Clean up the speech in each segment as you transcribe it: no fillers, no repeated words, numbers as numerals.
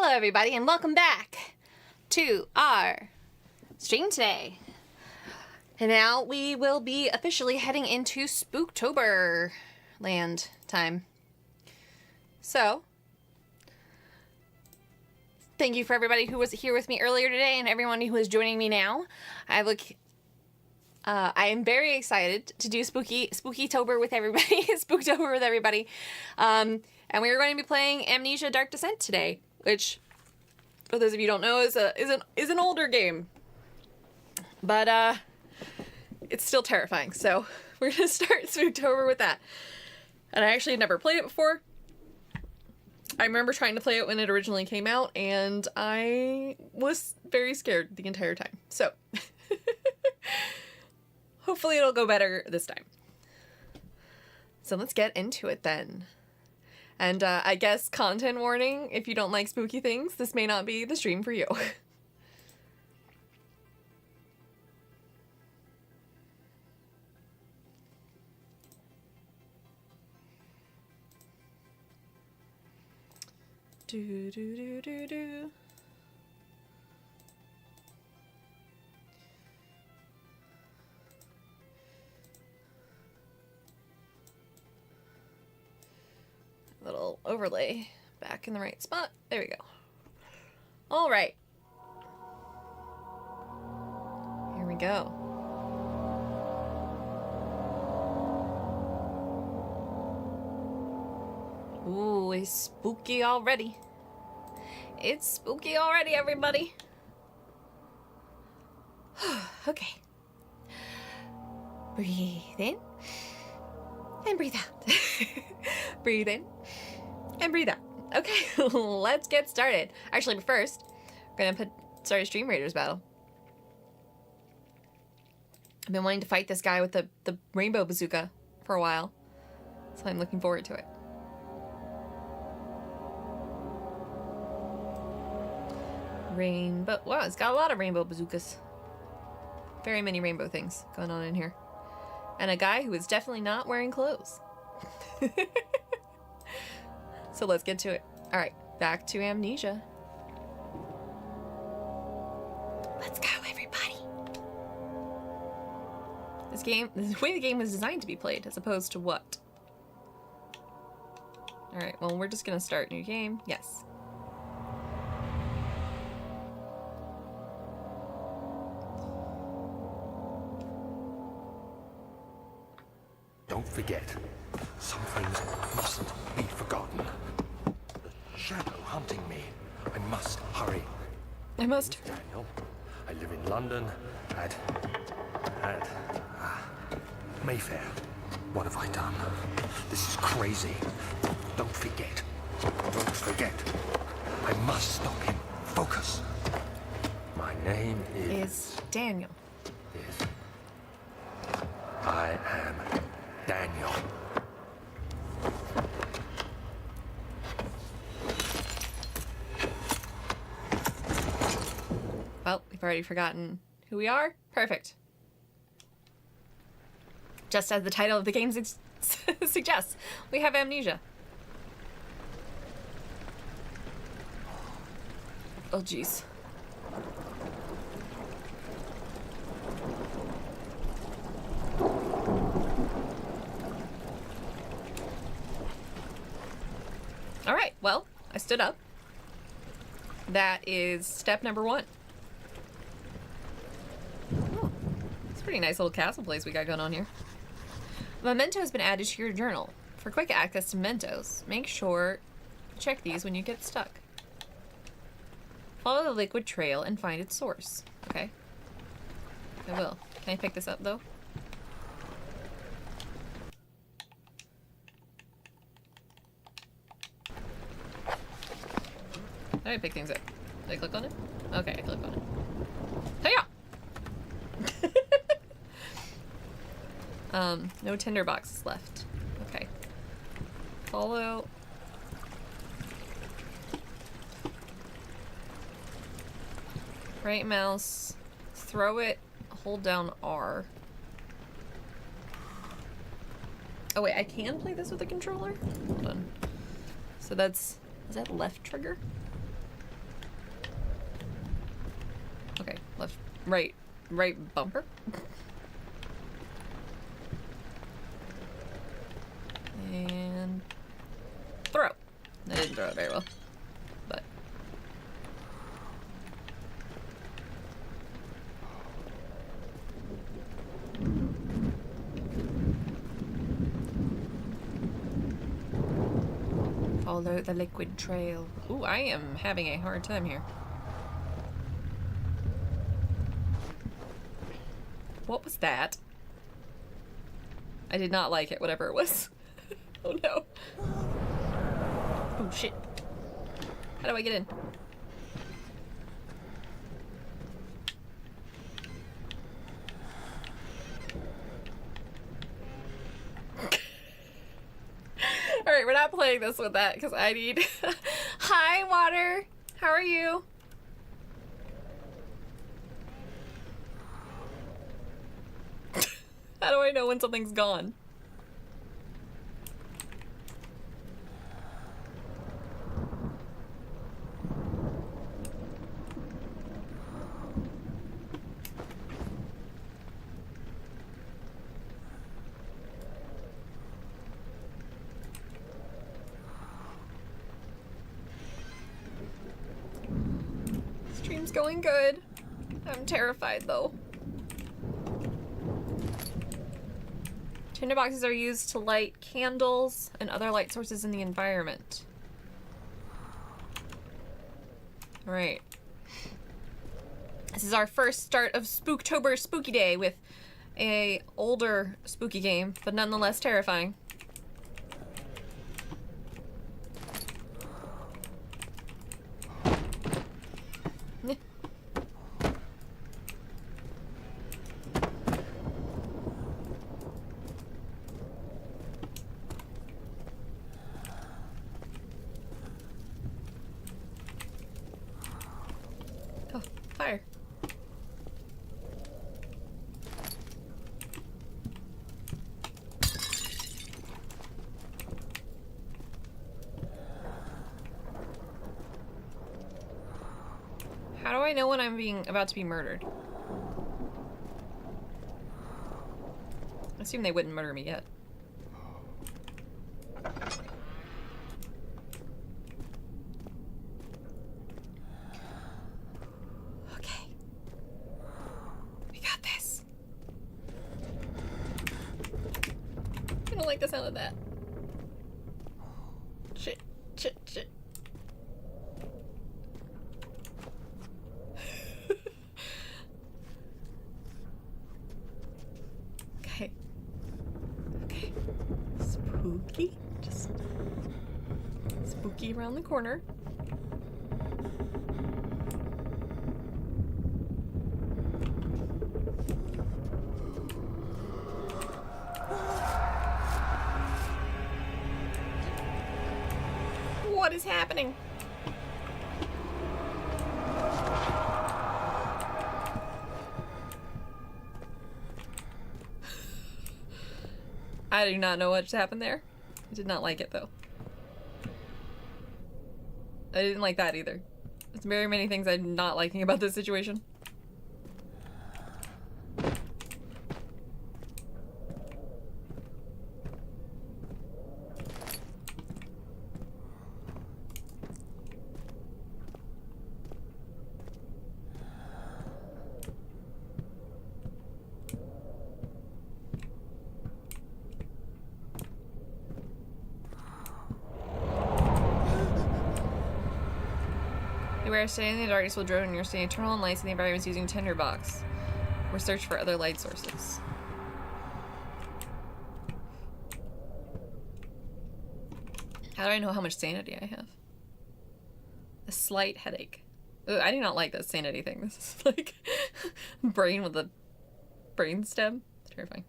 Hello everybody and welcome back to our stream today. And now we will be officially heading into Spooktober land time. So, thank you for everybody who was here with me earlier today and everyone who is joining me now. I am very excited to do Spooktober with everybody. Spooktober with everybody. And we are going to be playing Amnesia Dark Descent today, which, for those of you who don't know, is an older game. But it's still terrifying. So we're gonna start Spooktober with that. And I actually had never played it before. I remember trying to play it when it originally came out, and I was very scared the entire time. So hopefully it'll go better this time. So let's get into it then. And I guess content warning, if you don't like spooky things, this may not be the stream for you. Do do do do do. Little overlay back in the right spot. There we go. All right. Here we go. Ooh, it's spooky already. It's spooky already, everybody. Okay. Breathe in and breathe out. Breathe in and breathe out. Okay, let's get started. Actually, but first, we're gonna start a Stream Raiders battle. I've been wanting to fight this guy with the rainbow bazooka for a while, so I'm looking forward to it. Rainbow. Wow, it's got a lot of rainbow bazookas. Very many rainbow things going on in here. And a guy who is definitely not wearing clothes. So let's get to it. Alright, back to Amnesia. Let's go, everybody. This the way the game was designed to be played, as opposed to what? Alright, well, we're just gonna start new game. Yes. Don't forget, some things mustn't be forgotten. The shadow hunting me. I must hurry. I must. Daniel, I live in London at Mayfair. What have I done? This is crazy. Don't forget. Don't forget. I must stop him. Focus. My name is Daniel. I am Daniel. Well, we've already forgotten who we are. Perfect. Just as the title of the game suggests, we have amnesia. Oh, jeez. All right, well, I stood up. That is step number 1. Oh, it's a pretty nice little castle place we got going on here. A memento has been added to your journal. For quick access to mementos, make sure to check these when you get stuck. Follow the liquid trail and find its source. Okay. I will. Can I pick this up, though? How do I pick things up? Did I click on it? Okay, I click on it. Hiya! No tinder boxes left. Okay. Follow. Right mouse. Throw it. Hold down R. Oh wait, I can play this with a controller? Hold on. So that's, is that left trigger? Okay, left, right bumper. And throw. I didn't throw it very well, but follow the liquid trail. Ooh, I am having a hard time here. What was that? I did not like it, whatever it was. Oh no. Oh shit. How do I get in? Alright, we're not playing this with that because I need... Hi, water! How are you? How do I know when something's gone? Stream's going good. I'm terrified though. Tinderboxes are used to light candles and other light sources in the environment. Alright. This is our first start of Spooktober Spooky Day with a older spooky game, but nonetheless terrifying. Oh, fire. How do I know when I'm about to be murdered? I assume they wouldn't murder me yet. Okay. We got this. I don't like the sound of that. Shit, shit, shit. Okay. Okay. Spooky. Just spooky around the corner. What is happening? I do not know what just happened there. I did not like it though. I didn't like that either. There's very many things I'm not liking about this situation. Beware, staying in the darkness will drown your staying eternal in lights in the environments using tinderbox. Or search for other light sources. How do I know how much sanity I have? A slight headache. Ugh, I do not like this sanity thing. This is like brain with a brain stem. It's terrifying.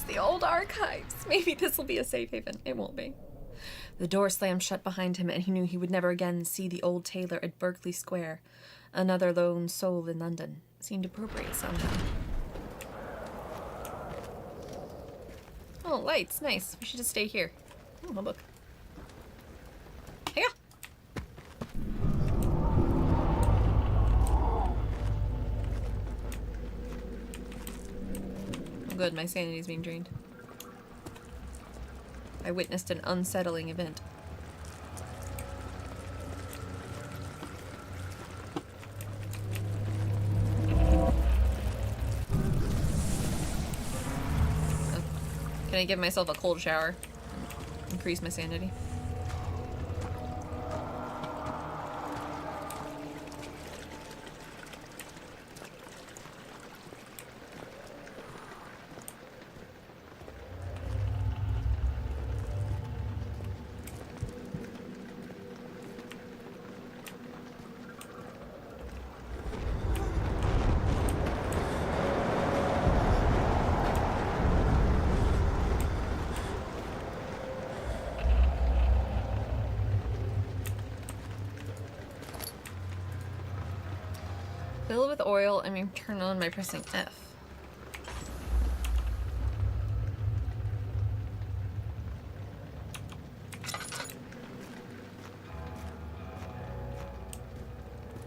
the old archives. Maybe this will be a safe haven. It won't be. The door slammed shut behind him, and he knew he would never again see the old tailor at Berkeley Square. Another lone soul in London. Seemed appropriate somehow. Oh, lights. Nice. We should just stay here. Oh, a book. Yeah. Oh, good. My sanity is being drained. I witnessed an unsettling event. Can I give myself a cold shower? Increase my sanity. Fill with oil and we turn on by pressing F.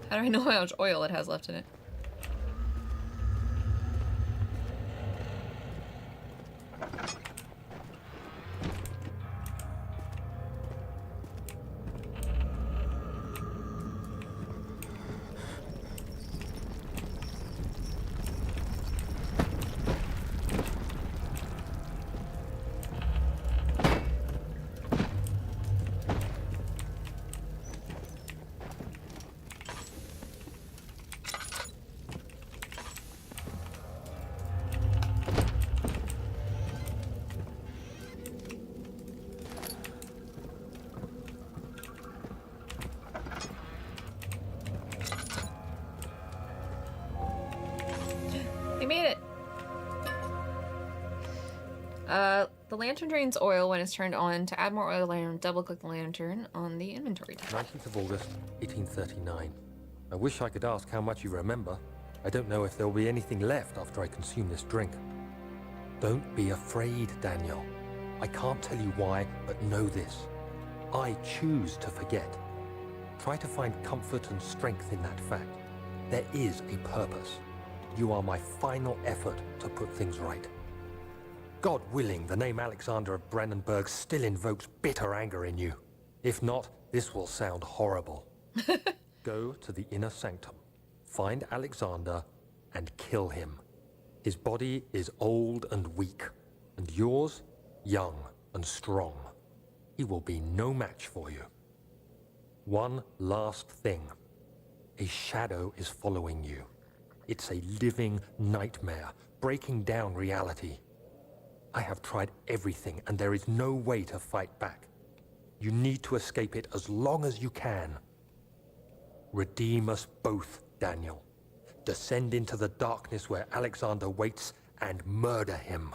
How do I know how much oil it has left in it? Made it! The lantern drains oil when it's turned on. To add more oil, double-click the lantern on the inventory tab. 19th of August, 1839. I wish I could ask how much you remember. I don't know if there will be anything left after I consume this drink. Don't be afraid, Daniel. I can't tell you why, but know this. I choose to forget. Try to find comfort and strength in that fact. There is a purpose. You are my final effort to put things right. God willing, the name Alexander of Brandenburg still invokes bitter anger in you. If not, this will sound horrible. Go to the inner sanctum, find Alexander, and kill him. His body is old and weak, and yours, young and strong. He will be no match for you. One last thing. A shadow is following you. It's a living nightmare, breaking down reality. I have tried everything, and there is no way to fight back. You need to escape it as long as you can. Redeem us both, Daniel. Descend into the darkness where Alexander waits and murder him.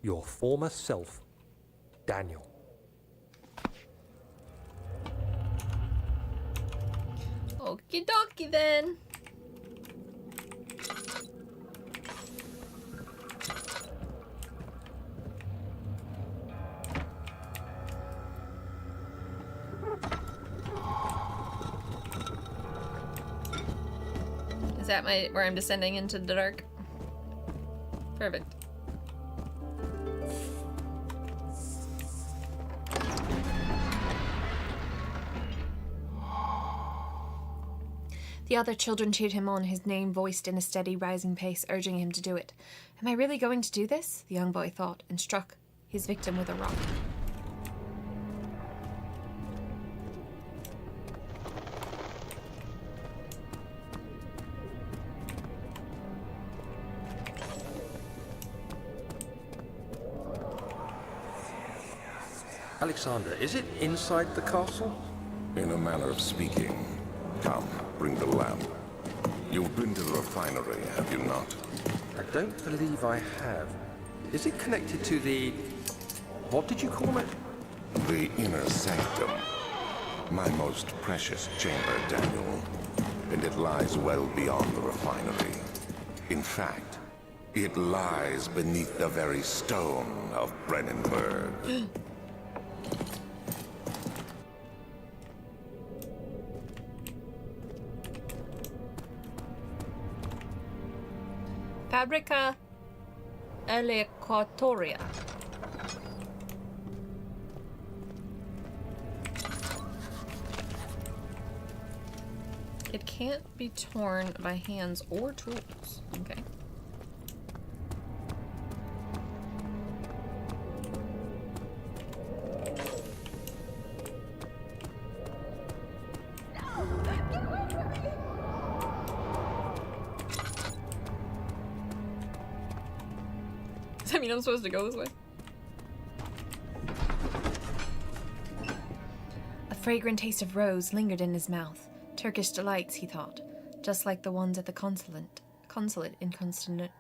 Your former self, Daniel. Okie dokie then. Is that where I'm descending into the dark? Perfect. The other children cheered him on, his name voiced in a steady, rising pace, urging him to do it. Am I really going to do this? The young boy thought, and struck his victim with a rock. Alexander, is it inside the castle? In a manner of speaking. Come, bring the lamp. You've been to the refinery, have you not? I don't believe I have. Is it connected to the... what did you call it? The inner sanctum. My most precious chamber, Daniel. And it lies well beyond the refinery. In fact, it lies beneath the very stone of Brennenburg. Fabrica Elequatoria. It can't be torn by hands or tools. Okay. Does that mean I'm supposed to go this way? A fragrant taste of rose lingered in his mouth. Turkish delights, he thought, just like the ones at the consulate in Constantinople.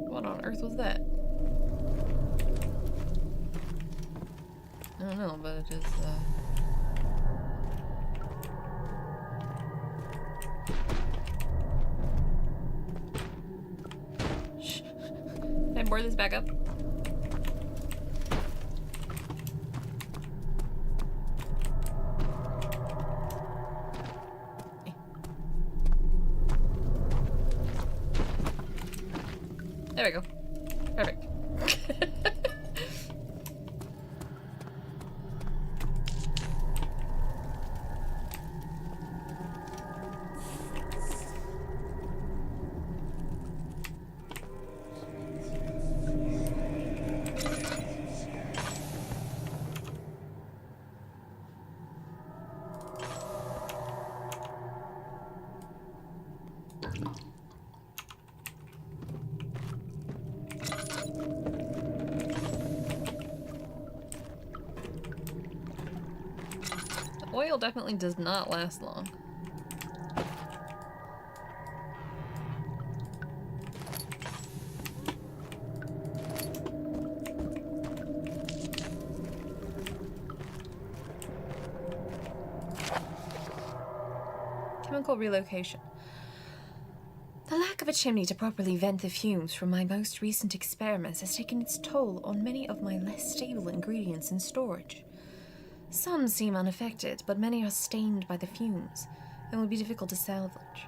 What on earth was that? I don't know, but it just, Shh. Can I board this back up? There we go. Perfect. Oil definitely does not last long. Chemical relocation. The lack of a chimney to properly vent the fumes from my most recent experiments has taken its toll on many of my less stable ingredients in storage. Some seem unaffected, but many are stained by the fumes and will be difficult to salvage.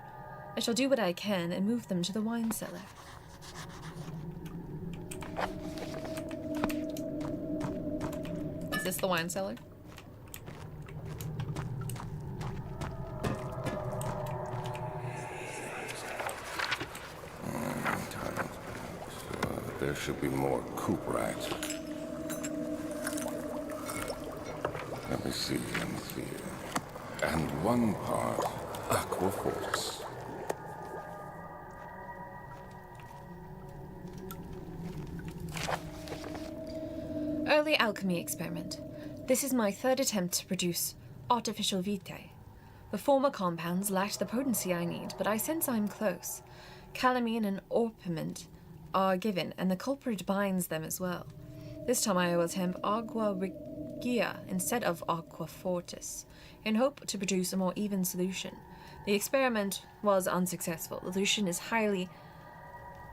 I shall do what I can and move them to the wine cellar. Is this the wine cellar? There should be more coop rats. Let me see. And one part aquaforce. Early alchemy experiment. This is my third attempt to produce artificial vitae. The former compounds lacked the potency I need, but I sense I'm close. Calamine and orpiment are given, and the culprit binds them as well. This time I will attempt agua regia instead of aqua fortis, in hope to produce a more even solution. The experiment was unsuccessful. The solution is highly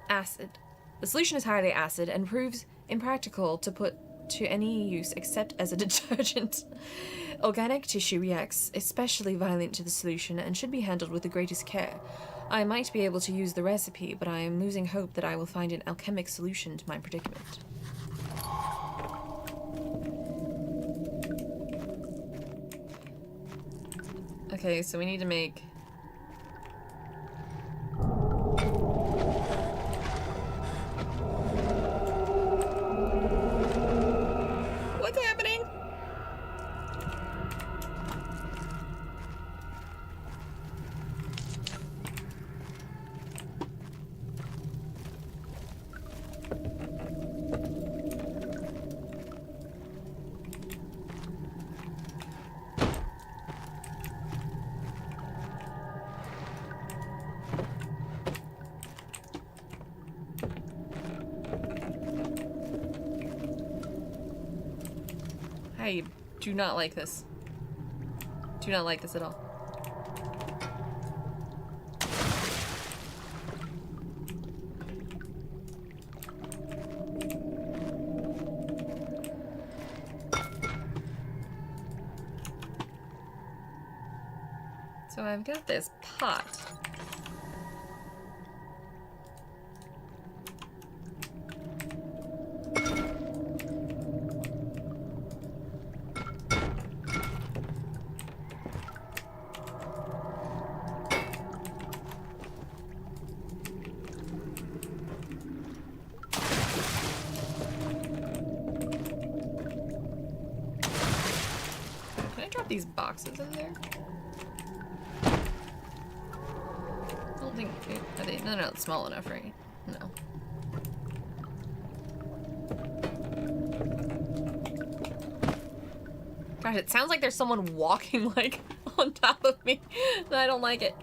acid. And proves impractical to put to any use except as a detergent. Organic tissue reacts especially violent to the solution and should be handled with the greatest care. I might be able to use the recipe, but I am losing hope that I will find an alchemic solution to my predicament. Okay, so we need to make... What's happening? I do not like this. Do not like this at all. So I've got this pot. Can I drop these boxes in there? I don't think are they? They're not small enough, right? No. Gosh, it sounds like there's someone walking like on top of me. I don't like it.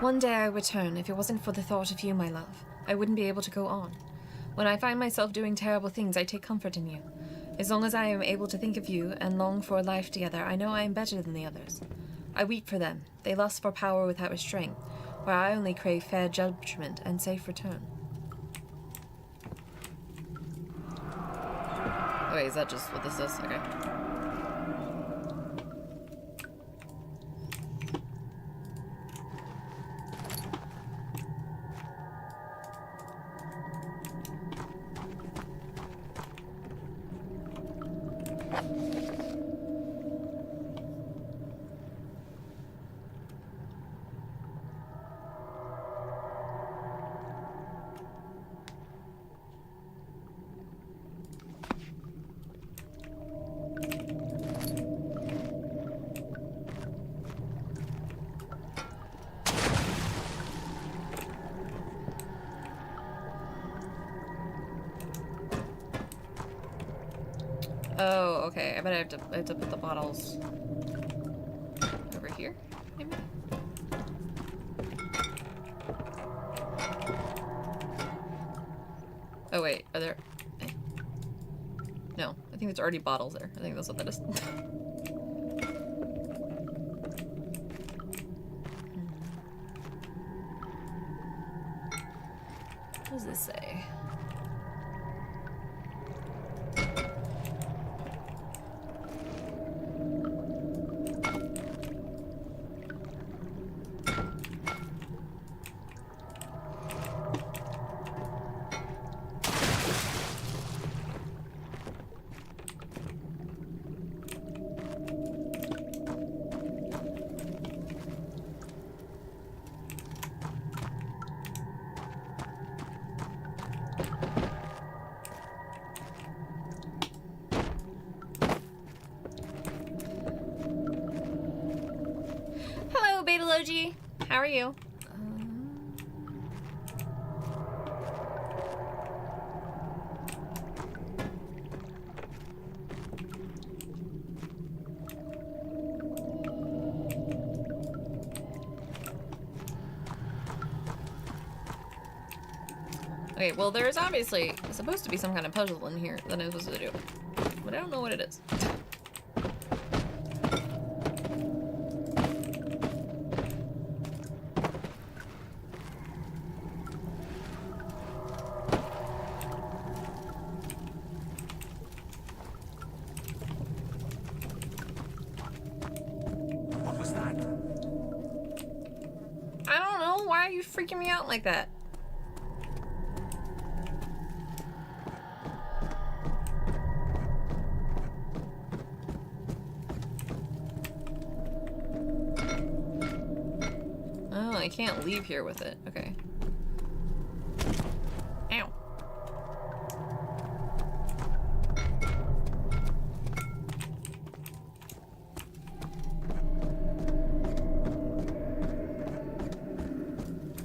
One day I return. If it wasn't for the thought of you, my love, I wouldn't be able to go on. When I find myself doing terrible things, I take comfort in you. As long as I am able to think of you and long for a life together, I know I am better than the others. I weep for them. They lust for power without restraint, where I only crave fair judgment and safe return. Oh, wait, is that just what this is? Okay. Oh, okay. I bet I have to put the bottles over here, maybe? Oh wait, are there? No, I think there's already bottles there. I think that's what that is. What does this say? How are you? Okay, well, there's obviously supposed to be some kind of puzzle in here that I'm supposed to do, but I don't know what it is. Freaking me out like that. Oh, I can't leave here with it. Okay. Ow.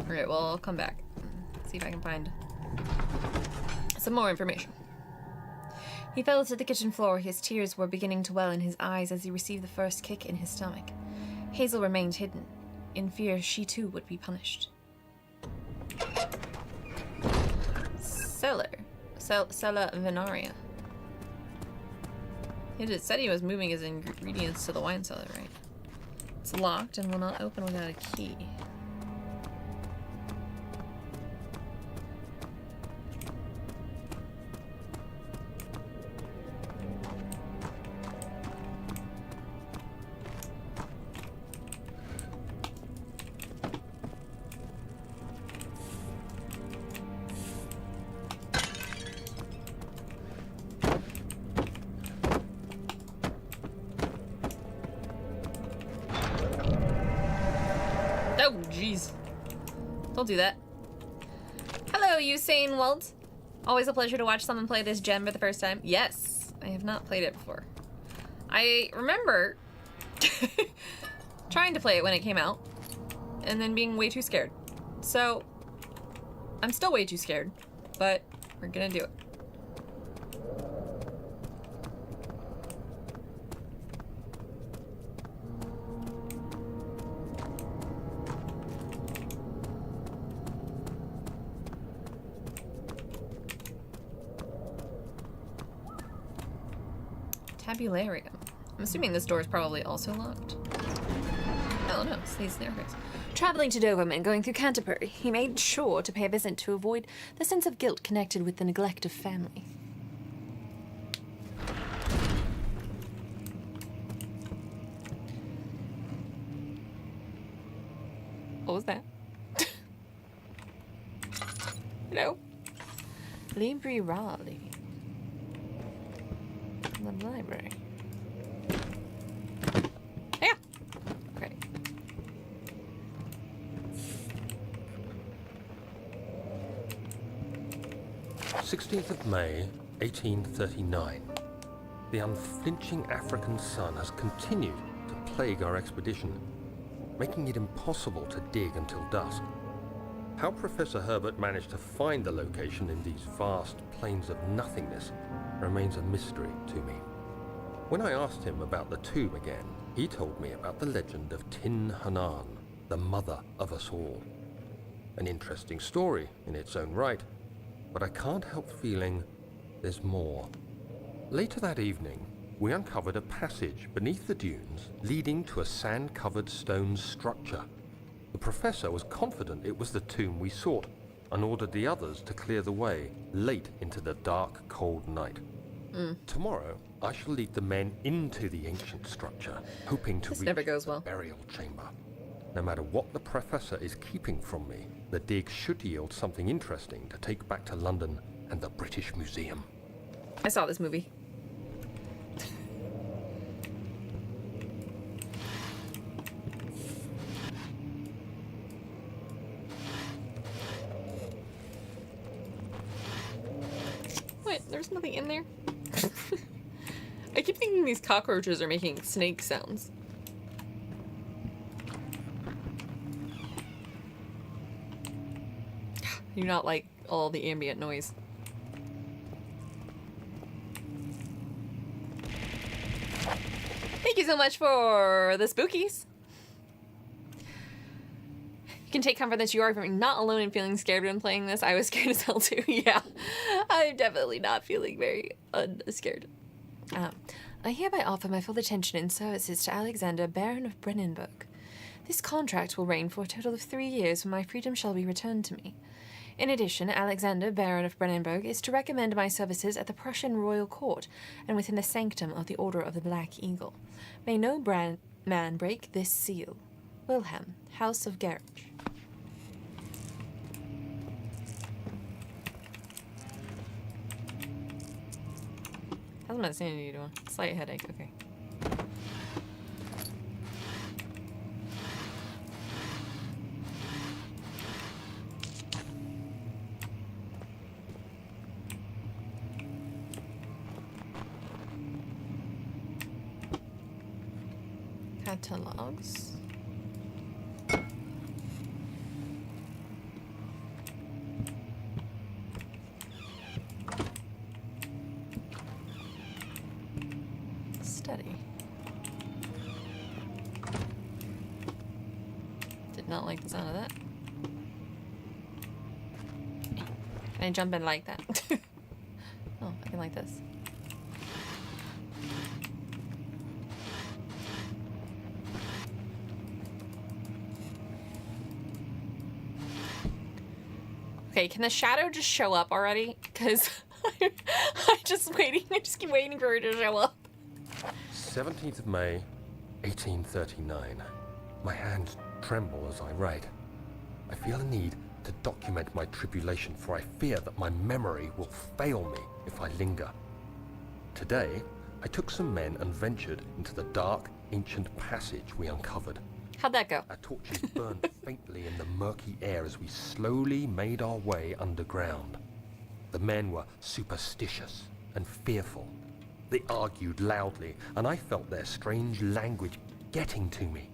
Alright, well, I'll come back. See if I can find some more information. He fell to the kitchen floor. His tears were beginning to well in his eyes as he received the first kick in his stomach. Hazel remained hidden, in fear she too would be punished. Cellar Venaria. It said he was moving his ingredients to the wine cellar, right? It's locked and will not open without a key. Oh, jeez. Don't do that. Hello, Usain Walt. Always a pleasure to watch someone play this gem for the first time. Yes, I have not played it before. I remember trying to play it when it came out and then being way too scared. So, I'm still way too scared, but we're gonna do it. Tabularium. I'm assuming this door is probably also locked. Oh no, it's these stairways. Traveling to Dover and going through Canterbury, he made sure to pay a visit to avoid the sense of guilt connected with the neglect of family. What was that? Hello? Libri Raleigh. The library. Yeah. Great. May 1839. The unflinching African sun has continued to plague our expedition, making it impossible to dig until dusk. How Professor Herbert managed to find the location in these vast plains of nothingness remains a mystery to me. When I asked him about the tomb again, he told me about the legend of Tin Hanan, the mother of us all. An interesting story in its own right, but I can't help feeling there's more. Later that evening, we uncovered a passage beneath the dunes leading to a sand-covered stone structure. The professor was confident it was the tomb we sought and ordered the others to clear the way late into the dark, cold night. Tomorrow, I shall lead the men into the ancient structure, hoping to reach the burial chamber. No matter what the professor is keeping from me, the dig should yield something interesting to take back to London and the British Museum. I saw this movie. What? There's nothing in there? I keep thinking these cockroaches are making snake sounds. I do not like all the ambient noise. Thank you so much for the spookies. You can take comfort that you are not alone in feeling scared when playing this. I was scared as hell too. Yeah, I'm definitely not feeling very unscared. I hereby offer my full attention and services to Alexander, Baron of Brennenburg. This contract will reign for a total of 3 years when my freedom shall be returned to me. In addition, Alexander, Baron of Brennenburg, is to recommend my services at the Prussian royal court and within the sanctum of the Order of the Black Eagle. May no man break this seal. Wilhelm, House of Garage. How's my sanity doing? Slight headache, okay. Catalogs. like the sound of that. Can I jump in like that? Oh, I can like this. Okay, can the shadow just show up already? Because I'm just waiting. I just keep waiting for her to show up. 17th of May, 1839. My hands tremble as I write. I feel a need to document my tribulation, for I fear that my memory will fail me if I linger. Today, I took some men and ventured into the dark, ancient passage we uncovered. How'd that go? Our torches burned faintly in the murky air as we slowly made our way underground. The men were superstitious and fearful. They argued loudly, and I felt their strange language getting to me.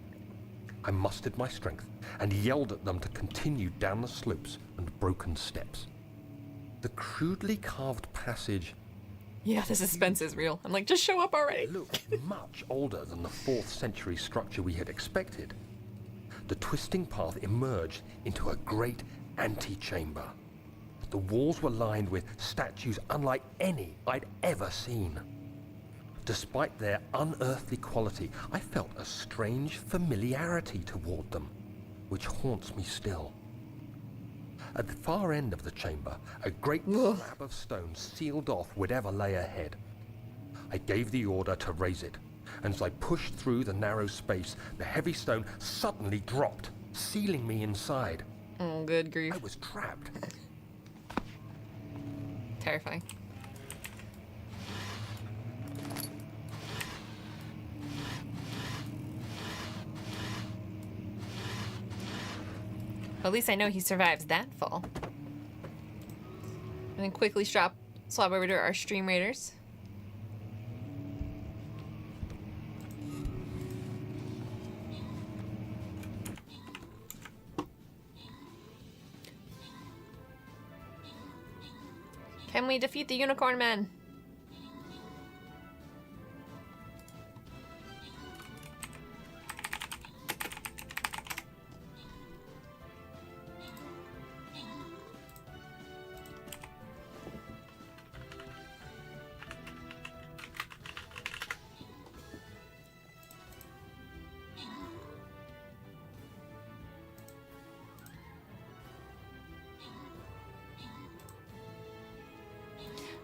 I mustered my strength and yelled at them to continue down the slopes and broken steps. The crudely carved passage... Yeah, the suspense is real. I'm like, just show up already. looked much older than the 4th century structure we had expected. The twisting path emerged into a great antechamber. The walls were lined with statues unlike any I'd ever seen. Despite their unearthly quality, I felt a strange familiarity toward them, which haunts me still. At the far end of the chamber, a great slab of stone sealed off whatever lay ahead. I gave the order to raise it, and as I pushed through the narrow space, the heavy stone suddenly dropped, sealing me inside. Oh, good grief. I was trapped. Terrifying. At least I know he survives that fall. And then quickly swap over to our stream raiders. Can we defeat the unicorn men?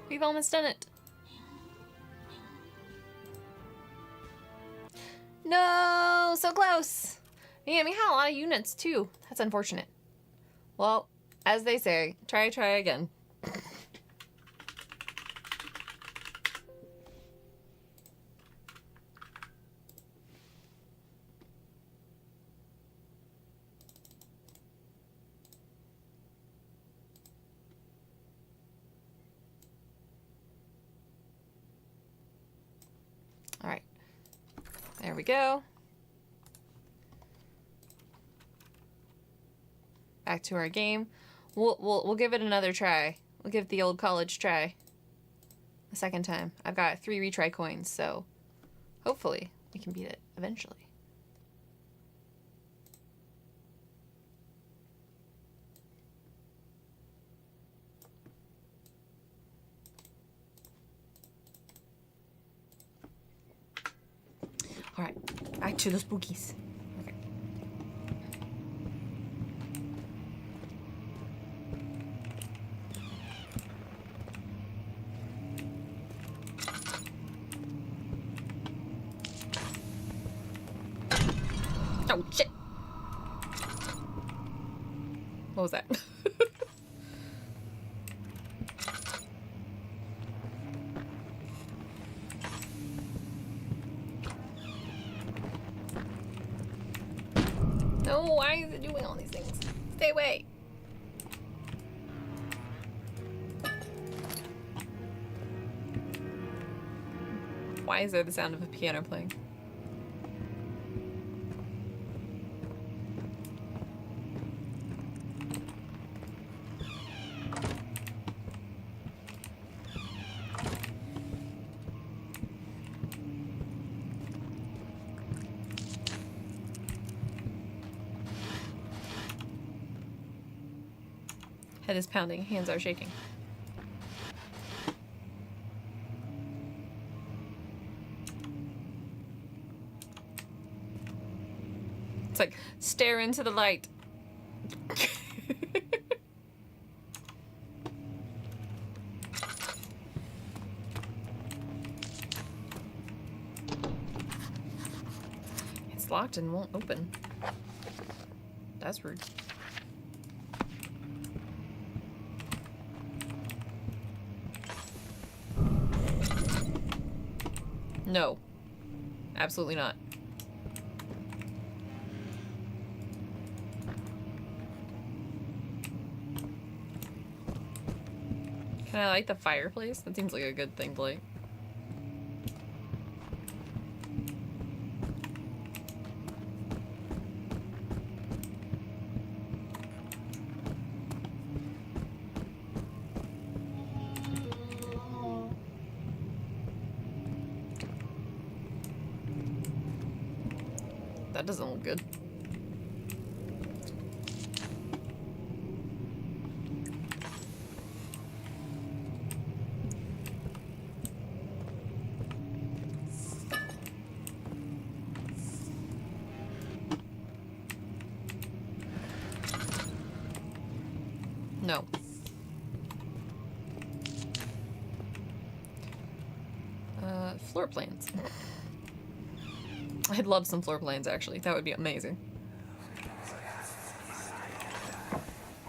We've almost done it. No, so close. Yeah, we had a lot of units too. That's unfortunate. Well, as they say, try again. All right, there we go. Back to our game. We'll give it another try. We'll give the old college try a second time. I've got 3 retry coins, so hopefully we can beat it eventually. All right, back to the spookies. Okay. Oh, shit. What was that? No, why is it doing all these things? Stay away. Why is there the sound of a piano playing? Head is pounding, hands are shaking. It's like, stare into the light. It's locked and won't open. That's rude. No. Absolutely not. Can I light the fireplace? That seems like a good thing to light. That doesn't look good. No. Floor plans. I'd love some floor plans, actually. That would be amazing.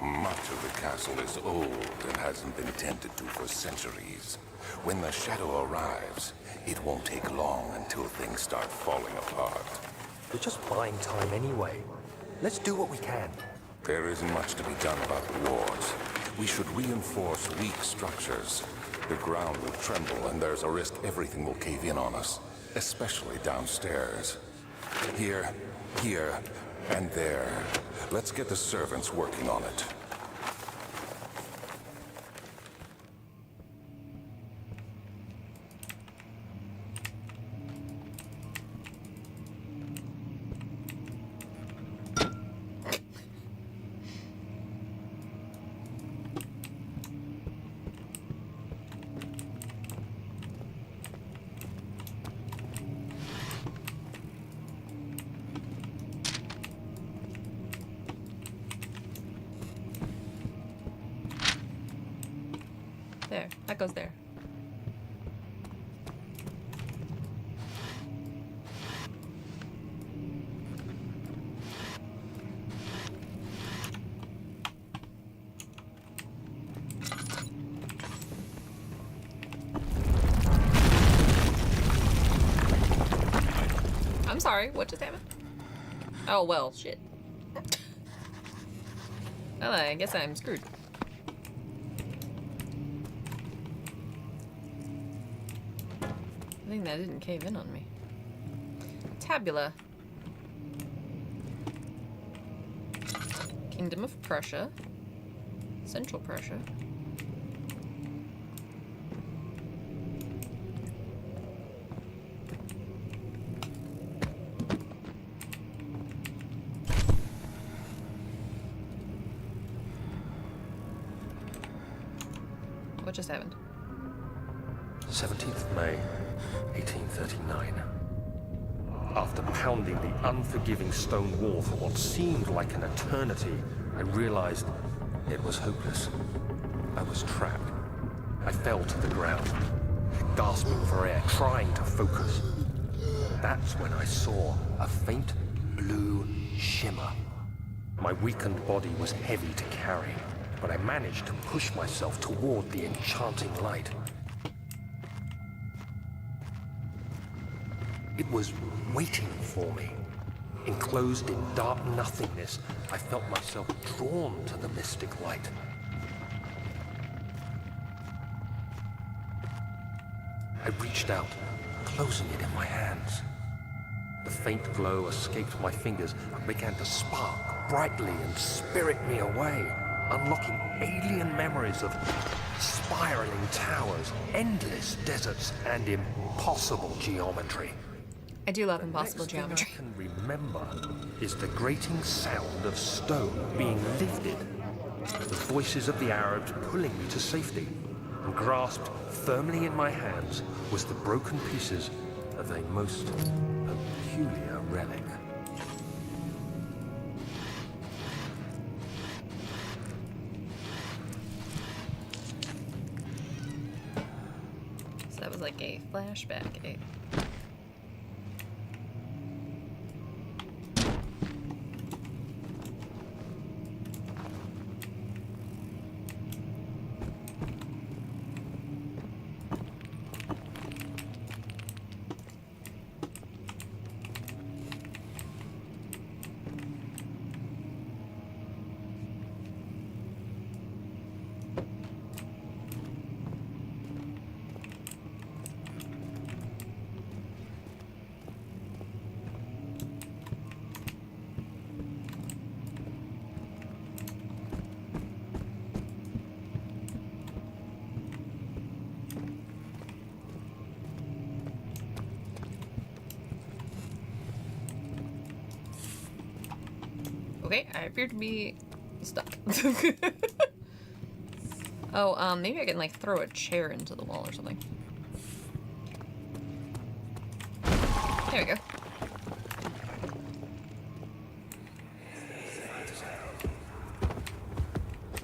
Much of the castle is old and hasn't been tended to for centuries. When the shadow arrives, it won't take long until things start falling apart. We're just buying time anyway. Let's do what we can. There isn't much to be done about the wards. We should reinforce weak structures. The ground will tremble, and there's a risk everything will cave in on us, especially downstairs. Here, and there. Let's get the servants working on it. There. That goes there. I'm sorry, what just happened? Oh, well, shit. Well, I guess I'm screwed. I think that didn't cave in on me. Tabula. Kingdom of Prussia. Central Prussia. What just happened? 17th of May, 1839. After pounding the unforgiving stone wall for what seemed like an eternity, I realized it was hopeless. I was trapped. I fell to the ground, gasping for air, trying to focus. That's when I saw a faint blue shimmer. My weakened body was heavy to carry, but I managed to push myself toward the enchanting light. It was waiting for me. Enclosed in dark nothingness, I felt myself drawn to the mystic light. I reached out, closing it in my hands. The faint glow escaped my fingers and began to spark brightly and spirit me away, unlocking alien memories of spiraling towers, endless deserts, and impossible geometry. I do love impossible The next geometry. thing I can remember is the grating sound of stone being lifted. the voices of the Arabs pulling me to safety, and grasped firmly in my hands was the broken pieces of a most peculiar relic. So that was like a flashback, eh? Okay, I appear to be stuck. Oh, maybe I can, like, throw a chair into the wall or something. There we go.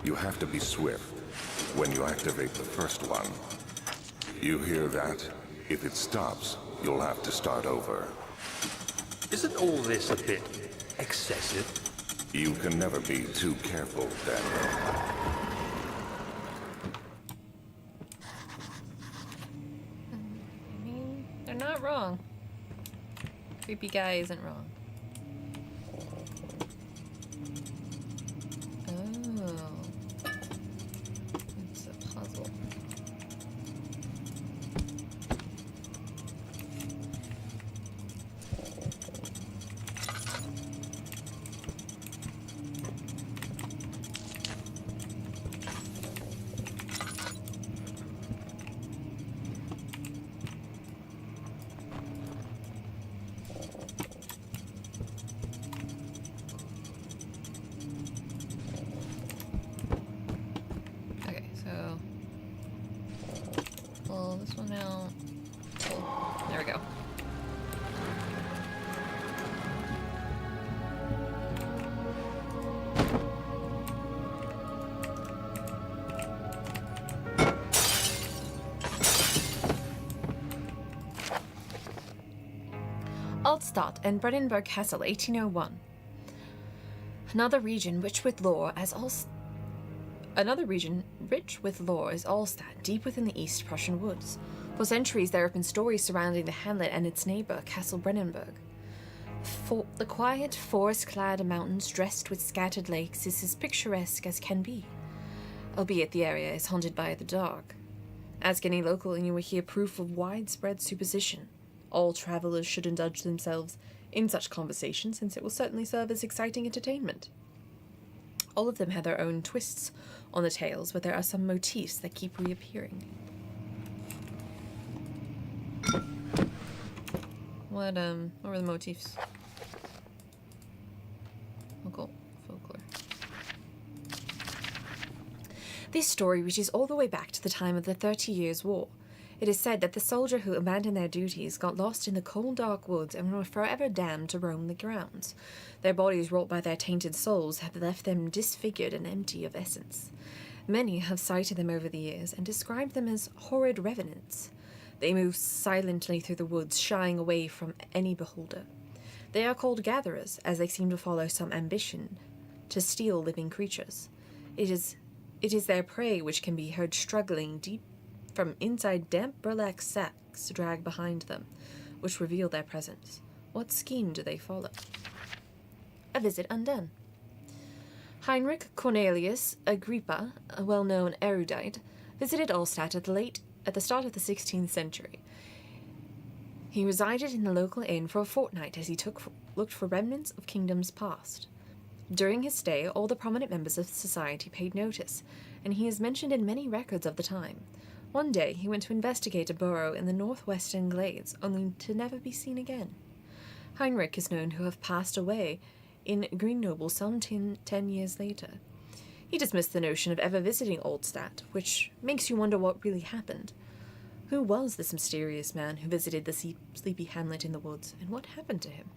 You have to be swift when you activate the first one. You hear that? If it stops, you'll have to start over. Isn't all this a bit excessive? You can never be too careful, Daniel. I mean, they're not wrong. Creepy guy isn't wrong. Oh. It's a puzzle. This one out. Oh, there we go. Altstadt and Brandenburg Castle, 1801. Another region rich with lore is Allstadt, deep within the East Prussian woods. For centuries there have been stories surrounding the hamlet and its neighbour, Castle Brandenburg. The quiet, forest-clad mountains dressed with scattered lakes is as picturesque as can be, albeit the area is haunted by the dark. Ask any local and you will hear proof of widespread superstition. All travellers should indulge themselves in such conversation, since it will certainly serve as exciting entertainment. All of them have their own twists on the tales, but there are some motifs that keep reappearing. What were the motifs? Folklore. This story reaches all the way back to the time of the 30 Years' War. It is said that the soldier who abandoned their duties got lost in the cold, dark woods and were forever damned to roam the grounds. Their bodies, wrought by their tainted souls, have left them disfigured and empty of essence. Many have cited them over the years and described them as horrid revenants. They move silently through the woods, shying away from any beholder. They are called gatherers, as they seem to follow some ambition to steal living creatures. It is their prey which can be heard struggling deep from inside damp burlap sacks dragged behind them, which reveal their presence. What scheme do they follow? A visit undone. Heinrich Cornelius Agrippa, a well-known erudite, visited Allstadt at the start of the 16th century. He resided in the local inn for a fortnight as he looked for remnants of kingdoms past. During his stay, all the prominent members of society paid notice, and he is mentioned in many records of the time. One day, he went to investigate a burrow in the northwestern glades, only to never be seen again. Heinrich is known to have passed away in Grenoble some 10 years later. He dismissed the notion of ever visiting Oldstadt, which makes you wonder what really happened. Who was this mysterious man who visited the sleepy hamlet in the woods, and what happened to him?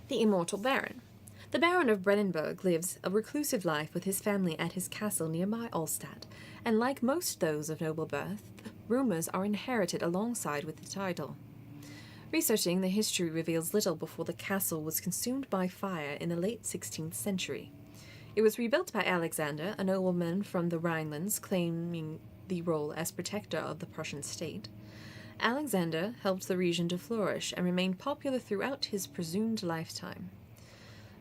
The Immortal Baron. The Baron of Brennenburg lives a reclusive life with his family at his castle nearby Oldstadt, and like most those of noble birth, rumors are inherited alongside with the title. Researching the history reveals little before the castle was consumed by fire in the late 16th century. It was rebuilt by Alexander, a nobleman from the Rhinelands claiming the role as protector of the Prussian state. Alexander helped the region to flourish and remained popular throughout his presumed lifetime.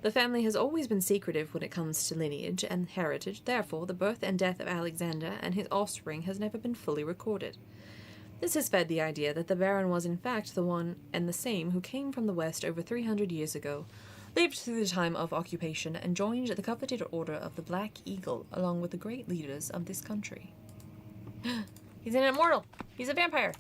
The family has always been secretive when it comes to lineage and heritage, therefore the birth and death of Alexander and his offspring has never been fully recorded. This has fed the idea that the Baron was in fact the one and the same who came from the west over 300 years ago, lived through the time of occupation, and joined the coveted Order of the Black Eagle along with the great leaders of this country. He's an immortal! He's a vampire!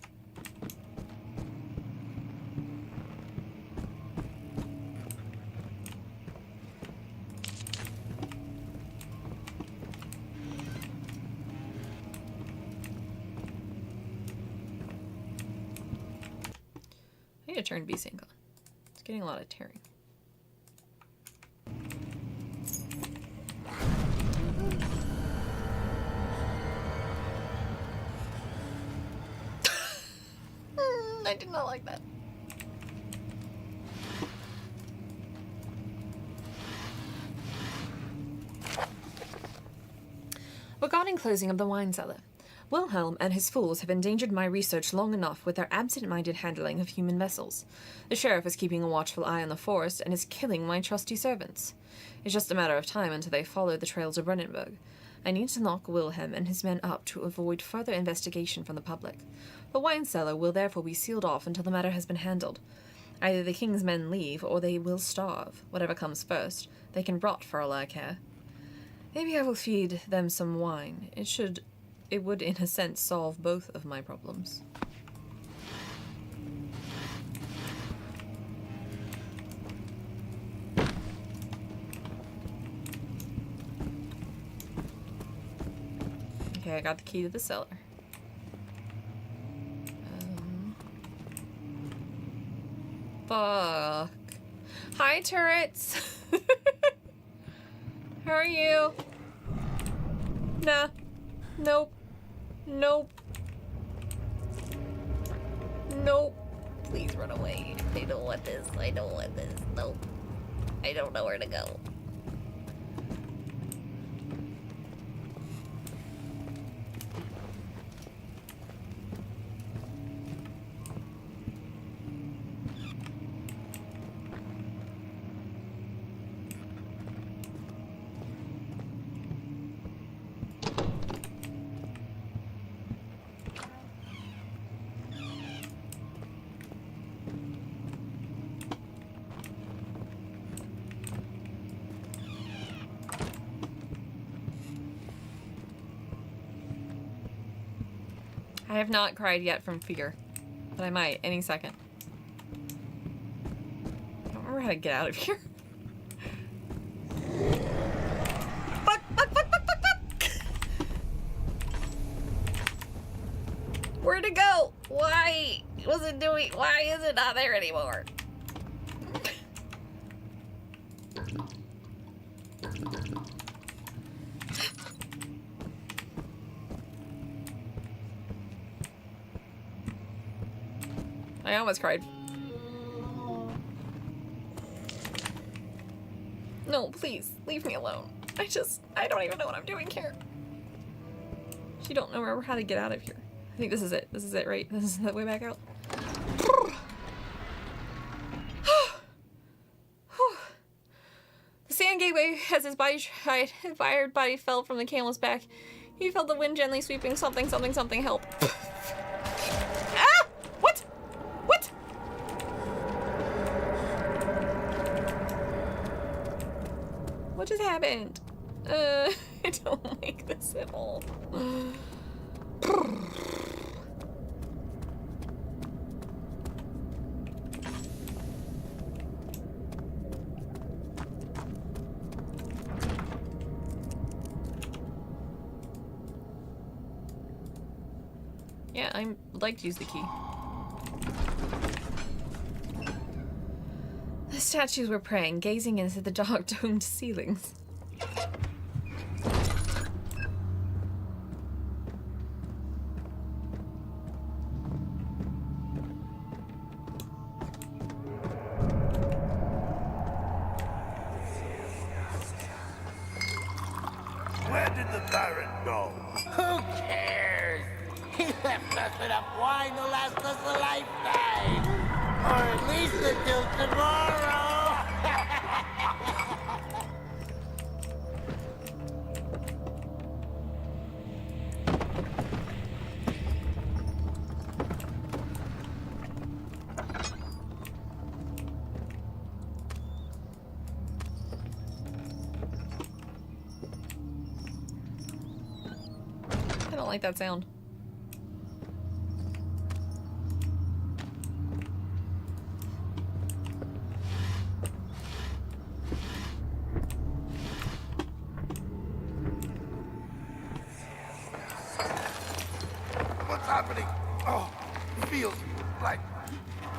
I need to turn VSync on. It's getting a lot of tearing. I did not like that. Regarding closing of the wine cellar, Wilhelm and his fools have endangered my research long enough with their absent-minded handling of human vessels. The sheriff is keeping a watchful eye on the forest and is killing my trusty servants. It's just a matter of time until they follow the trail to Brennenburg. I need to lock Wilhelm and his men up to avoid further investigation from the public. The wine cellar will therefore be sealed off until the matter has been handled. Either the king's men leave, or they will starve. Whatever comes first, they can rot for all I care. Maybe I will feed them some wine. It would, in a sense, solve both of my problems. Okay, I got the key to the cellar. Fuck. Hi, turrets! How are you? Nah. Nope. Nope. Nope. Please run away. I don't want this. I don't want this. Nope. I don't know where to go. I have not cried yet from fear, but I might any second. I don't remember how to get out of here. Fuck, fuck, fuck, fuck, fuck, fuck! Where'd it go? Why was it doing? Why is it not there anymore? I almost cried. No, please, leave me alone. I don't even know what I'm doing here. You don't know how to get out of here. I think this is it. This is it, right? This is the way back out. The sand gateway, as his fired body fell from the camel's back, he felt the wind gently sweeping something, something, something, help. Ah! What? What? What just happened? I don't like this at all. Yeah, I would like to use the key. The statues were praying, gazing into the dark domed ceilings. Where did the Baron go? Who cares? He left us enough wine to last us a lifetime. Or at least until tomorrow. I don't like that sound. What's happening? Oh, it feels like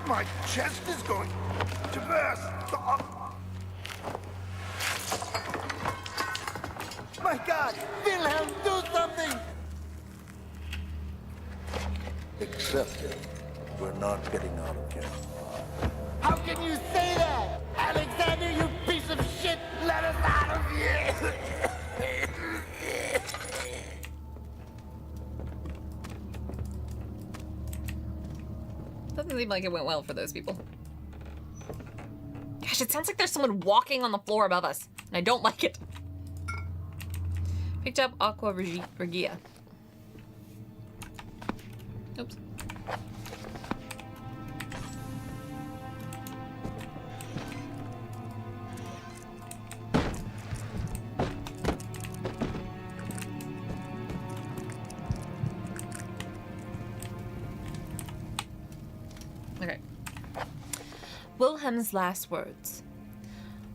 my chest is going to burst. Oh. My God! Wilhelm, do something! Accept it. We're not getting out of here. How can you say that? Alexander, you piece of shit! Let us out of here! Doesn't seem like it went well for those people. Gosh, it sounds like there's someone walking on the floor above us, and I don't like it. Picked up Aqua Regia. Oops. Okay. Wilhelm's last words.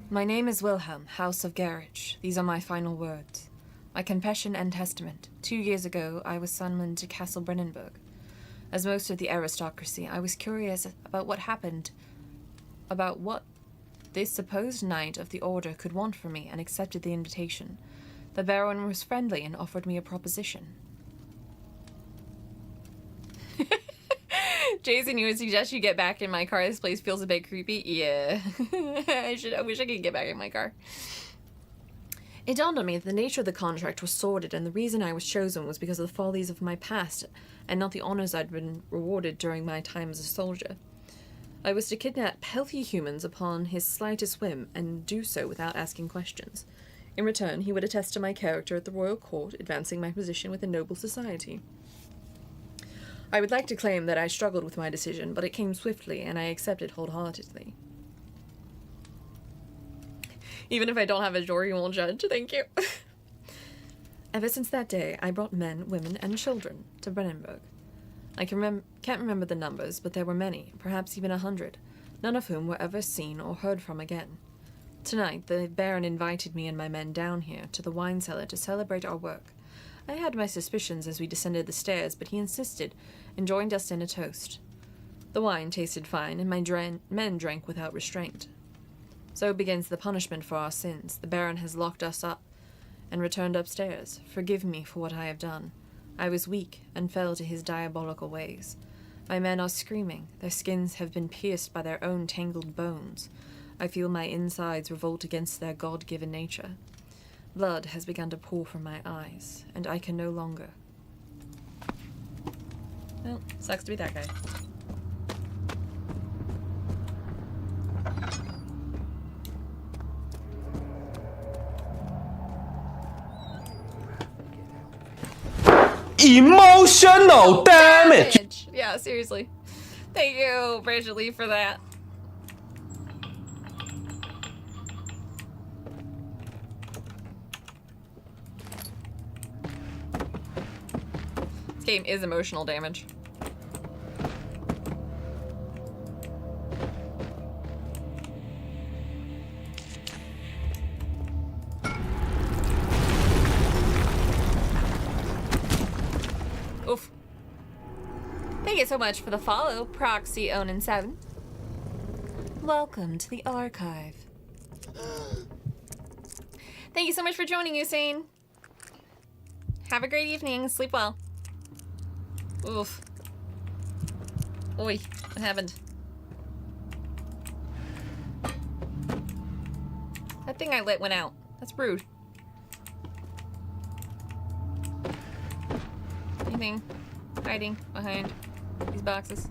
My name is Wilhelm, House of Garage. These are my final words. My confession and testament. 2 years ago, I was summoned to Castle Brennenburg. As most of the aristocracy, I was curious about what happened, about what this supposed knight of the order could want from me, and accepted the invitation. The Baron was friendly and offered me a proposition. Jason, you would suggest you get back in my car? This place feels a bit creepy. Yeah. I wish I could get back in my car. It dawned on me that the nature of the contract was sordid, and the reason I was chosen was because of the follies of my past, and not the honors I'd been rewarded during my time as a soldier. I was to kidnap healthy humans upon his slightest whim, and do so without asking questions. In return, he would attest to my character at the royal court, advancing my position within noble society. I would like to claim that I struggled with my decision, but it came swiftly, and I accepted wholeheartedly. Even if I don't have a jury, you won't judge. Thank you. Ever since that day, I brought men, women, and children to Brennenburg. I can't remember the numbers, but there were many, perhaps even 100, none of whom were ever seen or heard from again. Tonight, the Baron invited me and my men down here to the wine cellar to celebrate our work. I had my suspicions as we descended the stairs, but he insisted and joined us in a toast. The wine tasted fine, and my men drank without restraint. So begins the punishment for our sins. The Baron has locked us up and returned upstairs. Forgive me for what I have done. I was weak and fell to his diabolical ways. My men are screaming. Their skins have been pierced by their own tangled bones. I feel my insides revolt against their God-given nature. Blood has begun to pour from my eyes, and I can no longer. Well, sucks to be that guy. Emotional damage! Yeah, seriously. Thank you, Bridget Lee, for that. This game is emotional damage. Oof. Thank you so much for the follow, Proxy Onin7. Welcome to the archive. Thank you so much for joining, Usain. Have a great evening. Sleep well. Oof. Oi, what happened? That thing I lit went out. That's rude. Anything hiding behind these boxes?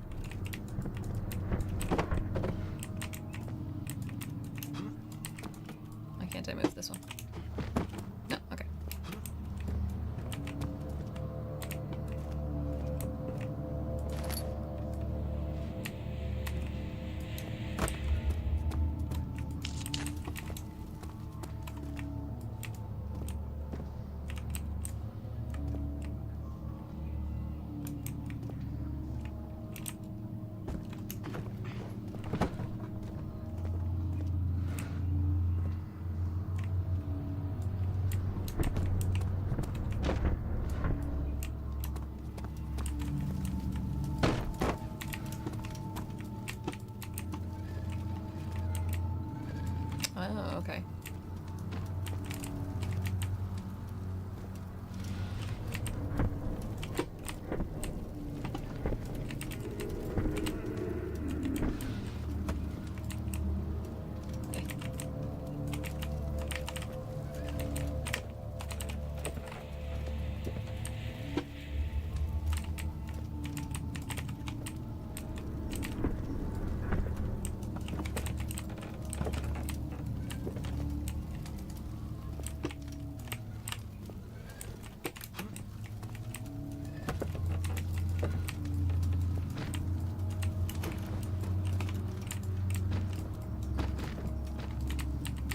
Why can't I move this one? No, okay. Oh, okay.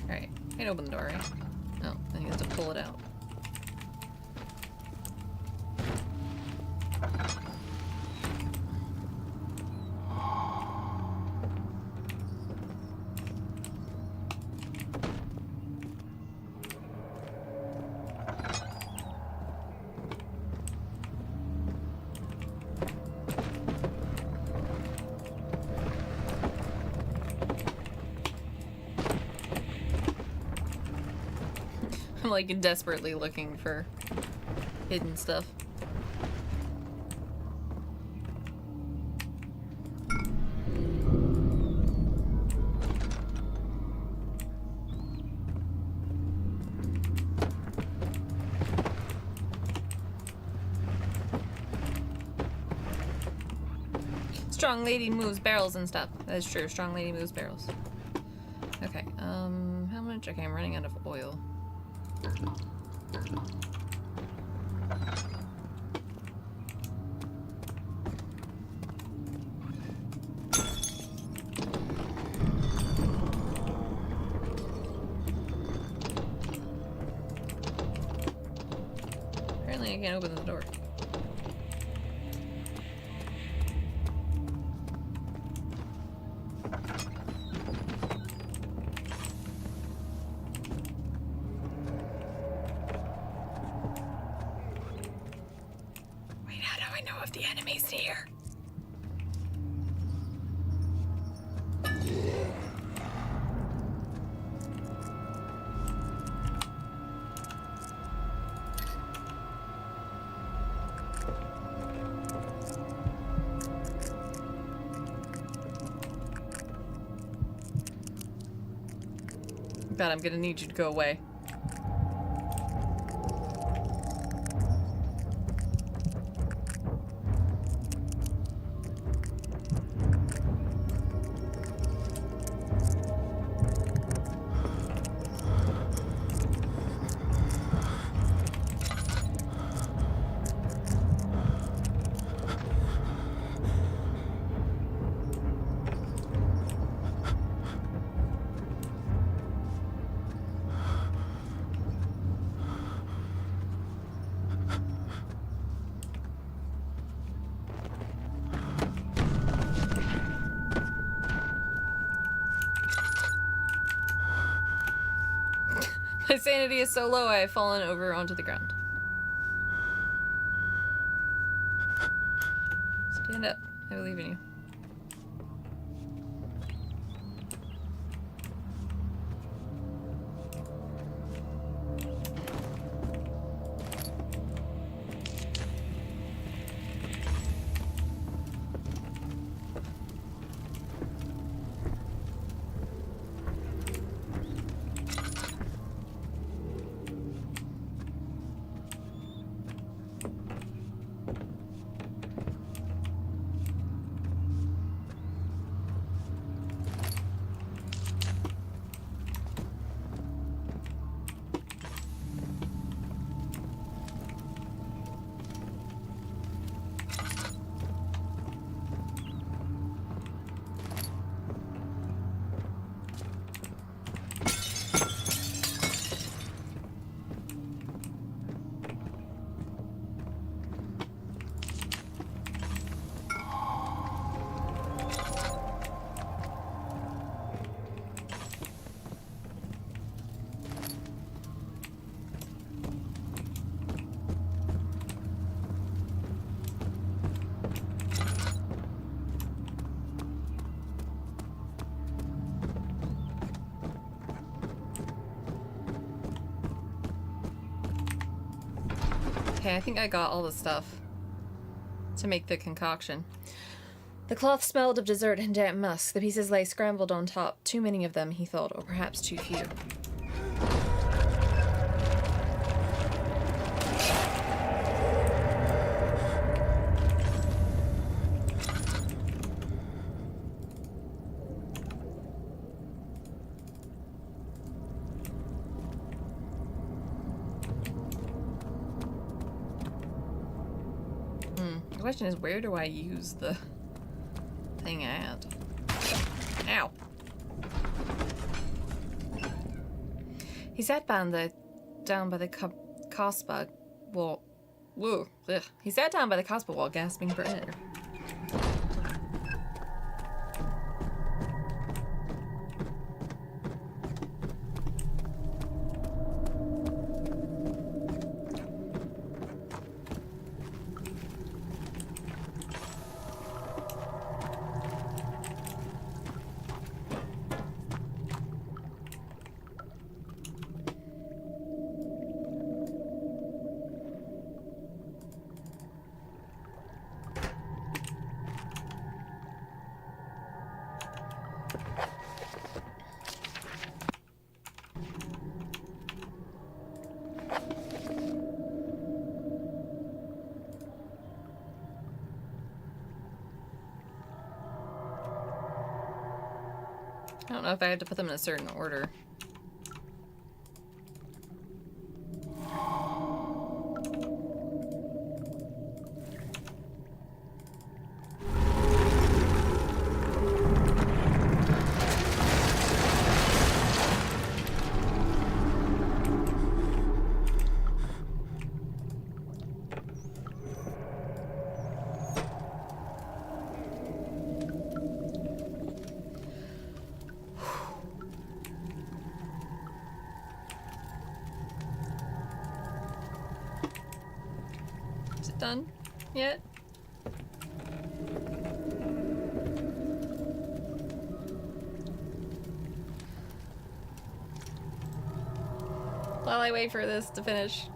Alright, I can open the door, right? No, then he has to pull it out. I'm like desperately looking for hidden stuff. Strong lady moves barrels and stuff. That is true. Strong lady moves barrels. Okay, how much? Okay, I'm running out of oil. Apparently I can't open the door. Wait, how do I know if the enemy's here? God, I'm gonna need you to go away. My sanity is so low I have fallen over onto the ground. Stay Stand up. I believe in you. Okay, I think I got all the stuff to make the concoction. The cloth smelled of dessert and damp musk. The pieces lay scrambled on top. Too many of them, he thought, or perhaps too few. The question is, where do I use the thing at? Ow. He sat down by the Kasbah wall. Whoa. Ugh. He sat down by the Kasbah wall, gasping for air. I don't know if I have to put them in a certain order. Done yet? While I wait for this to finish.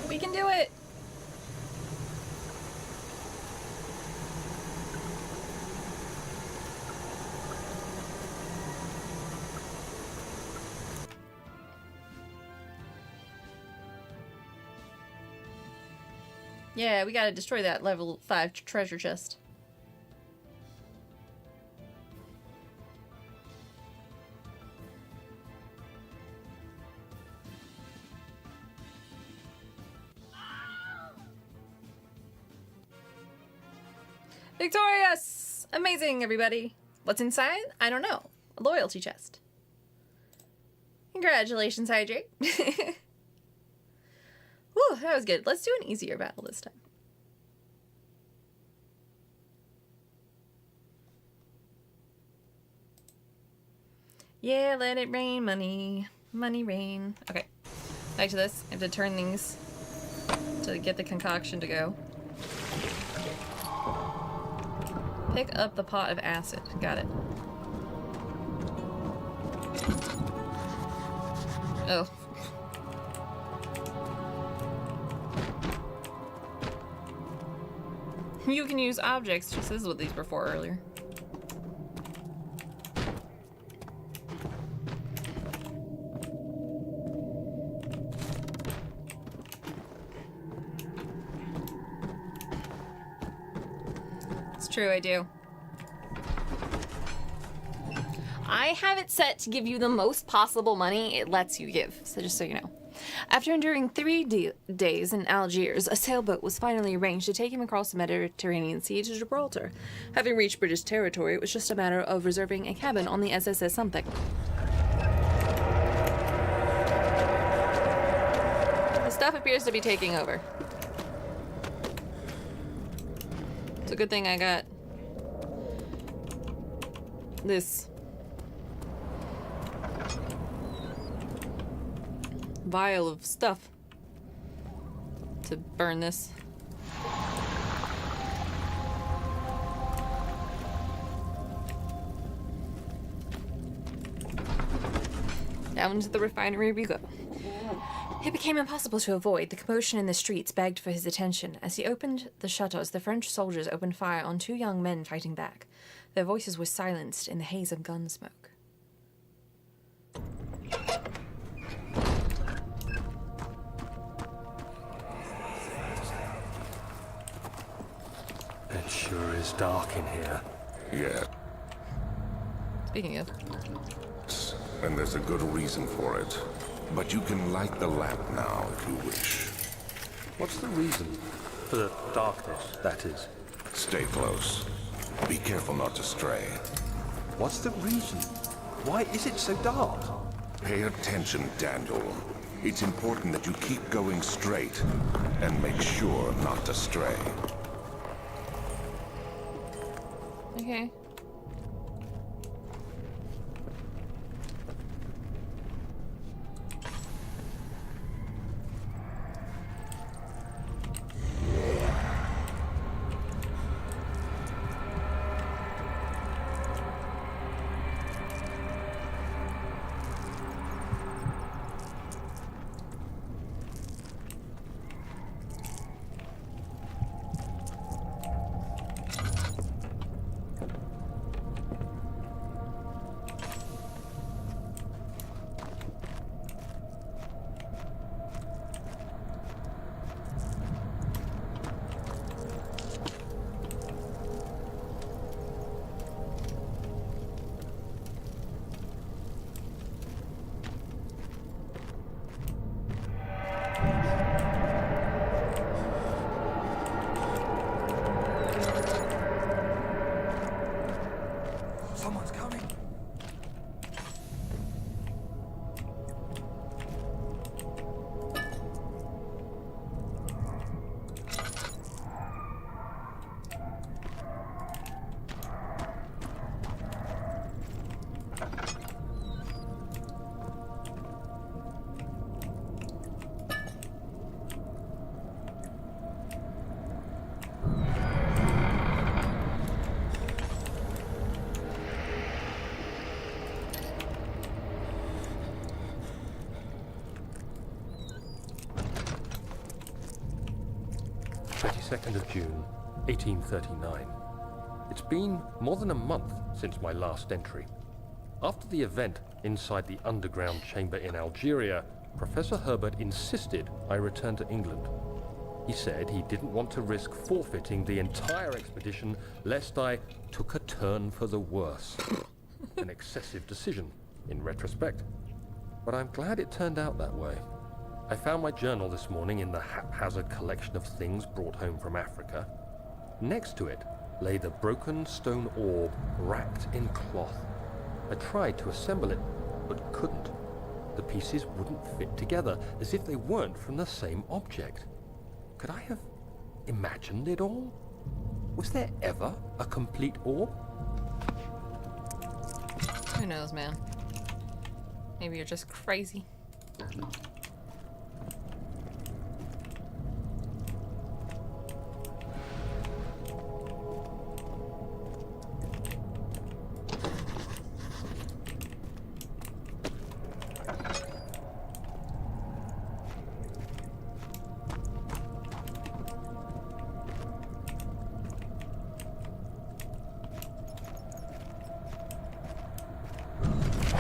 We can do it! Yeah, we gotta destroy that level 5 treasure chest. Victorious! Amazing, everybody. What's inside? I don't know. A loyalty chest. Congratulations, Hydrate. Whew, that was good. Let's do an easier battle this time. Yeah, let it rain, money. Money rain. Okay, back to this. I have to turn things to get the concoction to go. Pick up the pot of acid. Got it. Oh. You can use objects. Just this is what these were for earlier. It's true, I do. I have it set to give you the most possible money it lets you give, so just so you know. After enduring 3 days in Algiers, a sailboat was finally arranged to take him across the Mediterranean Sea to Gibraltar. Having reached British territory, it was just a matter of reserving a cabin on the SSS something. The stuff appears to be taking over. It's a good thing I got this vial of stuff to burn this. Down into the refinery we go. It became impossible to avoid. The commotion in the streets begged for his attention. As he opened the shutters, the French soldiers opened fire on 2 young men fighting back. Their voices were silenced in the haze of gun smoke. It sure is dark in here. Yeah, Speaking of, and there's a good reason for it. But you can light the lamp now if you wish. What's the reason? For the darkness, that is. Stay close. Be careful not to stray. What's the reason? Why is it so dark? Pay attention, Daniel. It's important that you keep going straight and make sure not to stray. okay. Someone's coming. Of June, 1839. It's been more than a month since my last entry. After the event inside the underground chamber in Algeria, Professor Herbert insisted I return to England. He said he didn't want to risk forfeiting the entire expedition lest I took a turn for the worse. An excessive decision, in retrospect. But I'm glad it turned out that way. I found my journal this morning in the haphazard collection of things brought home from Africa. Next to it, lay the broken stone orb wrapped in cloth. I tried to assemble it, but couldn't. The pieces wouldn't fit together, as if they weren't from the same object. Could I have imagined it all? Was there ever a complete orb? Who knows, man? Maybe you're just crazy.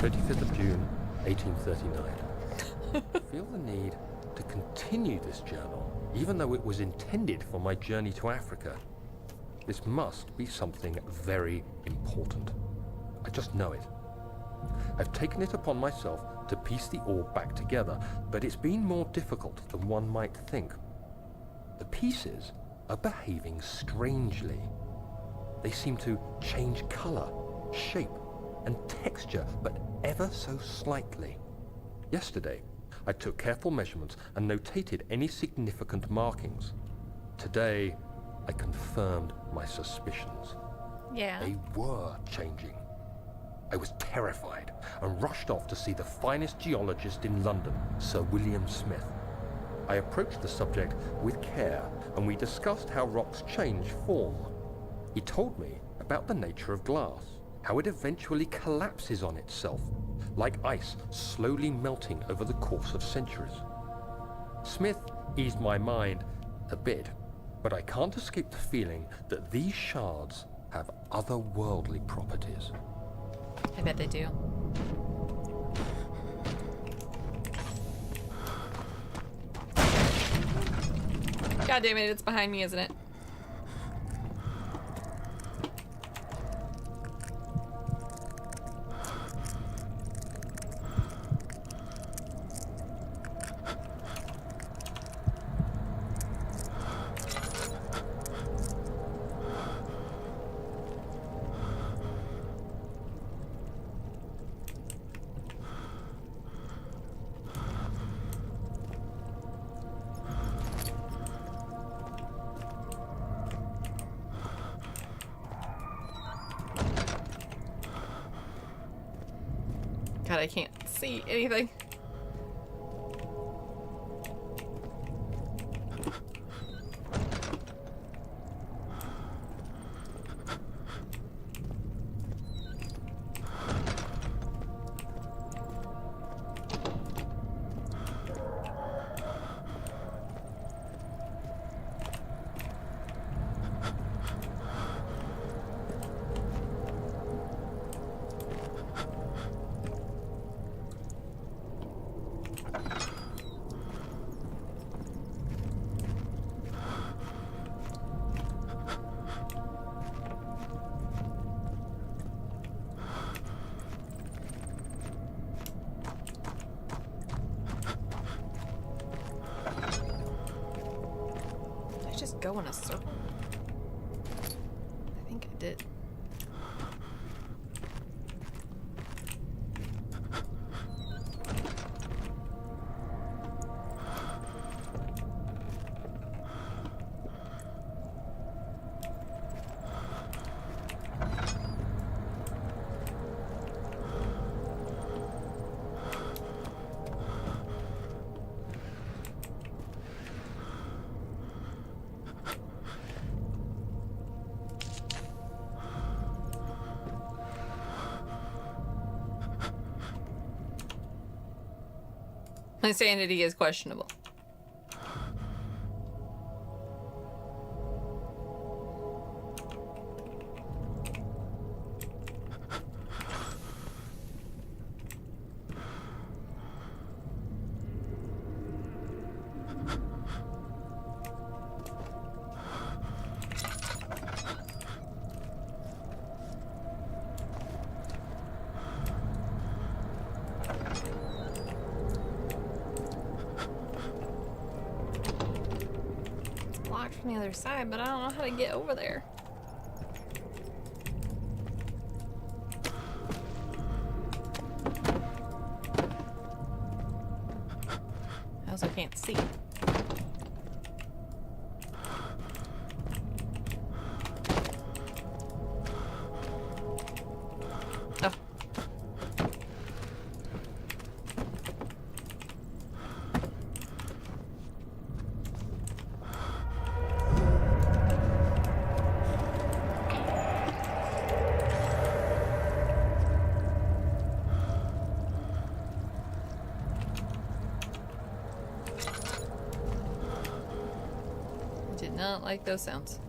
25th of June, 1839. I feel the need to continue this journal, even though it was intended for my journey to Africa. This must be something very important. I just know it. I've taken it upon myself to piece the orb back together, but it's been more difficult than one might think. The pieces are behaving strangely. They seem to change color, shape, and texture, but ever so slightly. Yesterday, I took careful measurements and notated any significant markings. Today, I confirmed my suspicions. Yeah. They were changing. I was terrified and rushed off to see the finest geologist in London, Sir William Smith. I approached the subject with care, and we discussed how rocks change form. He told me about the nature of glass, how it eventually collapses on itself, like ice slowly melting over the course of centuries. Smith eased my mind a bit, but I can't escape the feeling that these shards have otherworldly properties. I bet they do. God damn it, it's behind me, isn't it? God, I can't see anything. Go in a circle? I think I did. My sanity is questionable. From the other side, but I don't know how to get over there. can't see. Oh. Did not like those sounds.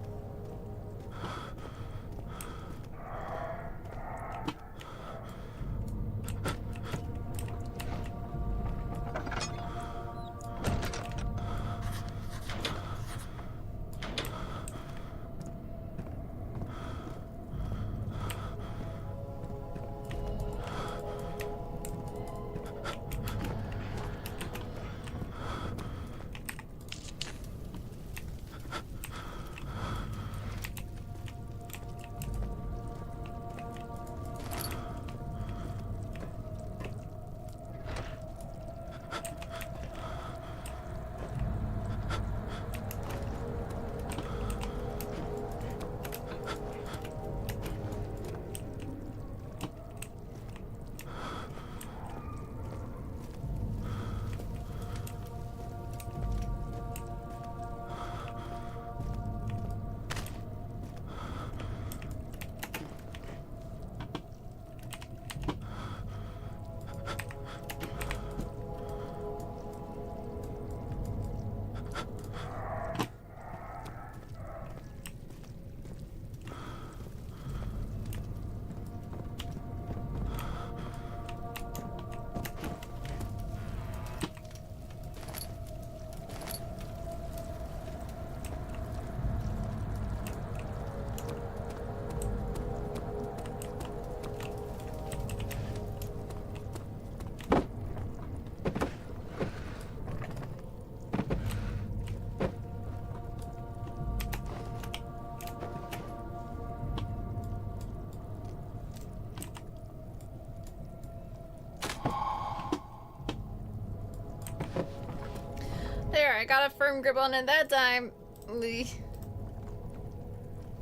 There, I got a firm grip on it that time. Lee.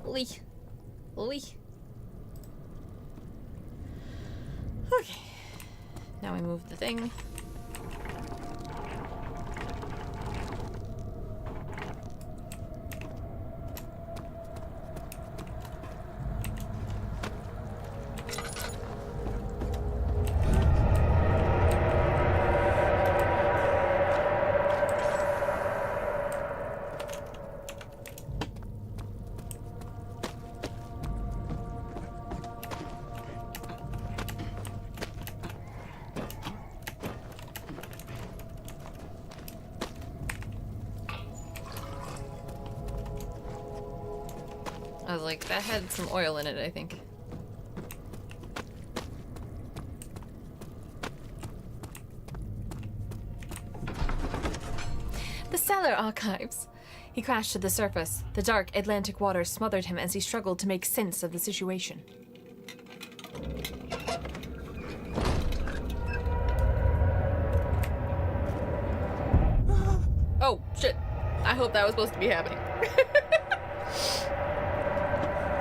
Lee. Lee. Okay. Now we move the thing. I was like, that had some oil in it, I think. The cellar archives. He crashed to the surface. The dark Atlantic waters smothered him as he struggled to make sense of the situation. Oh, shit. I hope that was supposed to be happening.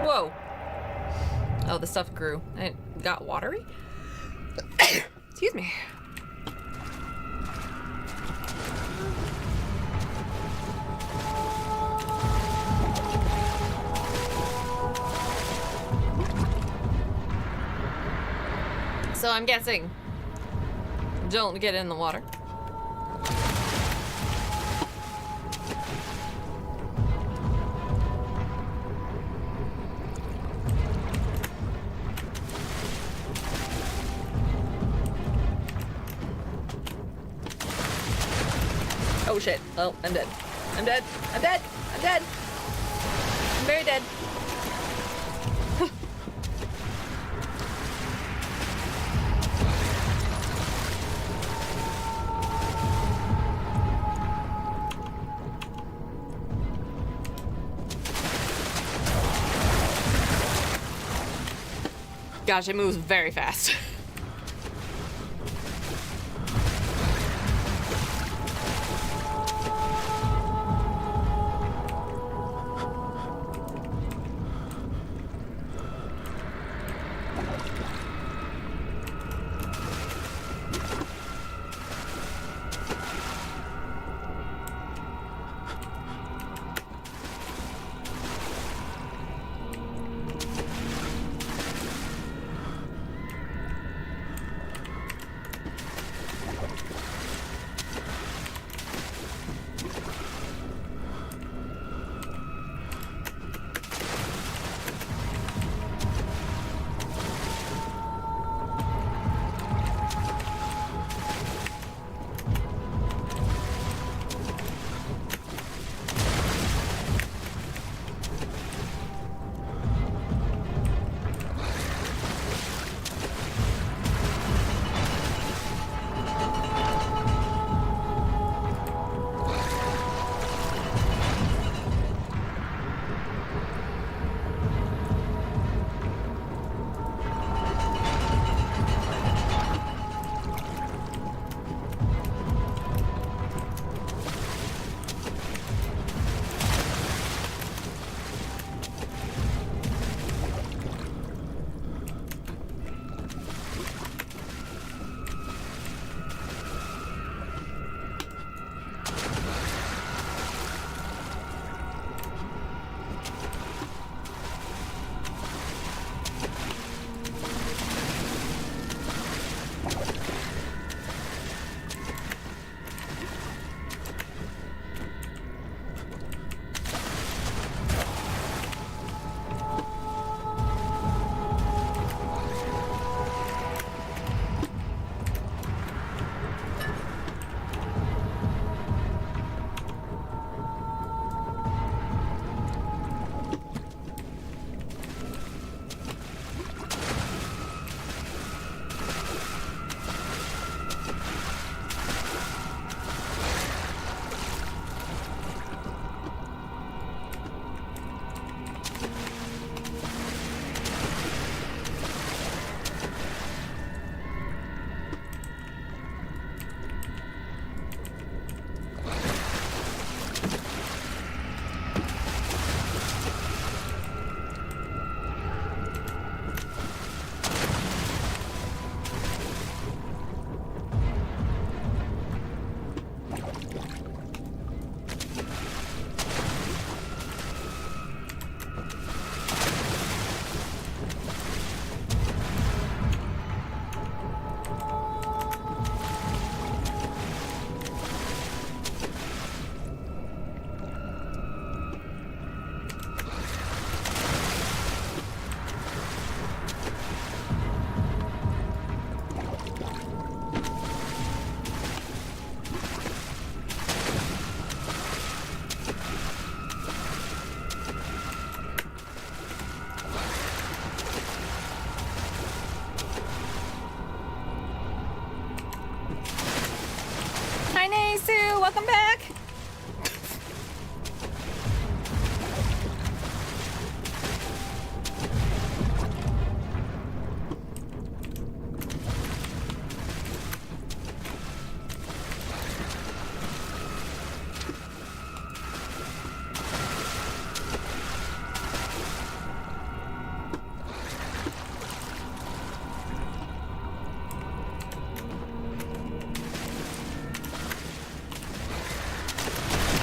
Whoa. Oh, the stuff grew. It got watery? Excuse me. So I'm guessing don't get in the water. Oh shit. Oh, I'm dead. I'm dead. I'm dead. I'm dead. I'm very dead. Gosh, it moves very fast. welcome back.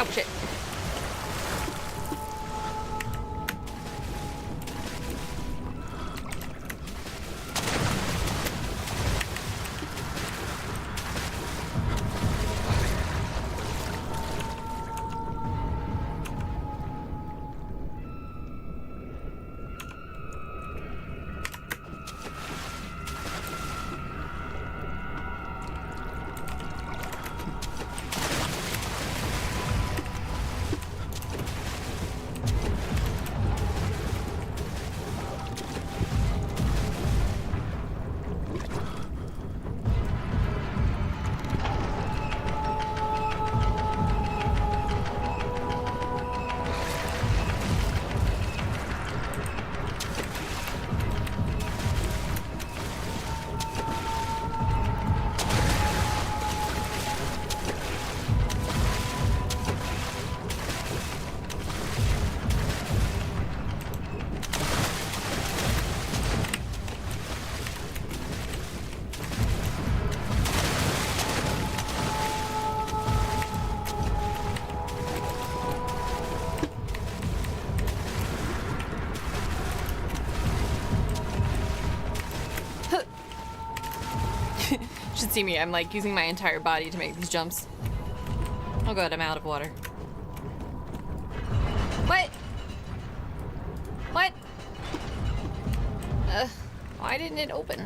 Oh shit. Should see me. I'm like using my entire body to make these jumps. Oh god, I'm out of water. What? What? Why didn't it open?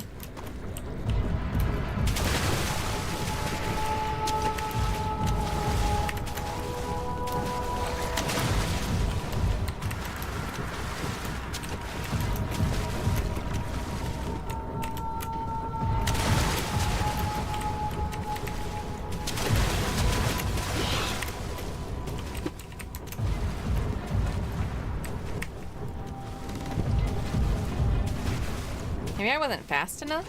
Maybe I wasn't fast enough?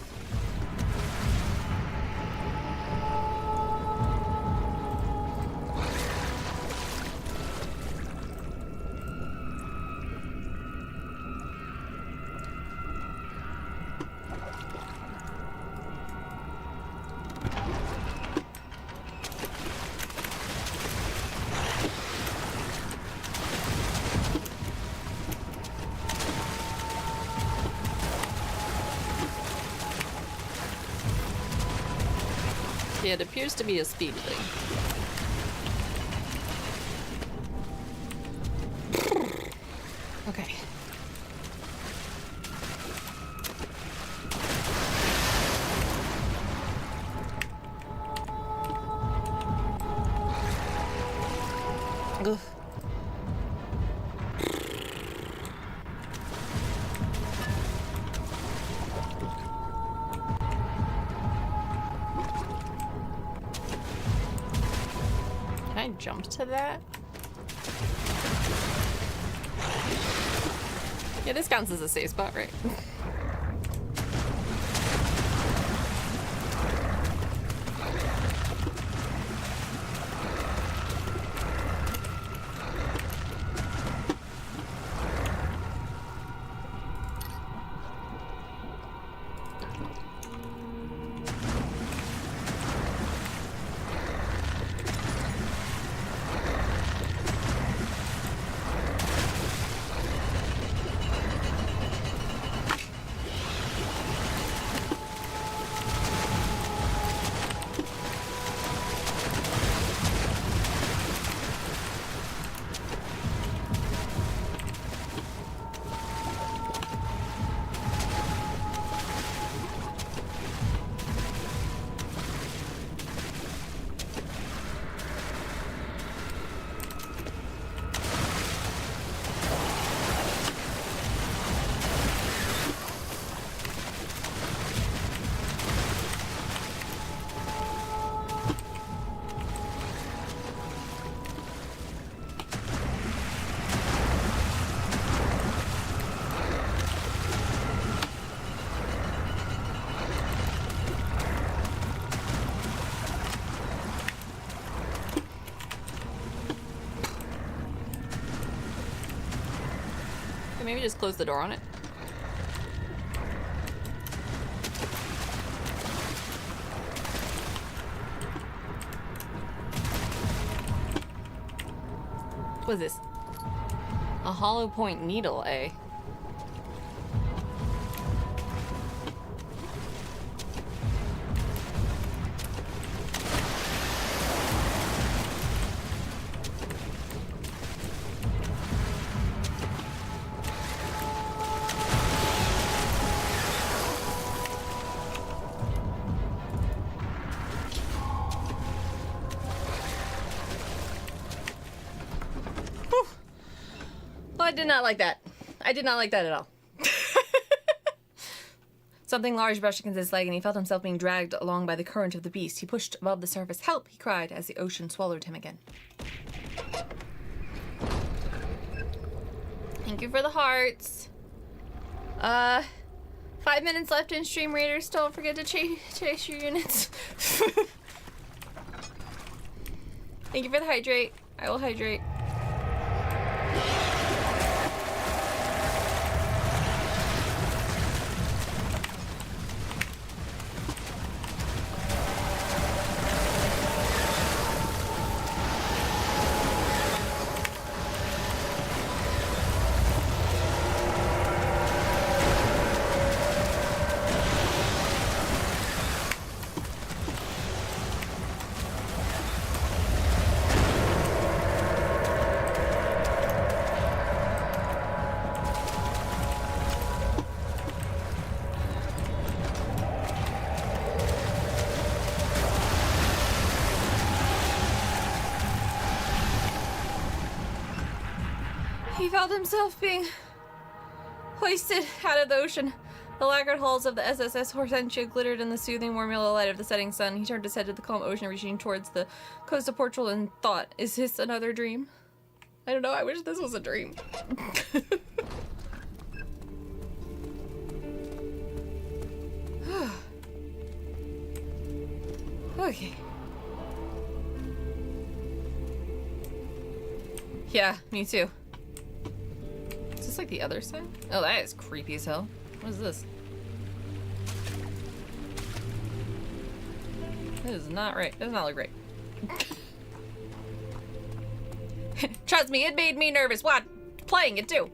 It appears to be a speed thing. Okay. Ugh. Jump to that? Yeah, this counts as a safe spot, right? maybe just close the door on it. What is this? A hollow point needle, eh? I did not like that. I did not like that at all. Something large brushed against his leg, and he felt himself being dragged along by the current of the beast. He pushed above the surface. "Help!" he cried as the ocean swallowed him again. Thank you for the hearts. 5 minutes left in stream, Raiders. Don't forget to chase your units. Thank you for the hydrate. I will hydrate. He felt himself being hoisted out of the ocean. The lacquered hulls of the SSS Hortensia glittered in the soothing warm yellow light of the setting sun. He turned his head to the calm ocean reaching towards the coast of Portugal and thought, is this another dream? I don't know, I wish this was a dream. Okay. Yeah, me too. Is this like the other side? Oh, that is creepy as hell. What is this? This is not right. Does not look right. Trust me, it made me nervous. What? Playing it too.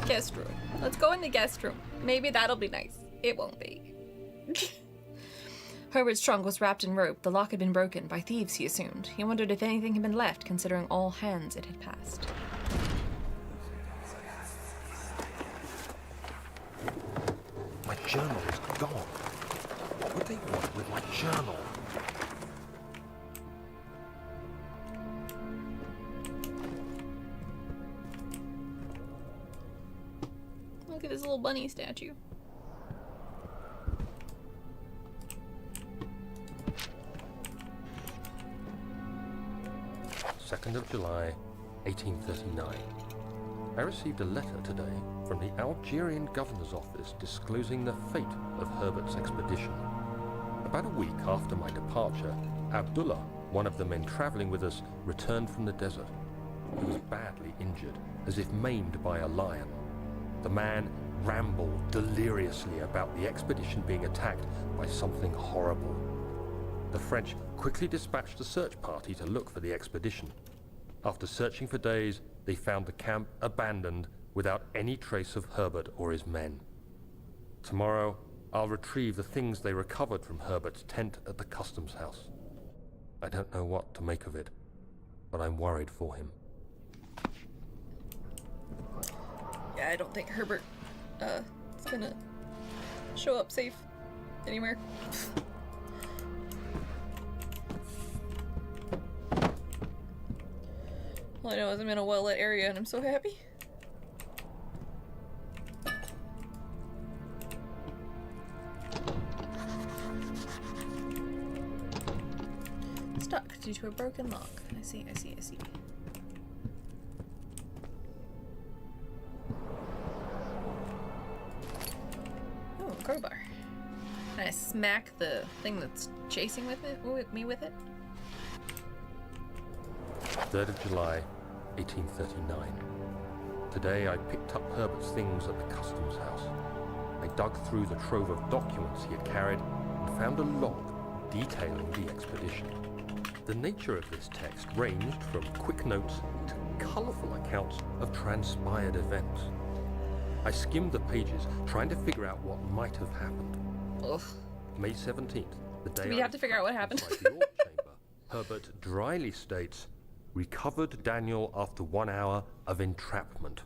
Guest room. Let's go in the guest room. Maybe that'll be nice. It won't be. Herbert's trunk was wrapped in rope. The lock had been broken by thieves, he assumed. He wondered if anything had been left, considering all hands it had passed. My journal is gone. What would they want with my journal? Look at his little bunny statue. 2nd of July, 1839. I received a letter today from the Algerian governor's office disclosing the fate of Herbert's expedition. About a week after my departure, Abdullah, one of the men traveling with us, returned from the desert. He was badly injured, as if maimed by a lion. The man rambled deliriously about the expedition being attacked by something horrible. The French quickly dispatched a search party to look for the expedition. After searching for days, they found the camp abandoned without any trace of Herbert or his men. Tomorrow, I'll retrieve the things they recovered from Herbert's tent at the customs house. I don't know what to make of it, but I'm worried for him. Yeah, I don't think Herbert is gonna show up safe anywhere. All I know is I'm in a well-lit area and I'm so happy. Stuck due to a broken lock. I see. Oh, crowbar. Nice. smack the thing that's chasing me with it? 3rd of July, 1839. Today I picked up Herbert's things at the customs house. I dug through the trove of documents he had carried and found a log detailing the expedition. The nature of this text ranged from quick notes to colourful accounts of transpired events. I skimmed the pages, trying to figure out what might have happened. Ugh. May 17th, the day We have to figure out what happened. inside the orb chamber, Herbert dryly states, recovered Daniel after 1 hour of entrapment.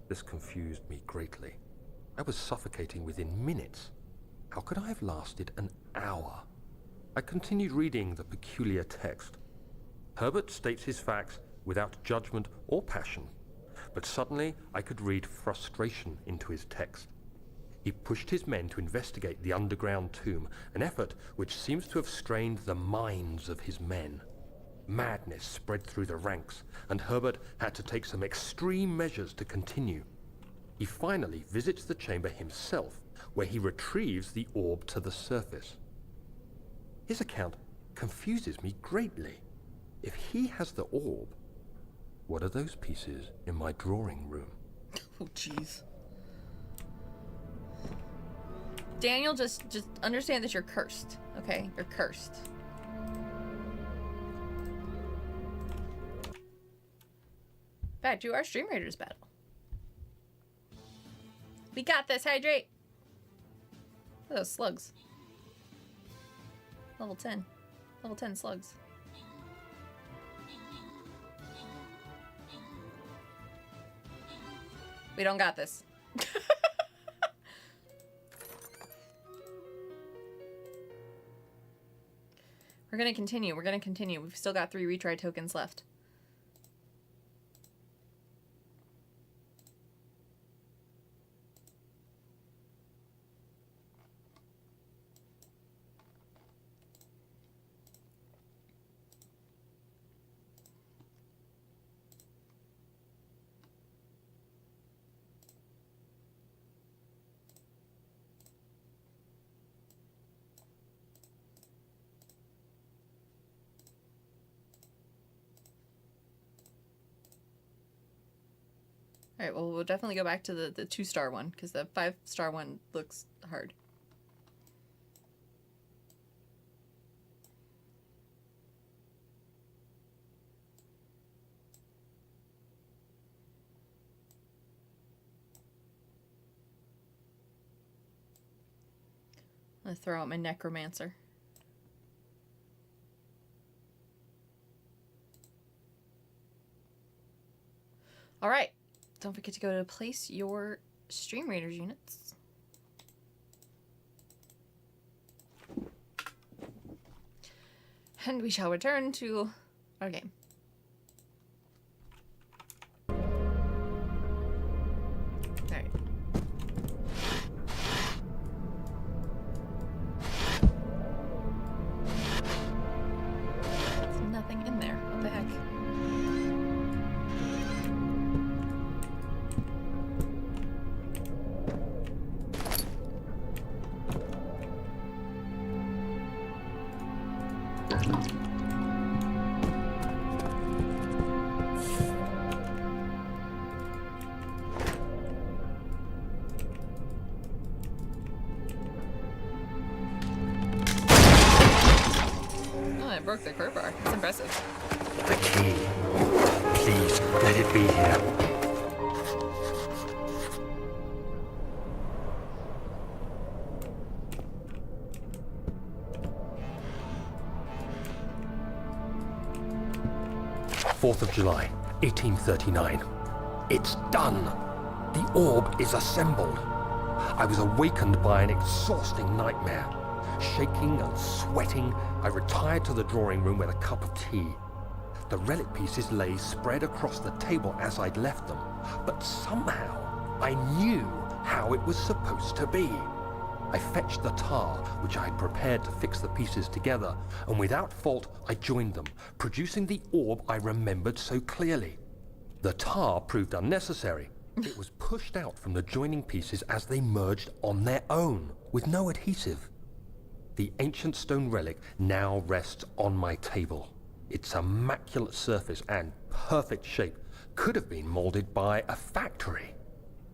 This confused me greatly. I was suffocating within minutes. How could I have lasted an hour? I continued reading the peculiar text. Herbert states his facts without judgment or passion, but suddenly I could read frustration into his text. He pushed his men to investigate the underground tomb, an effort which seems to have strained the minds of his men. Madness spread through the ranks, and Herbert had to take some extreme measures to continue. He finally visits the chamber himself, where he retrieves the orb to the surface. His account confuses me greatly. If he has the orb, what are those pieces in my drawing room? Oh, jeez. Daniel, just understand that you're cursed, okay? You're cursed. Back to our Stream Raiders battle. We got this, hydrate! Look at those slugs. Level 10. Level 10 slugs. We don't got this. We're gonna continue. We're gonna continue. We've still got 3 retry tokens left. All right, well, we'll definitely go back to the 2-star one, because the 5-star one looks hard. I'm gonna throw out my necromancer. All right. Don't forget to go to place your Stream Raiders units. And we shall return to our game. Alright. There's nothing in there. What the heck? Broke the crowbar. It's impressive. The key. Please, let it be here. Fourth of July, 1839. It's done. The orb is assembled. I was awakened by an exhausting nightmare. Shaking and sweating, I retired to the drawing room with a cup of tea. The relic pieces lay spread across the table as I'd left them, but somehow I knew how it was supposed to be. I fetched the tar, which I had prepared to fix the pieces together, and without fault I joined them, producing the orb I remembered so clearly. The tar proved unnecessary. It was pushed out from the joining pieces as they merged on their own, with no adhesive. The ancient stone relic now rests on my table. Its immaculate surface and perfect shape could have been molded by a factory.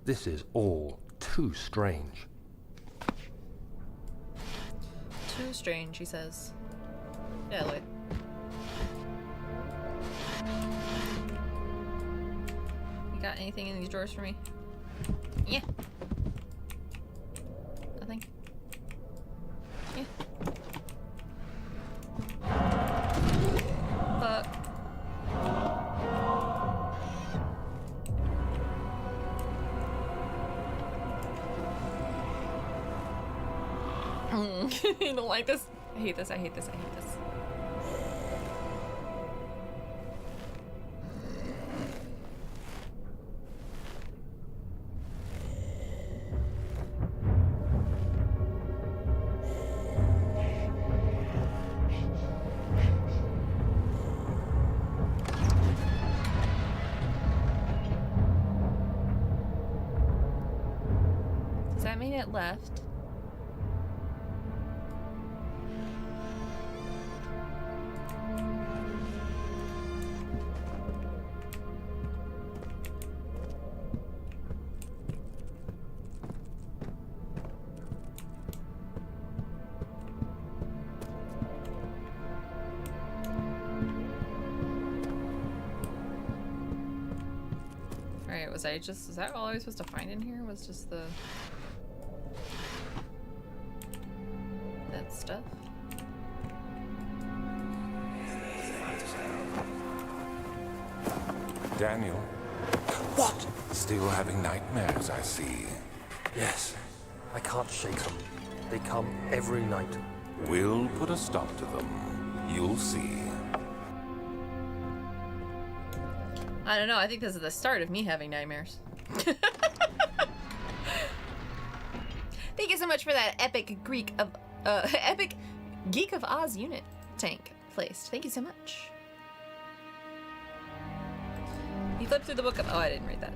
This is all too strange. Too strange, he says. Yeah, Lloyd. You got anything in these drawers for me? Yeah. Nothing? Yeah. Fuck. You don't like this? I hate this, I hate this, I hate this. Does that mean it left? Alright, was that all I was supposed to find in here? Was just that stuff? Daniel? What? Still having nightmares, I see. Yes, I can't shake them. They come every night. We'll put a stop to them. You'll see. I don't know, I think this is the start of me having nightmares. Thank you so much for that epic epic Geek of Oz unit tank placed. Thank you so much. You flipped through the book of... Oh, I didn't read that.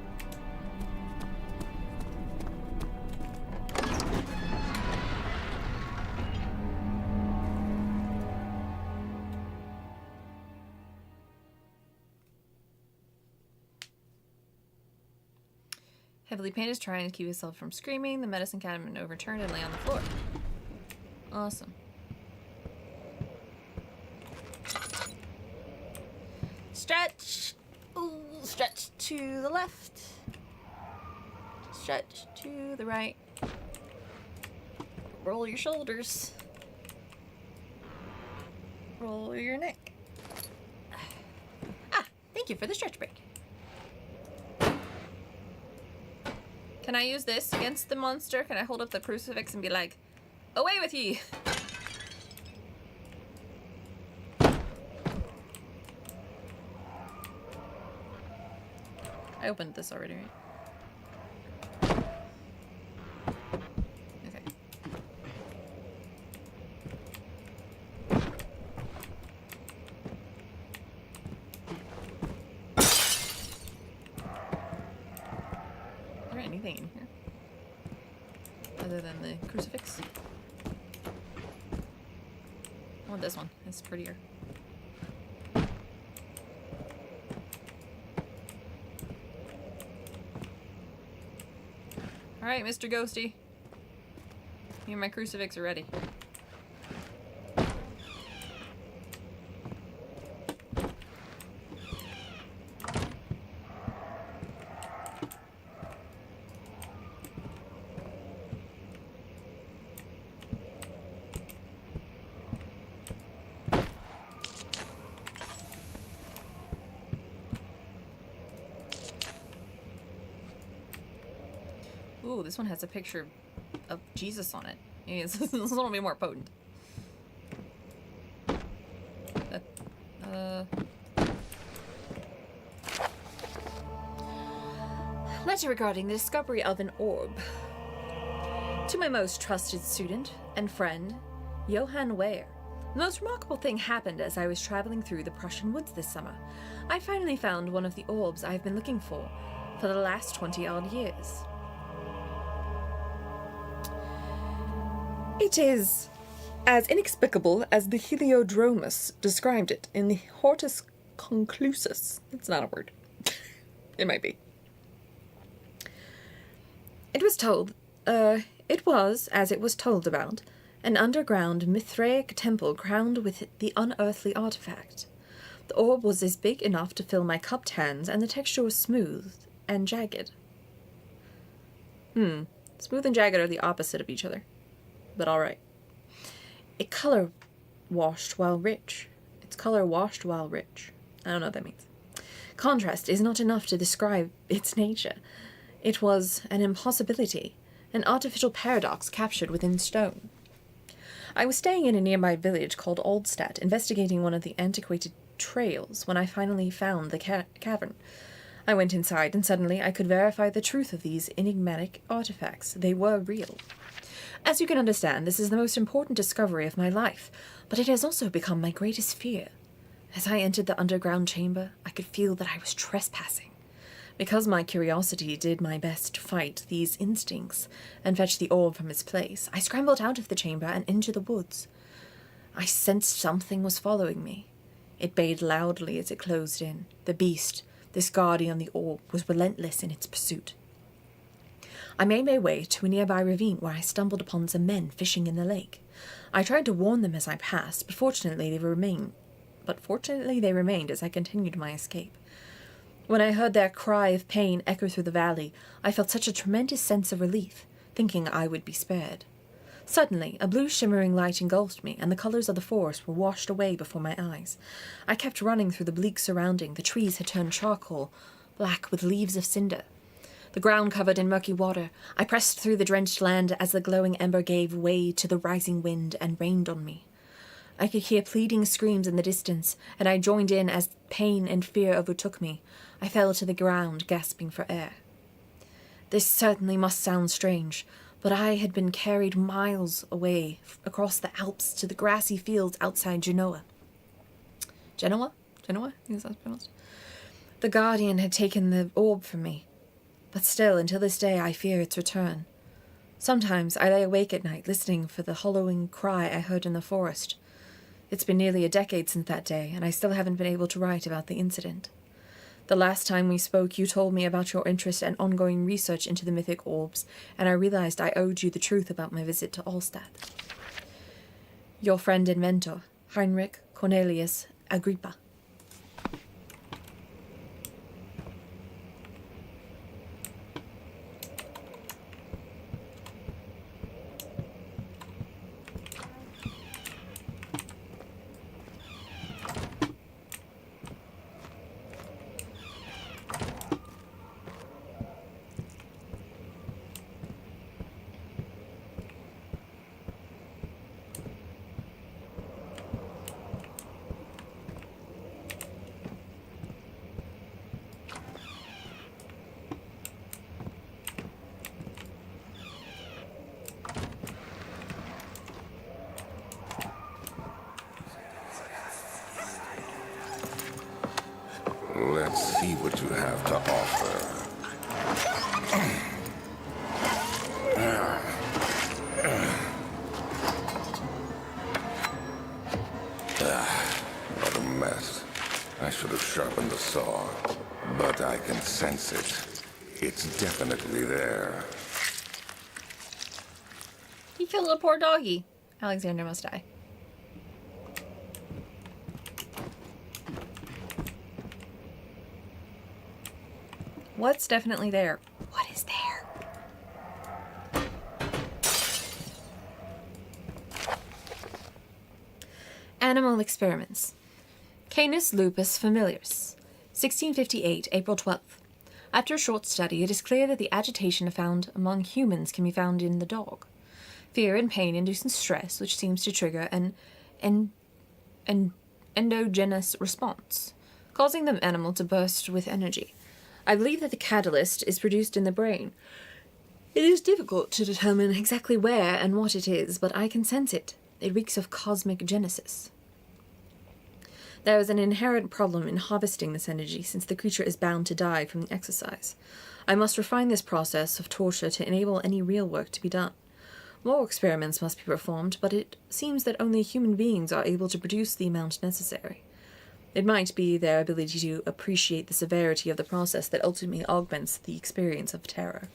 Heavily painted is trying to keep himself from screaming. The medicine cabinet overturned and lay on the floor. Awesome. Stretch. Ooh, stretch to the left. Stretch to the right. Roll your shoulders. Roll your neck. Ah, thank you for the stretch break. Can I use this against the monster? Can I hold up the crucifix and be like, away with ye? I opened this already, right? Okay. Is there anything in here? Other than the crucifix? I want this one. It's prettier. Alright, Mr. Ghosty. Me and my crucifix are ready. Ooh, this one has a picture of Jesus on it. Yeah, it's a little bit more potent. Letter regarding the discovery of an orb. To my most trusted student and friend, Johann Weyer. The most remarkable thing happened as I was traveling through the Prussian woods this summer. I finally found one of the orbs I've been looking for the last 20-odd years. It is as inexplicable as the Heliodromus described it in the Hortus Conclusus. It's not a word. It might be. It was, as it was told about, an underground Mithraic temple crowned with the unearthly artifact. The orb was as big enough to fill my cupped hands, and the texture was smooth and jagged. Smooth and jagged are the opposite of each other, but alright. Its color washed while rich. I don't know what that means. Contrast is not enough to describe its nature. It was an impossibility, an artificial paradox captured within stone. I was staying in a nearby village called Oldstadt, investigating one of the antiquated trails, when I finally found the cavern. I went inside, and suddenly I could verify the truth of these enigmatic artifacts. They were real. As you can understand, this is the most important discovery of my life, but it has also become my greatest fear. As I entered the underground chamber, I could feel that I was trespassing. Because my curiosity did my best to fight these instincts and fetch the orb from its place, I scrambled out of the chamber and into the woods. I sensed something was following me. It bayed loudly as it closed in. The beast, this guardian of the orb, was relentless in its pursuit. I made my way to a nearby ravine where I stumbled upon some men fishing in the lake. I tried to warn them as I passed, but fortunately they remained as I continued my escape. When I heard their cry of pain echo through the valley, I felt such a tremendous sense of relief, thinking I would be spared. Suddenly, a blue shimmering light engulfed me, and the colors of the forest were washed away before my eyes. I kept running through the bleak surrounding. The trees had turned charcoal, black with leaves of cinder. The ground covered in murky water. I pressed through the drenched land as the glowing ember gave way to the rising wind and rained on me. I could hear pleading screams in the distance, and I joined in as pain and fear overtook me. I fell to the ground, gasping for air. This certainly must sound strange, but I had been carried miles away across the Alps to the grassy fields outside Genoa. Genoa? I think that's how it's pronounced. The Guardian had taken the orb from me, but still, until this day, I fear its return. Sometimes I lay awake at night, listening for the hollowing cry I heard in the forest. It's been nearly a decade since that day, and I still haven't been able to write about the incident. The last time we spoke, you told me about your interest and ongoing research into the mythic orbs, and I realized I owed you the truth about my visit to Allstadt. Your friend and mentor, Heinrich Cornelius Agrippa. Let's see what you have to offer. What a mess. I should have sharpened the saw, but I can sense it. It's definitely there. He killed a poor doggy. Alexander must die. What's definitely there? What is there? Animal experiments. Canis lupus familiaris, 1658, April 12th. After a short study, it is clear that the agitation found among humans can be found in the dog. Fear and pain induce stress, which seems to trigger an endogenous response, causing the animal to burst with energy. I believe that the catalyst is produced in the brain. It is difficult to determine exactly where and what it is, but I can sense it. It reeks of cosmic genesis. There is an inherent problem in harvesting this energy, since the creature is bound to die from the exercise. I must refine this process of torture to enable any real work to be done. More experiments must be performed, but it seems that only human beings are able to produce the amount necessary. It might be their ability to appreciate the severity of the process that ultimately augments the experience of terror.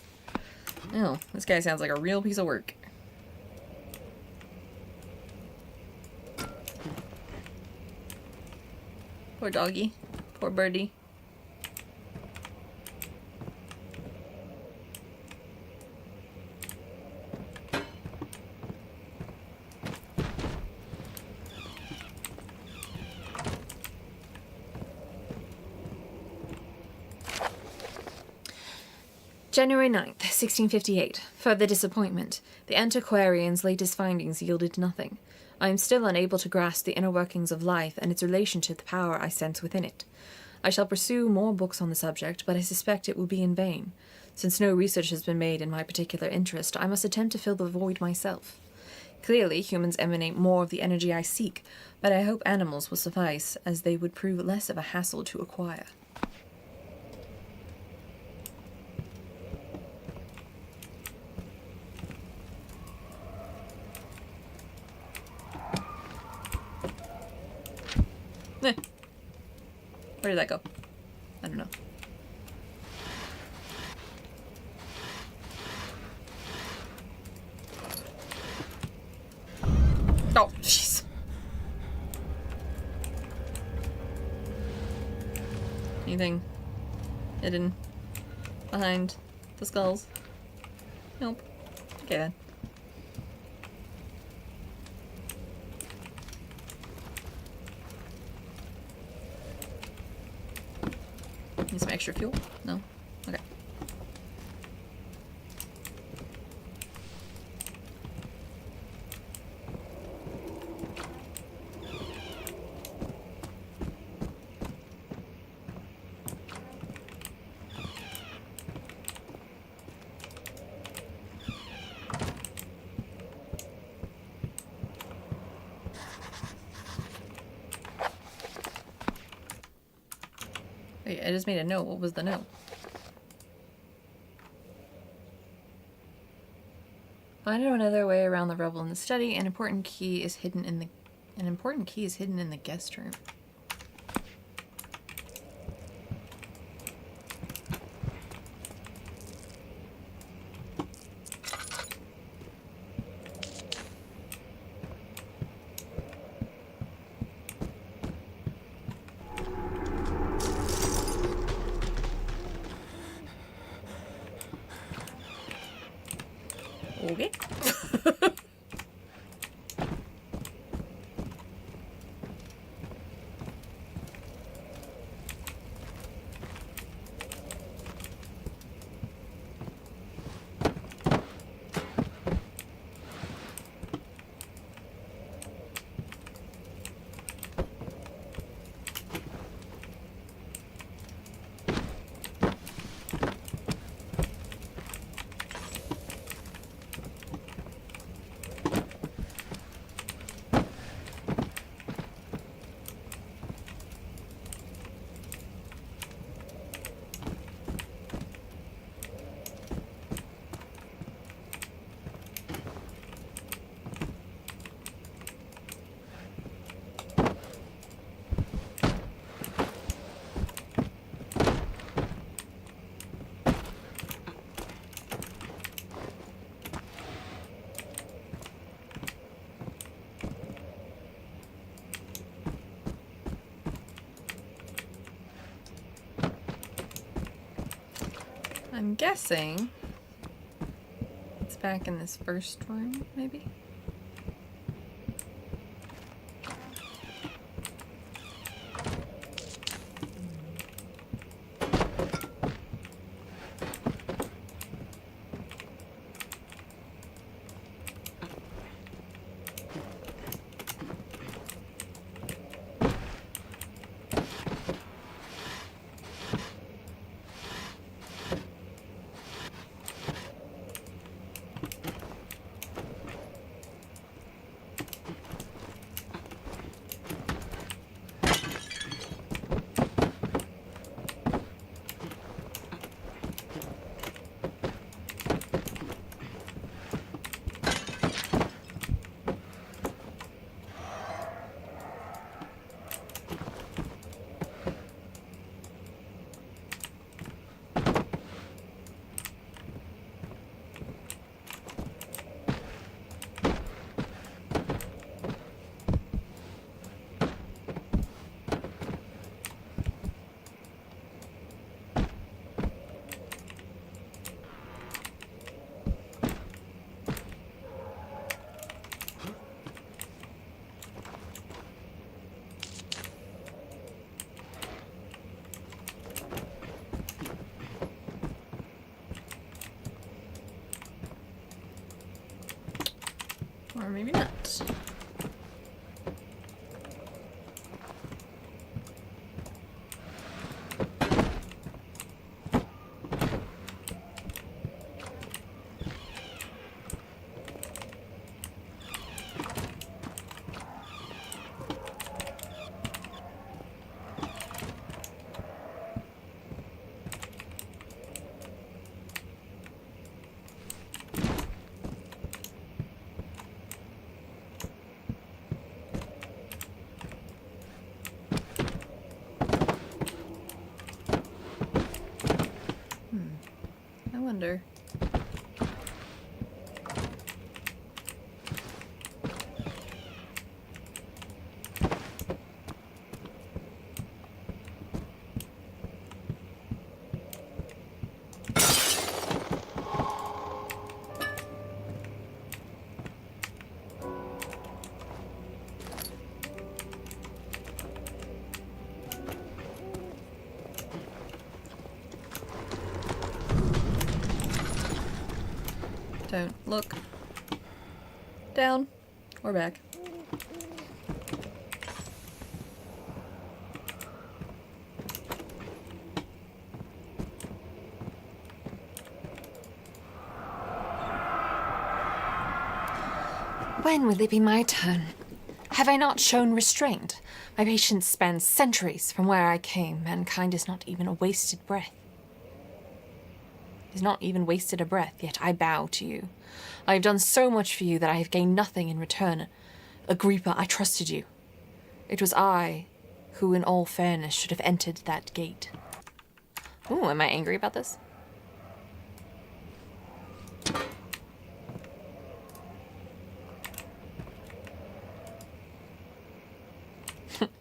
Oh, this guy sounds like a real piece of work. Poor doggy. Poor birdie. January 9th, 1658. Further disappointment. The antiquarian's latest findings yielded nothing. I am still unable to grasp the inner workings of life and its relation to the power I sense within it. I shall pursue more books on the subject, but I suspect it will be in vain. Since no research has been made in my particular interest, I must attempt to fill the void myself. Clearly, humans emanate more of the energy I seek, but I hope animals will suffice, as they would prove less of a hassle to acquire. Where did that go? I don't know. Oh, jeez. Anything hidden behind the skulls? Nope. Okay then. Need some extra fuel? No? Okay. Wait, I just made a note. What was the note? Find another way around the rubble in the study. An important key is hidden in the guest room. Okay. I'm guessing it's back in this first room, maybe? right. I wonder. Don't look. Down. Or back. When will it be my turn? Have I not shown restraint? My patience spans centuries from where I came. Mankind is not even a wasted breath. Is not even wasted a breath, yet I bow to you. I have done so much for you that I have gained nothing in return. Agrippa, I trusted you. It was I who, in all fairness, should have entered that gate. Ooh, am I angry about this?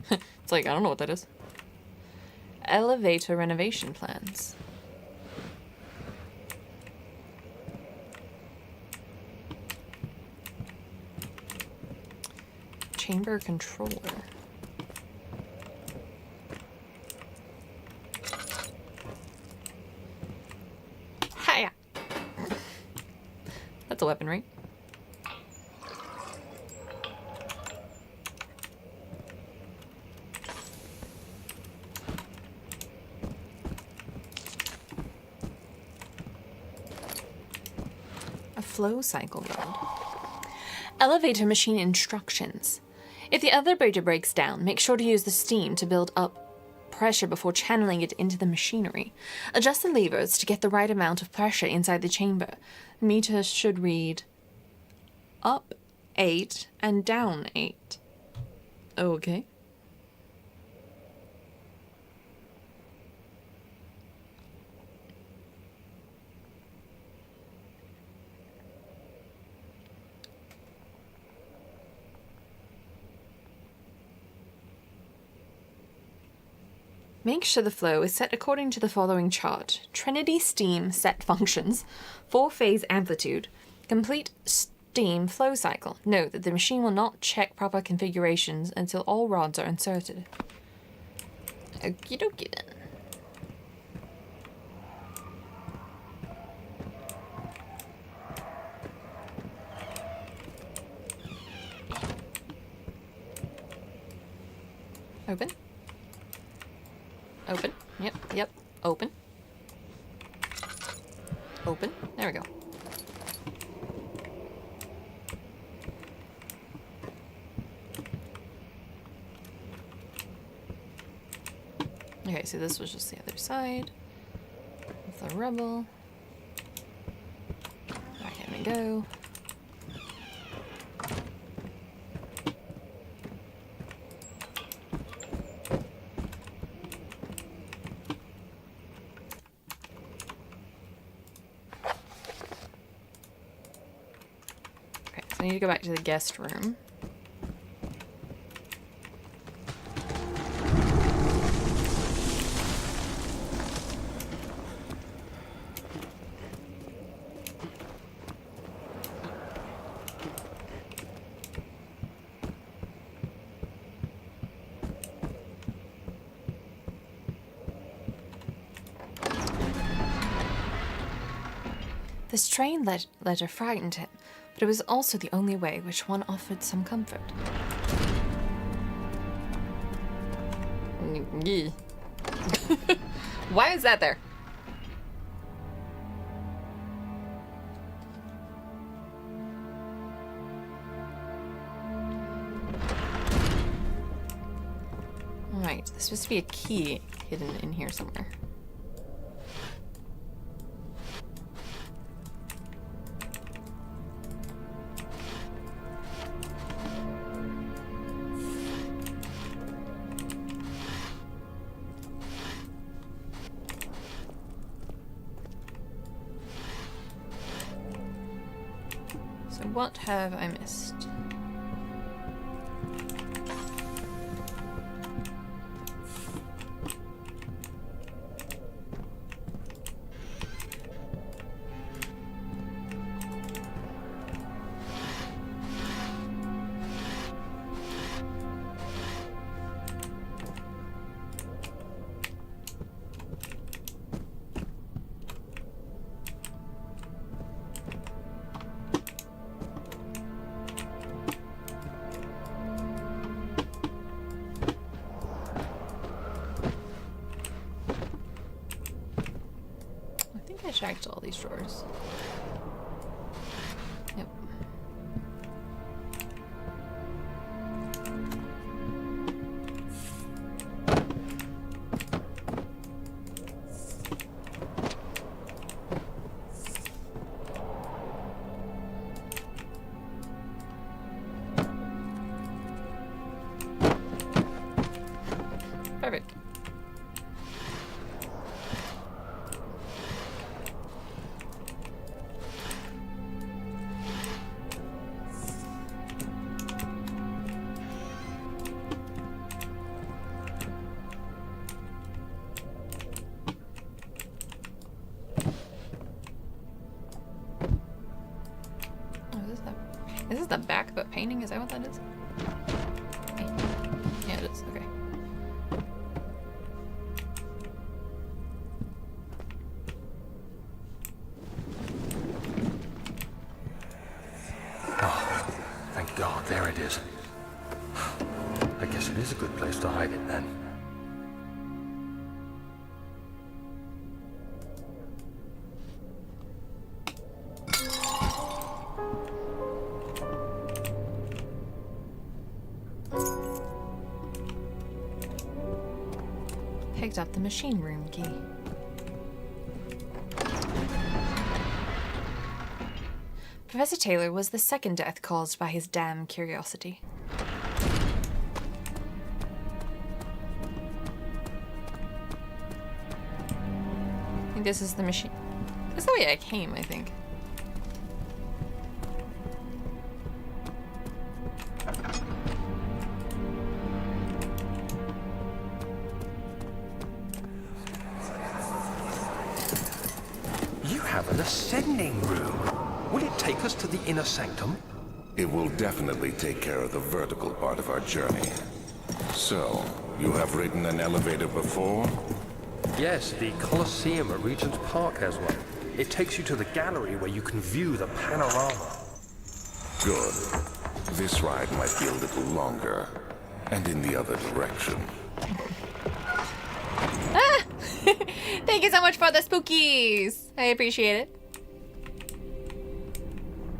It's like, I don't know what that is. Elevator renovation plans. Chamber controller. Hiya! That's a weapon, right? A flow cycle rod. Elevator machine instructions. If the elevator breaks down, make sure to use the steam to build up pressure before channeling it into the machinery. Adjust the levers to get the right amount of pressure inside the chamber. The meter should read up 8 and down 8. Okay. Make sure the flow is set according to the following chart. Trinity steam set functions, 4-phase amplitude, complete steam flow cycle. Note that the machine will not check proper configurations until all rods are inserted. Okie dokie then. Open. Open. Yep. Open. Open. There we go. Okay, so this was just the other side of the rubble. Back in we go. I need to go back to the guest room. The strain letter frightened him, but but it was also the only way which one offered some comfort. Why is that there? Alright, there's supposed to be a key hidden in here somewhere. So what have I missed? I checked all these drawers. Yep. Perfect. Is this the back of a painting? Is that what that is? Yeah, it is. Okay. Oh, thank God, there it is. I guess it is a good place to hide it then. Picked up the machine room key. Professor Taylor was the second death caused by his damn curiosity. I think this is the machine. That's the way I came, I think. You have an ascending room. Will it take us to the inner sanctum? It will definitely take care of the vertical part of our journey. So, you have ridden an elevator before? Yes, the Colosseum at Regent's Park has one. It takes you to the gallery where you can view the panorama. Good. This ride might be a little longer, and in the other direction. Ah! Thank you so much for the spookies. I appreciate it.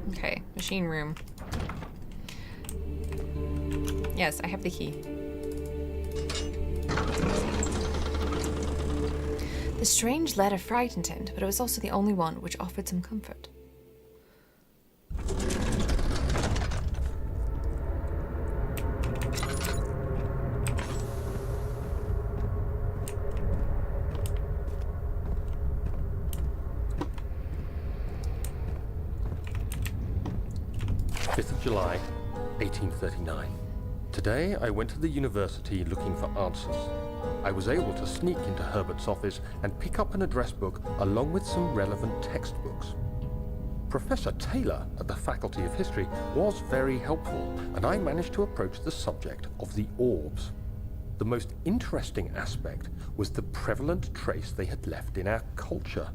Okay, machine room. Yes, I have the key. The strange letter frightened him, but it was also the only one which offered some comfort. July 1839. Today I went to the university looking for answers. I was able to sneak into Herbert's office and pick up an address book along with some relevant textbooks. Professor Taylor at the Faculty of History was very helpful, and I managed to approach the subject of the orbs. The most interesting aspect was the prevalent trace they had left in our culture.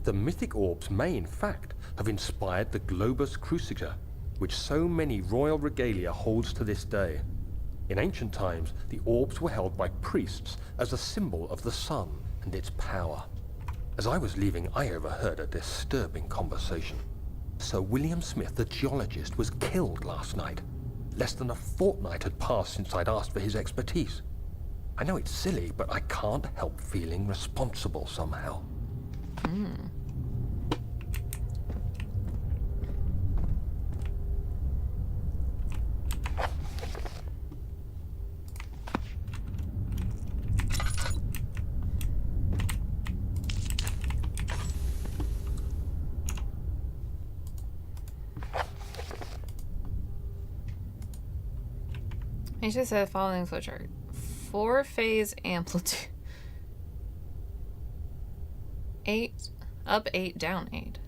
The mythic orbs may, in fact, have inspired the globus cruciger, which so many royal regalia holds to this day. In ancient times, the orbs were held by priests as a symbol of the sun and its power. As I was leaving, I overheard a disturbing conversation. Sir William Smith, the geologist, was killed last night. Less than a fortnight had passed since I'd asked for his expertise. I know it's silly, but I can't help feeling responsible somehow. I just said following flowchart. 4-phase amplitude. 8, up 8, down 8.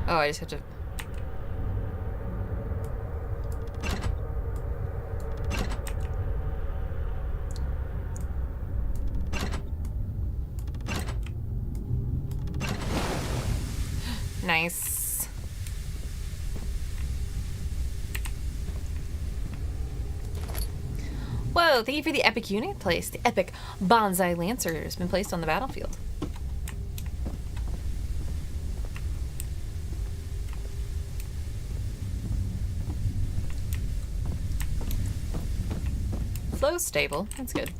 Oh, I just have to... Nice. Whoa, thank you for the epic unit place. The epic Bonsai Lancer has been placed on the battlefield. Flow's stable. That's good.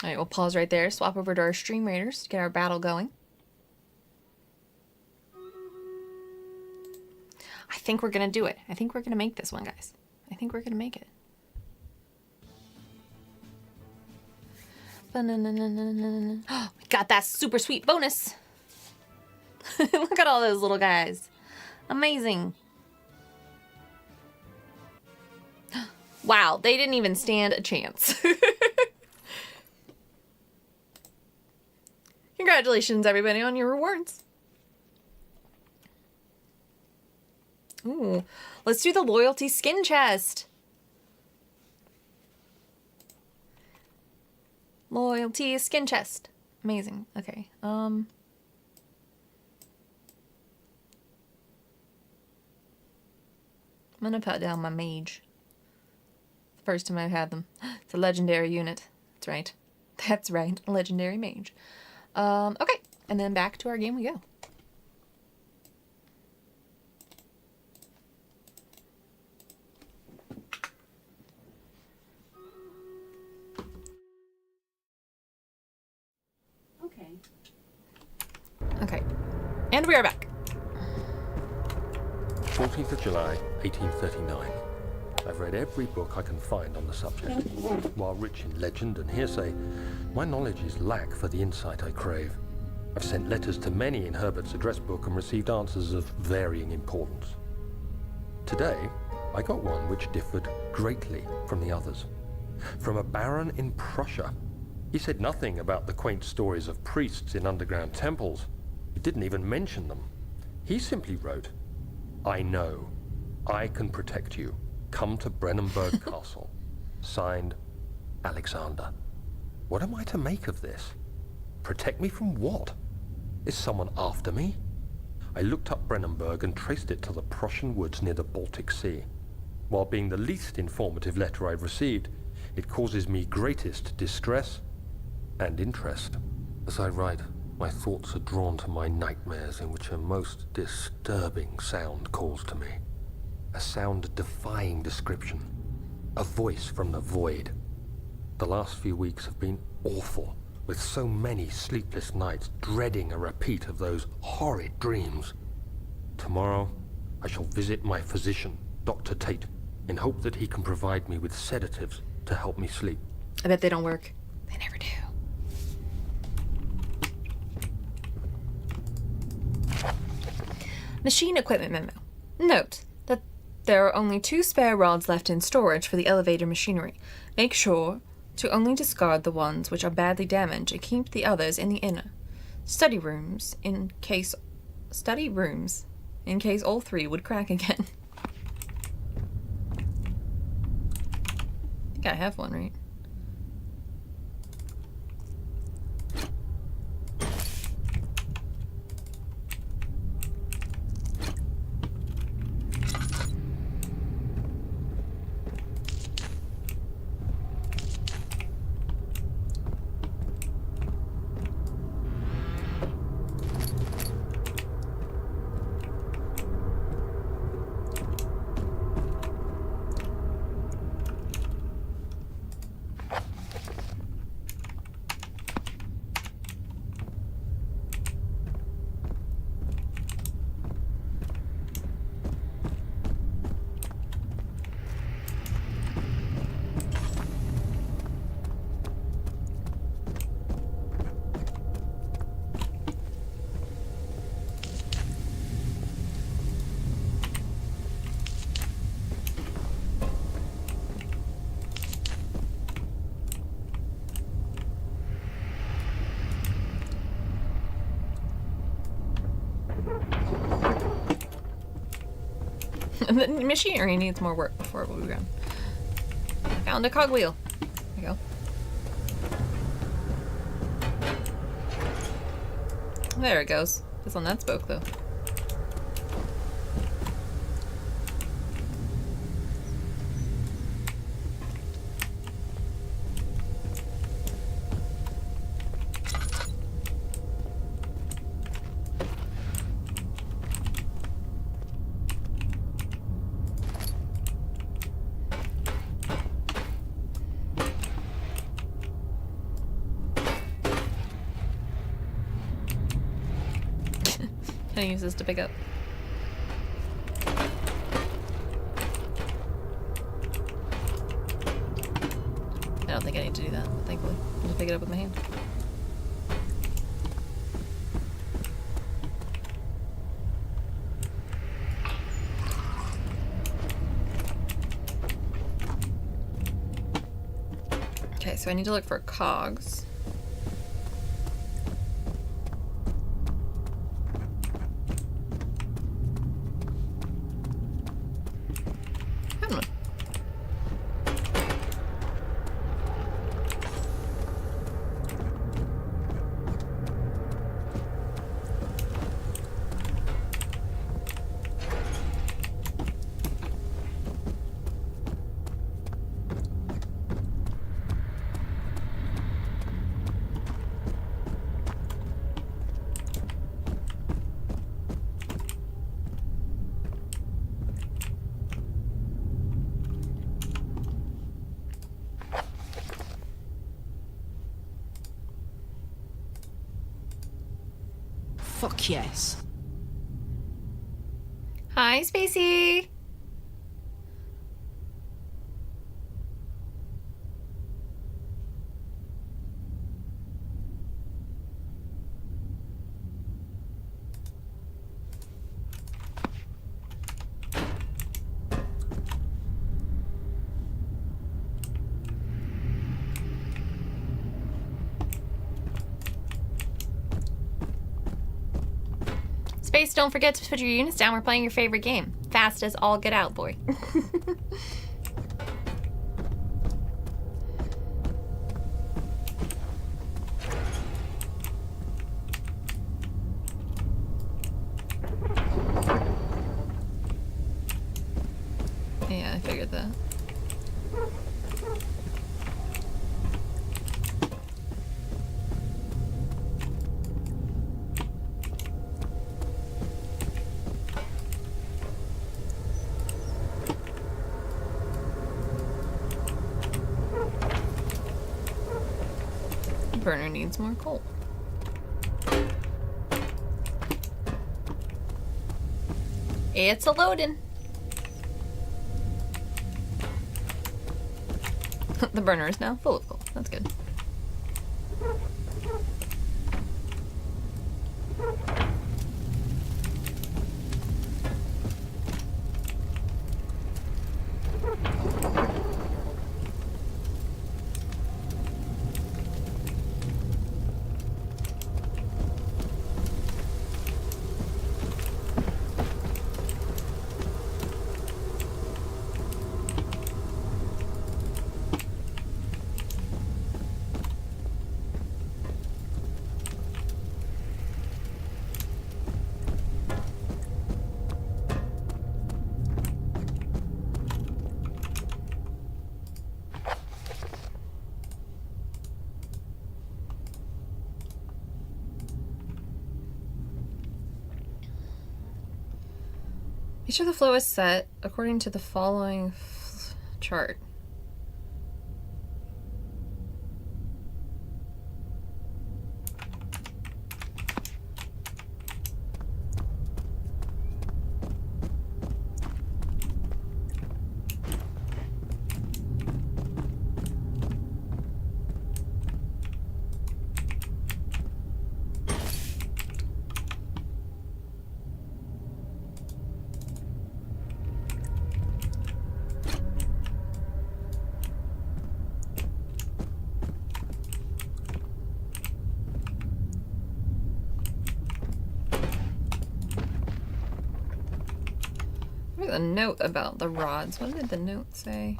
All right, we'll pause right there, swap over to our Stream Raiders to get our battle going. I think we're going to do it. I think we're going to make this one, guys. I think we're going to make it. Oh, we got that super sweet bonus. Look at all those little guys. Amazing. Wow, they didn't even stand a chance. Congratulations, everybody, on your rewards. Ooh, let's do the loyalty skin chest. Loyalty skin chest. Amazing. Okay. I'm gonna put down my mage. First time I've had them. It's a legendary unit. That's right. That's right. A legendary mage. Okay, and then back to our game we go. Okay, and we are back. 14th of July, 1839. I've read every book I can find on the subject. While rich in legend and hearsay, my knowledge is lack for the insight I crave. I've sent letters to many in Herbert's address book and received answers of varying importance. Today, I got one which differed greatly from the others. From a baron in Prussia. He said nothing about the quaint stories of priests in underground temples. He didn't even mention them. He simply wrote, "I know. I can protect you. Come to Brennenburg Castle." Signed, Alexander. What am I to make of this? Protect me from what? Is someone after me? I looked up Brennenburg and traced it to the Prussian woods near the Baltic Sea. While being the least informative letter I've received, it causes me greatest distress and interest. As I write, my thoughts are drawn to my nightmares in which a most disturbing sound calls to me. A sound defying description. A voice from the void. The last few weeks have been awful, with so many sleepless nights dreading a repeat of those horrid dreams. Tomorrow, I shall visit my physician, Dr. Tate, in hope that he can provide me with sedatives to help me sleep. I bet they don't work. They never do. Machine equipment memo. Note that there are only 2 spare rods left in storage for the elevator machinery. Make sure to only discard the ones which are badly damaged and keep the others in the inner study rooms in case all 3 would crack again. I think I have one, right? The machinery needs more work before we run. Found a cogwheel. There you go. There it goes. This one that spoke though. Can I use this to pick up? I don't think I need to do that, thankfully. I'll just pick it up with my hand. Okay, so I need to look for cogs. Fuck yes. Hi, Spacey! Space, don't forget to put your units down. We're playing your favorite game. Fast as all get out, boy. Yeah, I figured that. Burner needs more coal. It's a loading. The burner is now full of coal. That's good. Each of the flow is set according to the following chart. There's a note about the rods. What did the note say?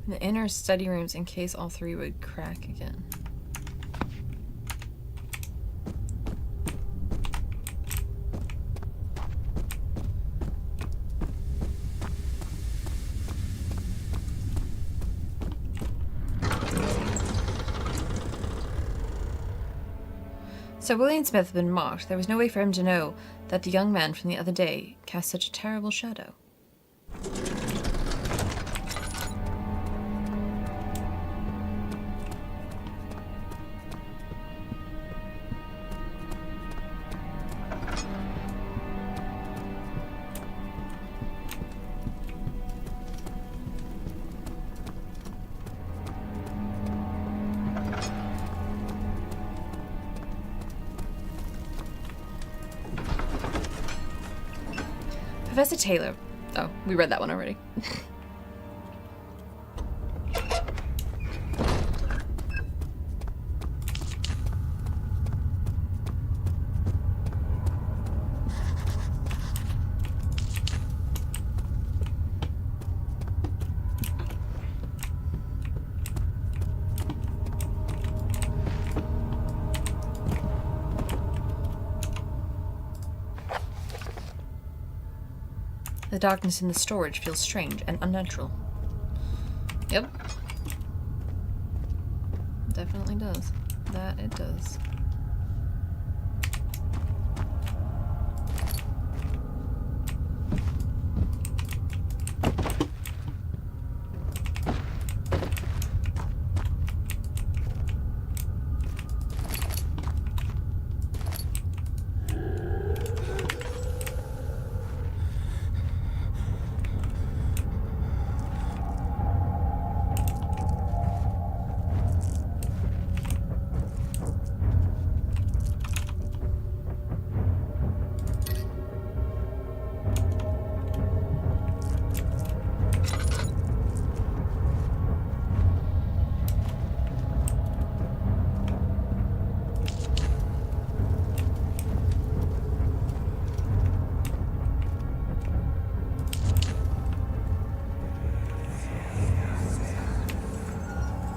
The inner study rooms in case all three would crack again. So William Smith had been mocked. There was no way for him to know that the young man from the other day cast such a terrible shadow. Professor Taylor. Oh, we read that one already. The darkness in the storage feels strange and unnatural. Yep. Definitely does. That it does.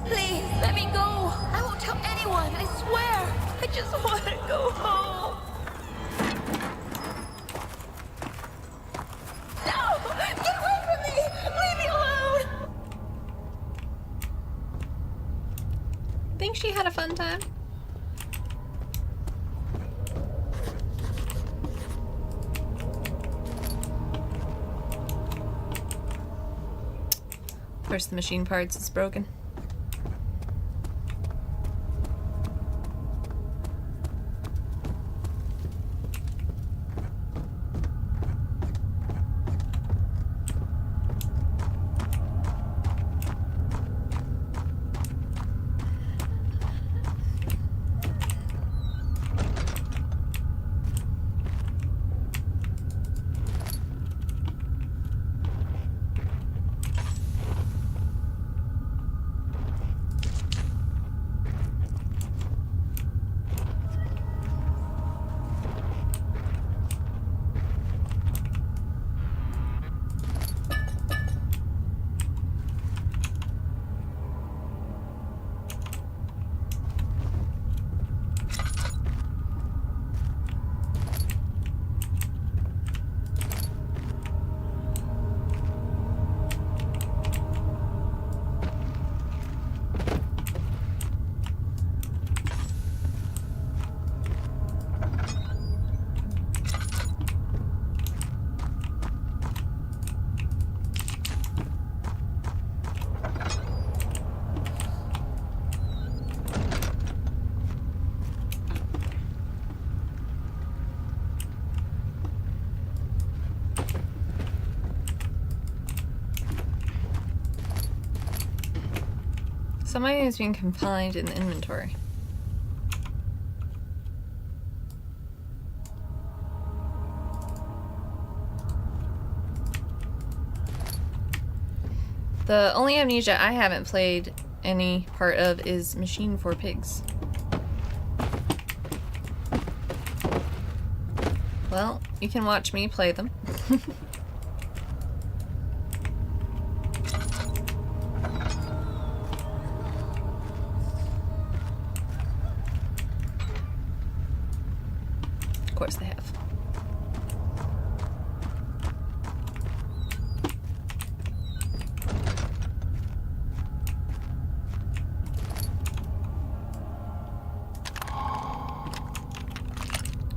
Please, let me go. I won't tell anyone, I swear. I just want to go home. No! Get away from me! Leave me alone! Think she had a fun time? Of course, the machine parts is broken. Some items being confined in the inventory. The only Amnesia I haven't played any part of is Machine for Pigs. Well, you can watch me play them. Of course they have.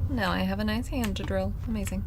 Now I have a nice hand to drill. Amazing.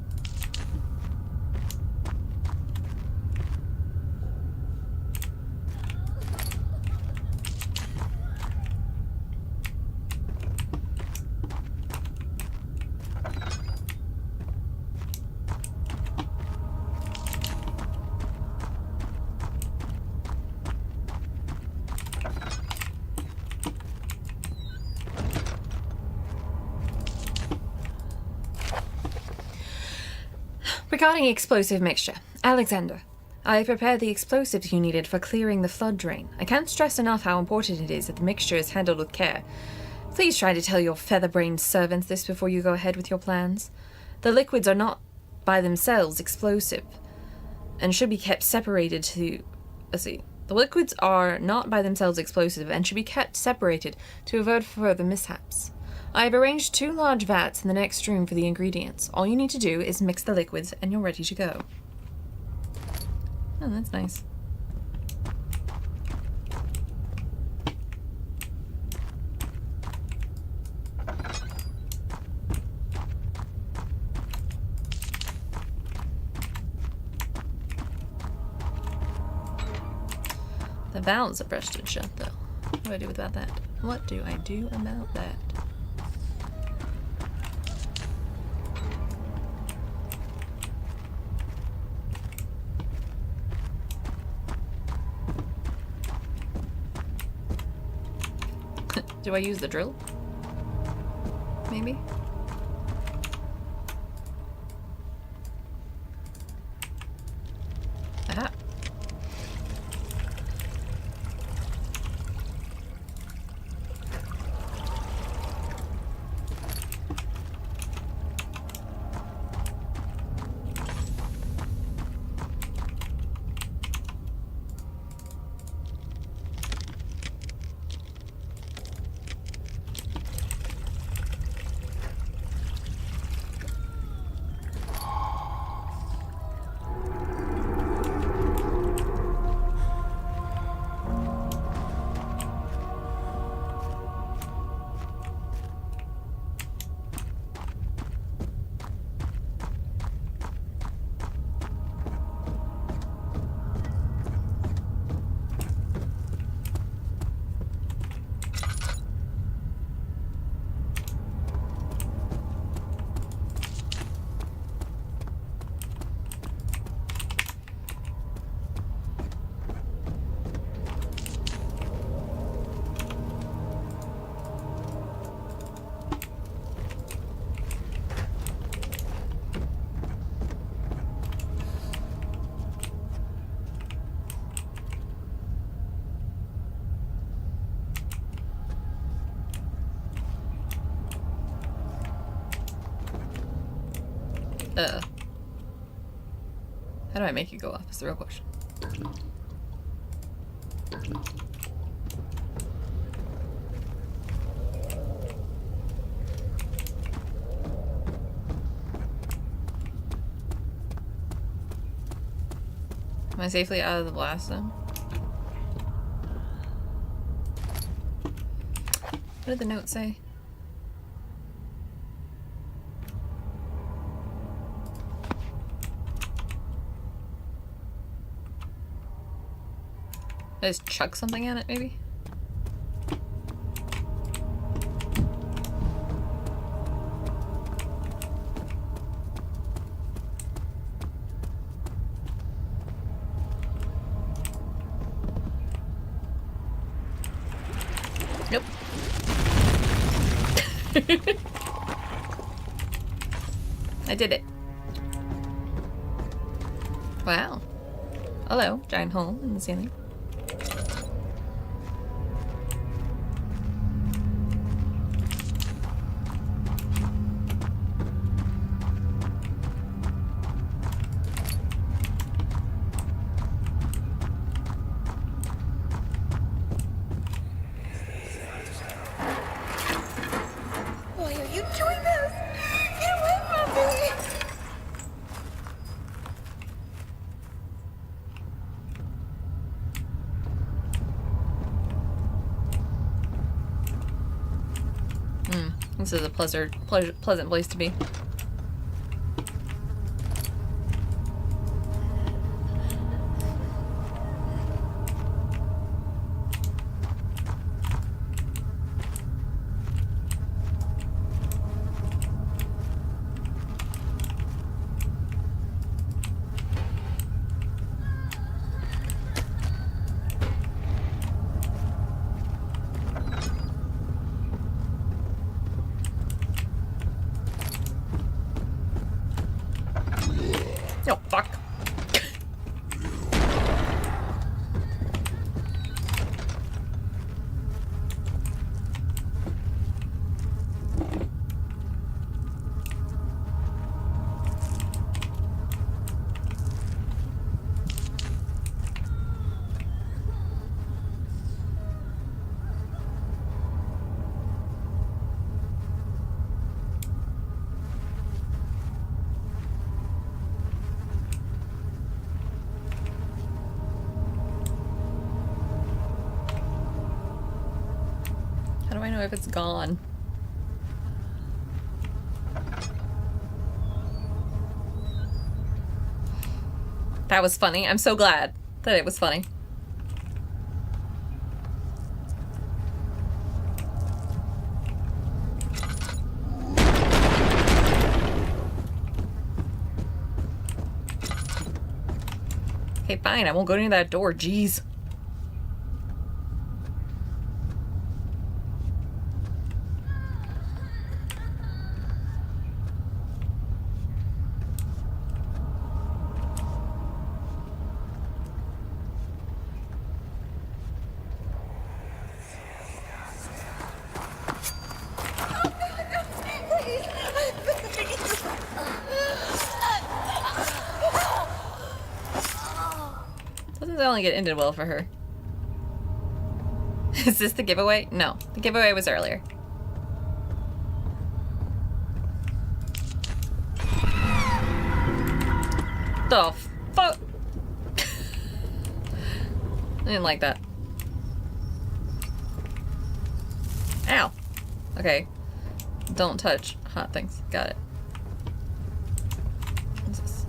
Regarding explosive mixture, Alexander, I prepared the explosives you needed for clearing the flood drain. I can't stress enough how important it is that the mixture is handled with care. Please try to tell your feather-brained servants this before you go ahead with your plans. The liquids are not by themselves explosive and should be kept separated to... The liquids are not by themselves explosive and should be kept separated to avoid further mishaps. I have arranged 2 large vats in the next room for the ingredients. All you need to do is mix the liquids and you're ready to go. Oh, that's nice. The valves are brushed shut though. What do I do about that? What do I do about that? Do I use the drill? Maybe? Aha. How do I make it go off is the real question. Am I safely out of the blast zone? What did the note say? I just chuck something at it, maybe? Nope. I did it. Wow. Hello, giant hole in the ceiling. Why are you doing this? Get away from me! This is a pleasant place to be. Oh, fuck. How do I know if it's gone? That was funny. I'm so glad that it was funny. Okay, fine. I won't go near that door. Jeez. Doesn't sound like it ended well for her. Is this the giveaway? No, the giveaway was earlier. The fuck? I didn't like that. Ow. Okay. Don't touch hot things. Got it. What's this?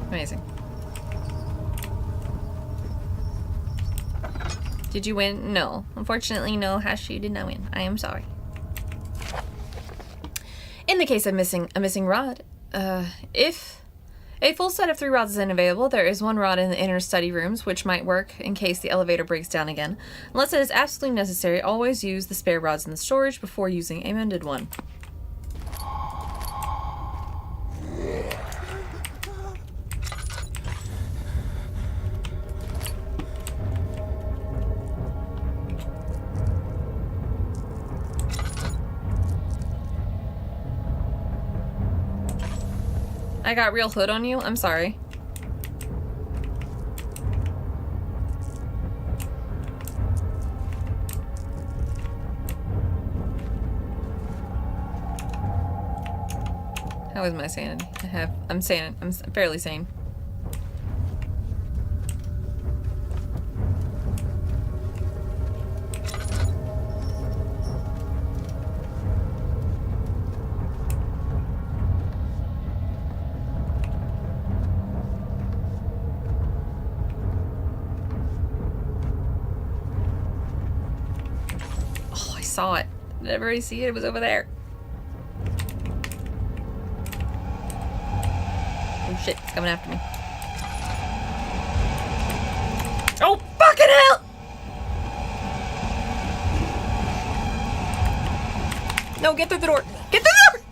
Amazing. Did you win? No. Unfortunately, no, Hash, you did not win. I am sorry. In the case of a missing rod, if a full set of 3 rods is unavailable, there is 1 rod in the inner study rooms, which might work in case the elevator breaks down again. Unless it is absolutely necessary, always use the spare rods in the storage before using a mended one. I got real hood on you? I'm sorry. How is my sanity? I'm sane. I'm fairly sane. Saw it. Did everybody see it? It was over there. Oh shit, it's coming after me. Oh, fucking hell! No, get through the door. Get through the door!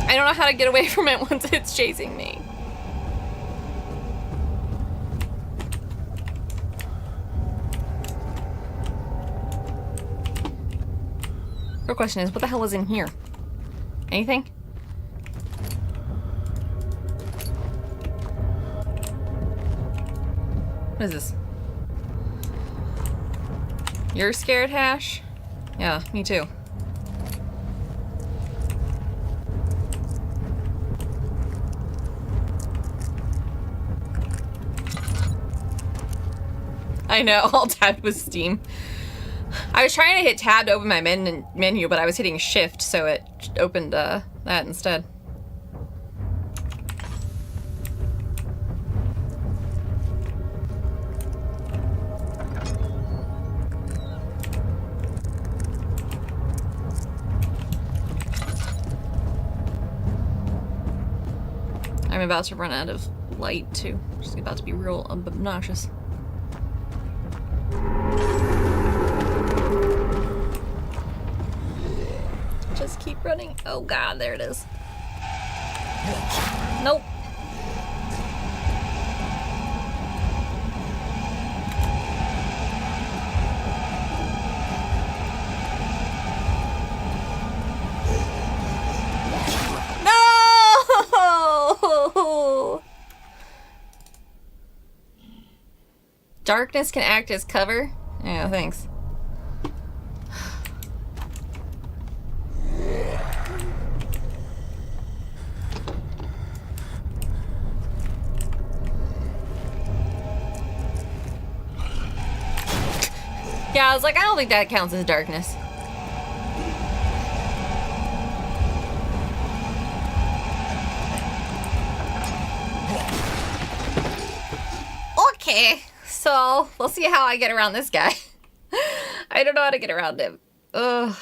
I don't know how to get away from it once it's chasing me. Real question is, what the hell is in here? Anything? What is this? You're scared, Hash? Yeah, me too. I know, all tabbed with Steam. I was trying to hit tab to open my menu, but I was hitting shift, so it opened that instead. I'm about to run out of light, too. It's about to be real obnoxious. Just keep running. Oh god, there it is. Nope. No! Darkness can act as cover? Yeah, thanks. Yeah, I was like, I don't think that counts as darkness. Okay, so we'll see how I get around this guy. I don't know how to get around him. Ugh.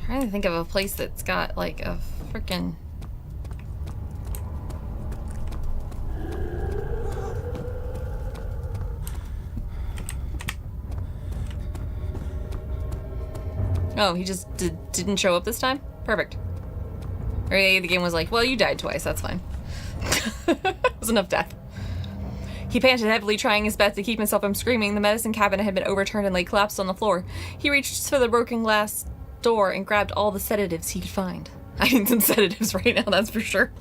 Trying to think of a place that's got like a freaking Oh, he just didn't show up this time? Perfect. Or the game was like, well, you died twice, that's fine. It was enough death. He panted heavily, trying his best to keep himself from screaming. The medicine cabinet had been overturned and lay collapsed on the floor. He reached for the broken glass door and grabbed all the sedatives he could find. I need some sedatives right now, that's for sure.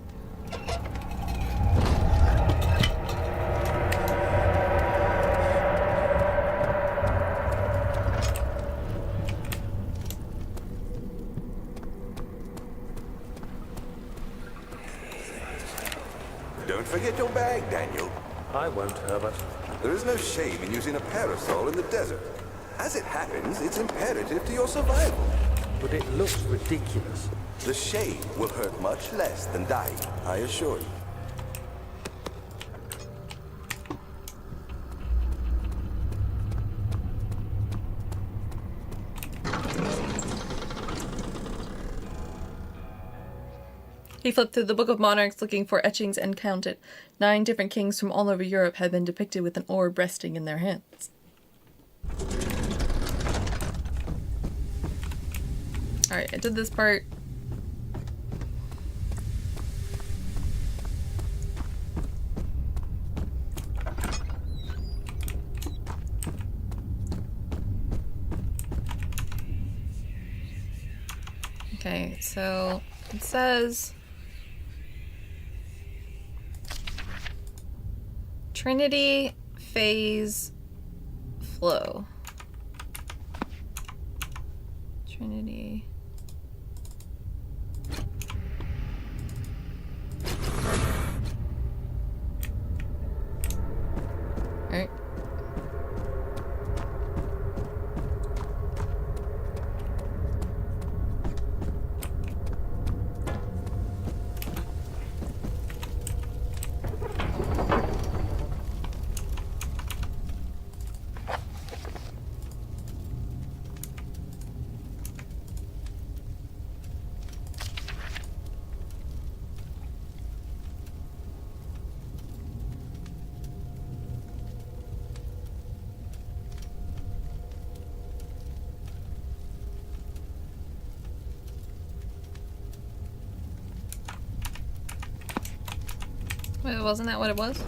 Don't forget your bag, Daniel. I won't, Herbert. There is no shame in using a parasol in the desert. As it happens, it's imperative to your survival. But it looks ridiculous. The shade will hurt much less than dying, I assure you. He flipped through the Book of Monarchs looking for etchings and counted. 9 different kings from all over Europe had been depicted with an orb resting in their hands. Alright, I did this part. Okay, so it says Trinity phase flow. Trinity. Alright. Wasn't that what it was?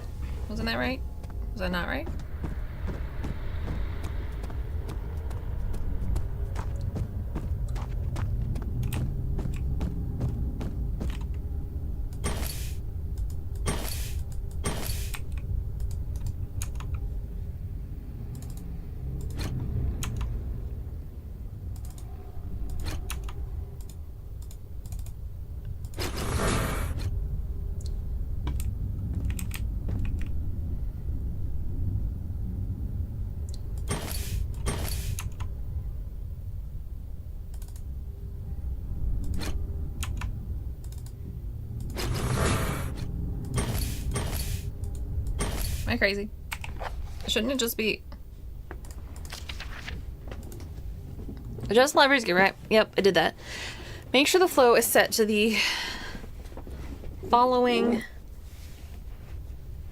Wasn't that right? Was that not right? Am I crazy? Shouldn't it just be... Adjust levers, get right. Yep, I did that. Make sure the flow is set to the following...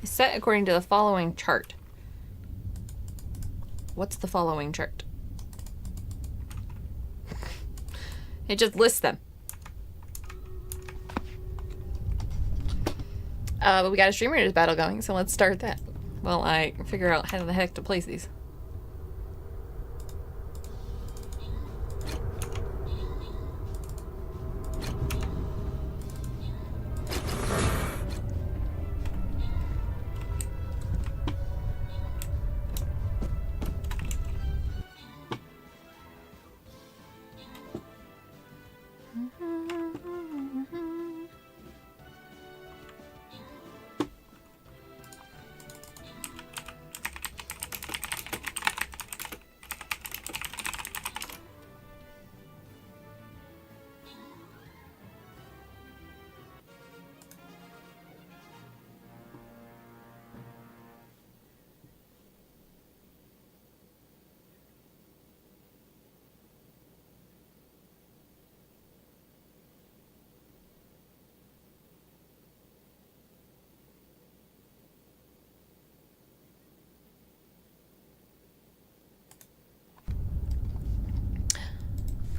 Set according to the following chart. What's the following chart? It just lists them. But we got a Stream Raiders battle going, so let's start that. Well, I figure out how the heck to place these.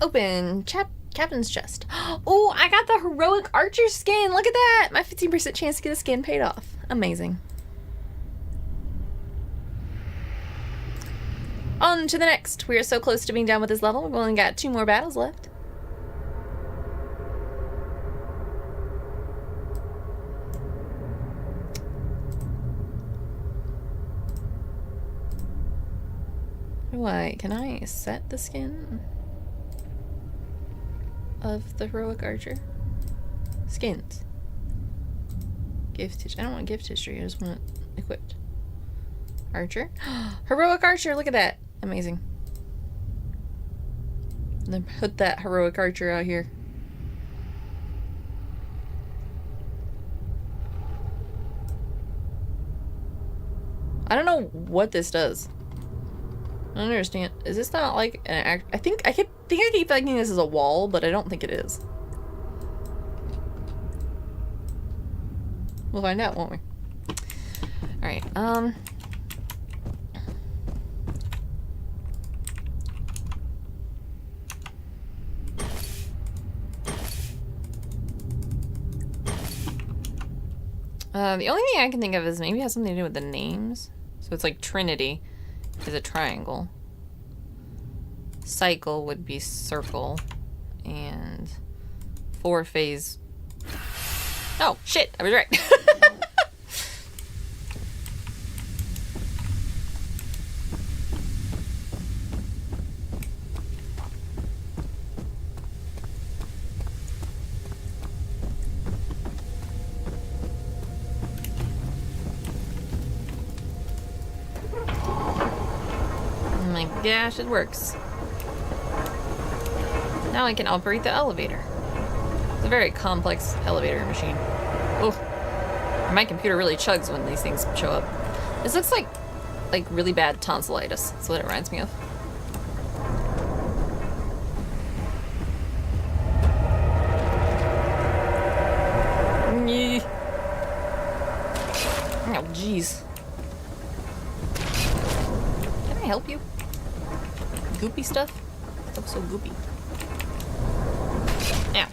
Open. Captain's chest. Oh, I got the heroic archer skin. Look at that. My 15% chance to get a skin paid off. Amazing. On to the next. We are so close to being done with this level. We've only got 2 more battles left. Can I set the skin of the heroic archer? Skins. Gift history. I don't want gift history. I just want it equipped. Archer. Heroic archer. Look at that. Amazing. And then put that heroic archer out here. I don't know what this does. I don't understand. Is this not like an act? I think I keep thinking this is a wall, but I don't think it is. We'll find out, won't we? Alright, the only thing I can think of is maybe it has something to do with the names. So it's like Trinity is a triangle. Cycle would be circle. And 4-phase... Oh, shit! I was right. Oh my gosh, it works. Now I can operate the elevator. It's a very complex elevator machine. Oh, my computer really chugs when these things show up. This looks like really bad tonsillitis. That's what it reminds me of. Oh, jeez. Can I help you? Goopy stuff? Stuff's so goopy. Ow.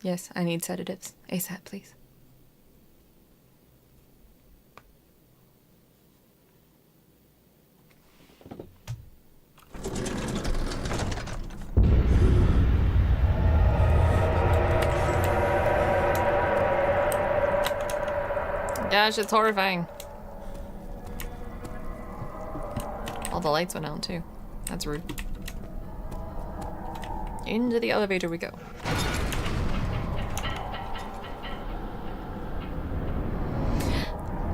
Yes, I need sedatives. ASAP, please. Gosh, it's horrifying. All the lights went out too. That's rude. Into the elevator we go.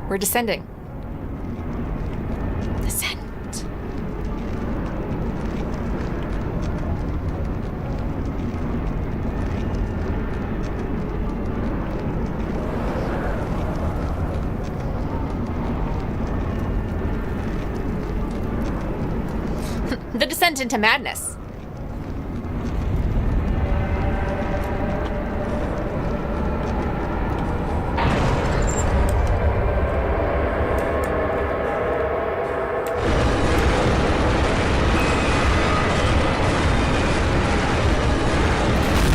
We're descending. Descent. The descent into madness.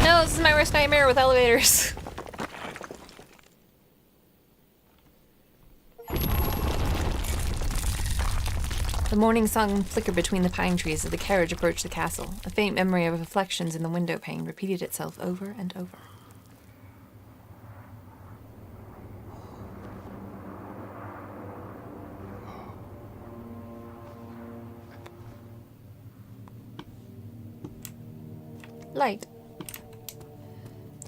No, this is my worst nightmare with elevators. The morning sun flickered between the pine trees as the carriage approached the castle. A faint memory of reflections in the window pane repeated itself over and over. Light.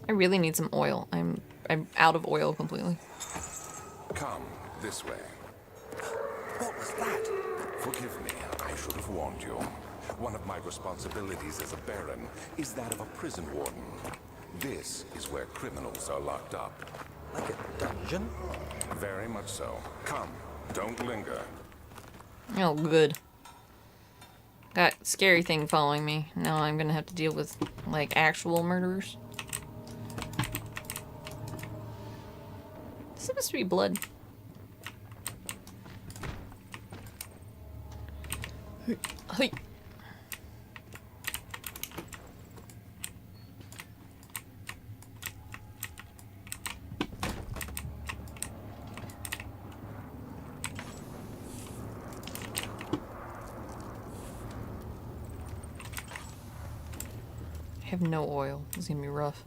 I really need some oil. I'm out of oil completely. Come this way. What was that? Forgive me, I should have warned you. One of my responsibilities as a baron is that of a prison warden. This is where criminals are locked up. Like a dungeon? Very much so. Come, don't linger. Oh, good. Got scary thing following me. Now I'm gonna have to deal with, like, actual murderers. This is supposed to be blood. Hey. I have no oil. This is gonna be rough.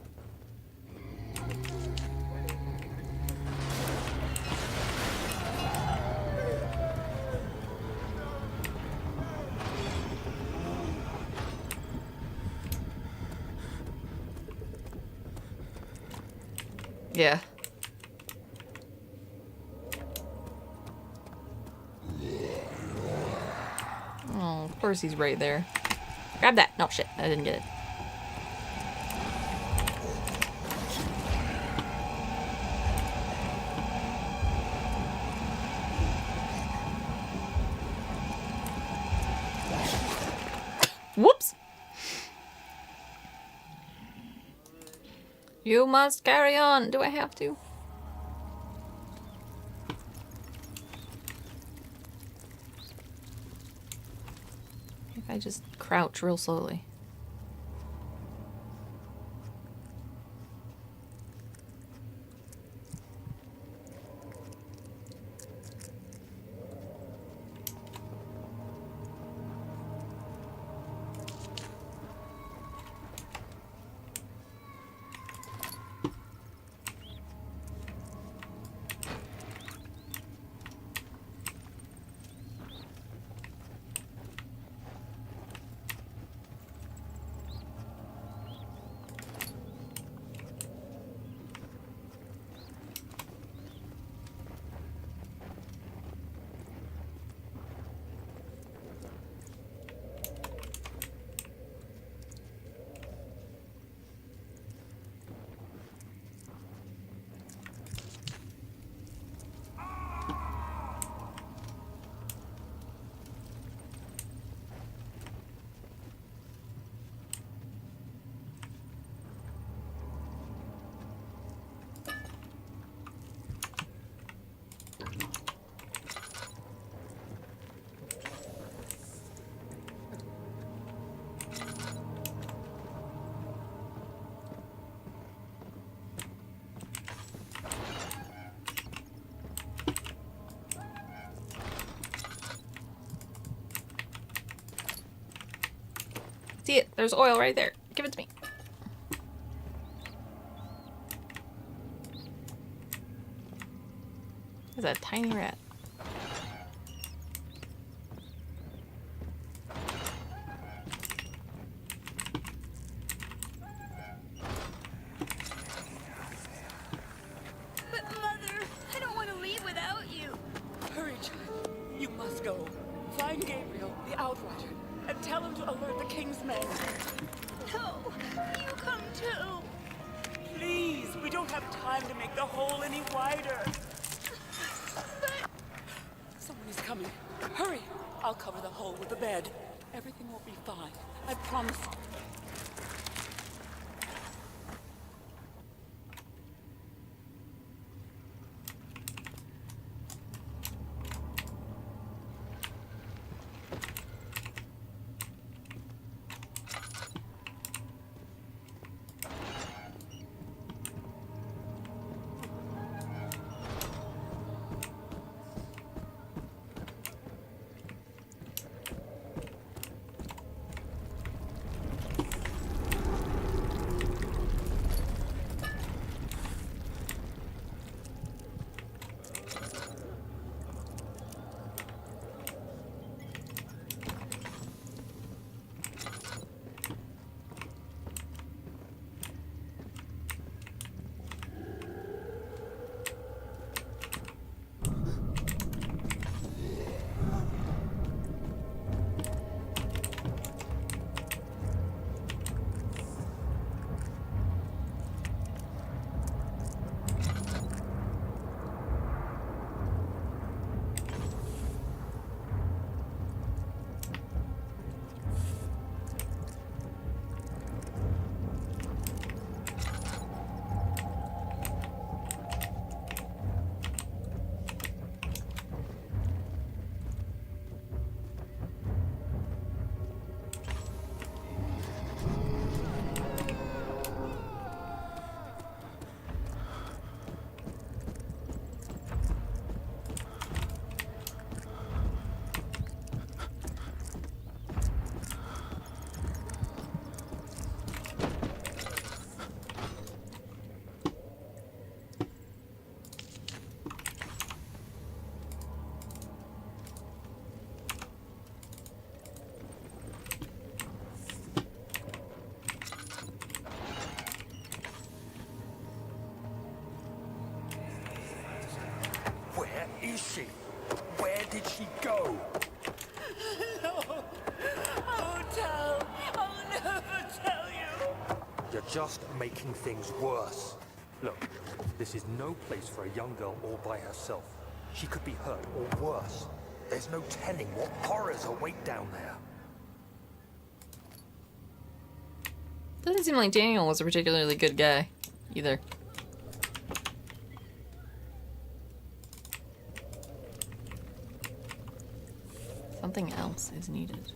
Yeah. Oh, of course he's right there. Grab that. No, shit. I didn't get it. Whoops. You must carry on. Do I have to? If I just crouch real slowly. See it? There's oil right there. Give it to me. There's a tiny rat. But Mother, I don't want to leave without you. Hurry, child. You must go. Find Gabriel, the Outrider, and tell him to alert the King's men. No, you come too. Please, we don't have time to make the hole any wider. Someone is coming. Hurry! I'll cover the hole with the bed. Everything will be fine. I promise you. Where is she? Where did she go? No! I won't tell! I'll never tell you! You're just making things worse. Look, this is no place for a young girl all by herself. She could be hurt or worse. There's no telling what horrors await down there. Doesn't seem like Daniel was a particularly good guy, either. Something else is needed.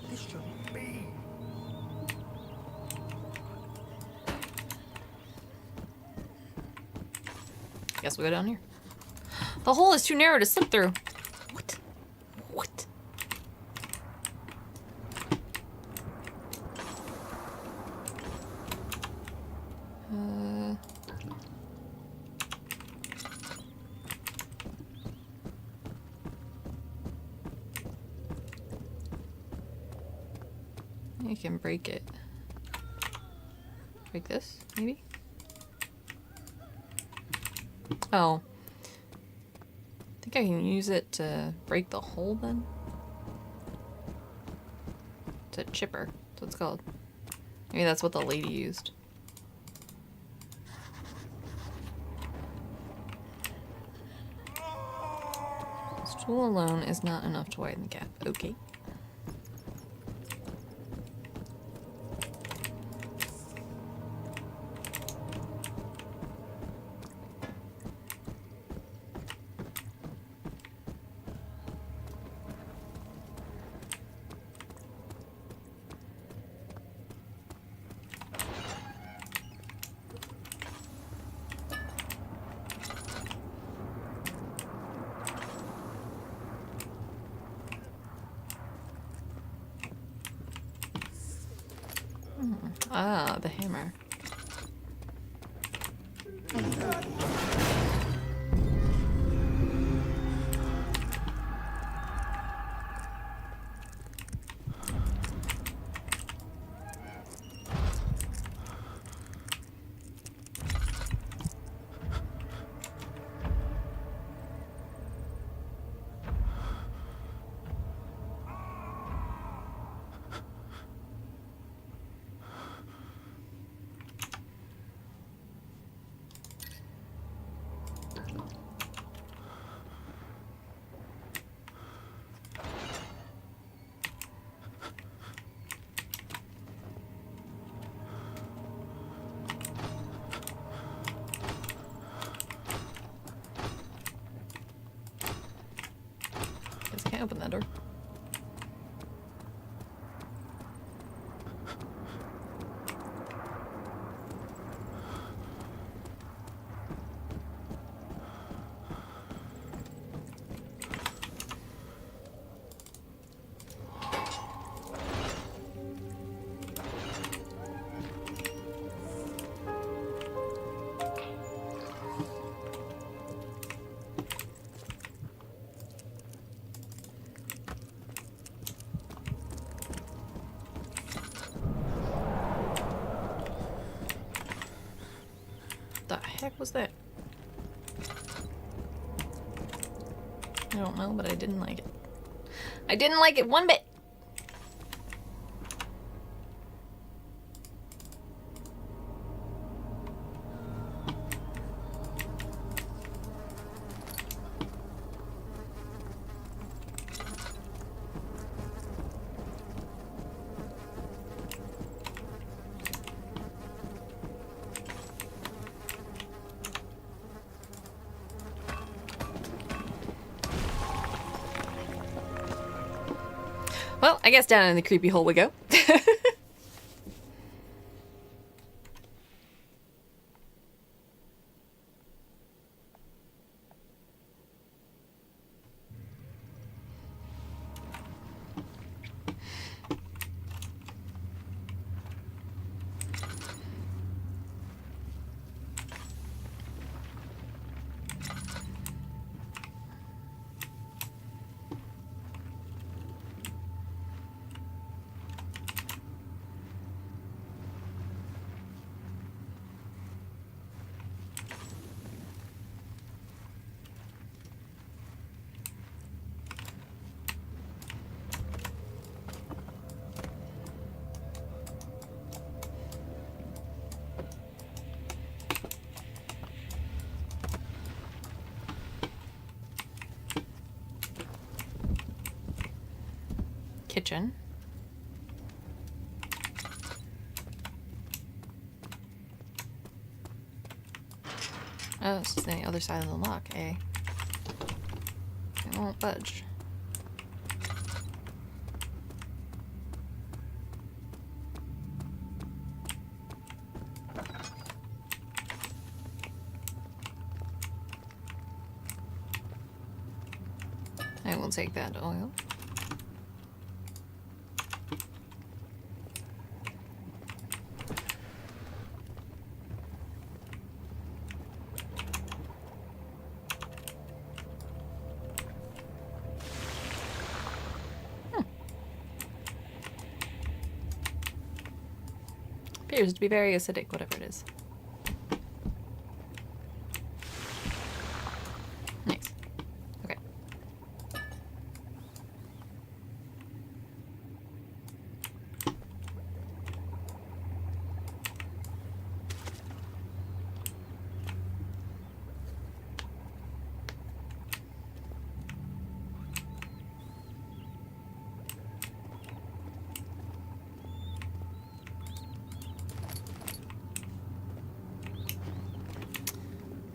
This shouldn't be. Guess we'll go down here. The hole is too narrow to slip through. What? What? You can break it. Break this, maybe? Oh. I think I can use it to break the hole then? It's a chipper. That's what it's called. Maybe that's what the lady used. This tool alone is not enough to widen the gap. Okay. Ah, the hammer. Guess I can't open that door. The heck was that? I don't know, but I didn't like it. I didn't like it one bit. Well, I guess down in the creepy hole we go. Kitchen. Oh, it's the other side of the lock, eh? It won't budge. I will take that oil. Appears to be very acidic, whatever it is. Nice. Okay.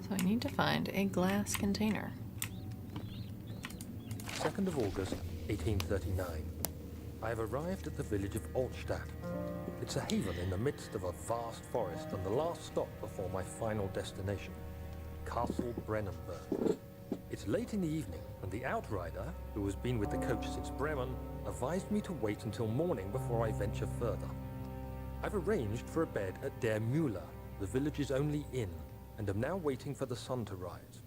So I need to find a glass container. 2nd of August, 1839. I have arrived at the village of Altstadt. It's a haven in the midst of a vast forest and the last stop before my final destination, Castle Brennenburg. It's late in the evening, and the outrider, who has been with the coach since Bremen, advised me to wait until morning before I venture further. I've arranged for a bed at Der Müller, the village's only inn, and am now waiting for the sun to rise.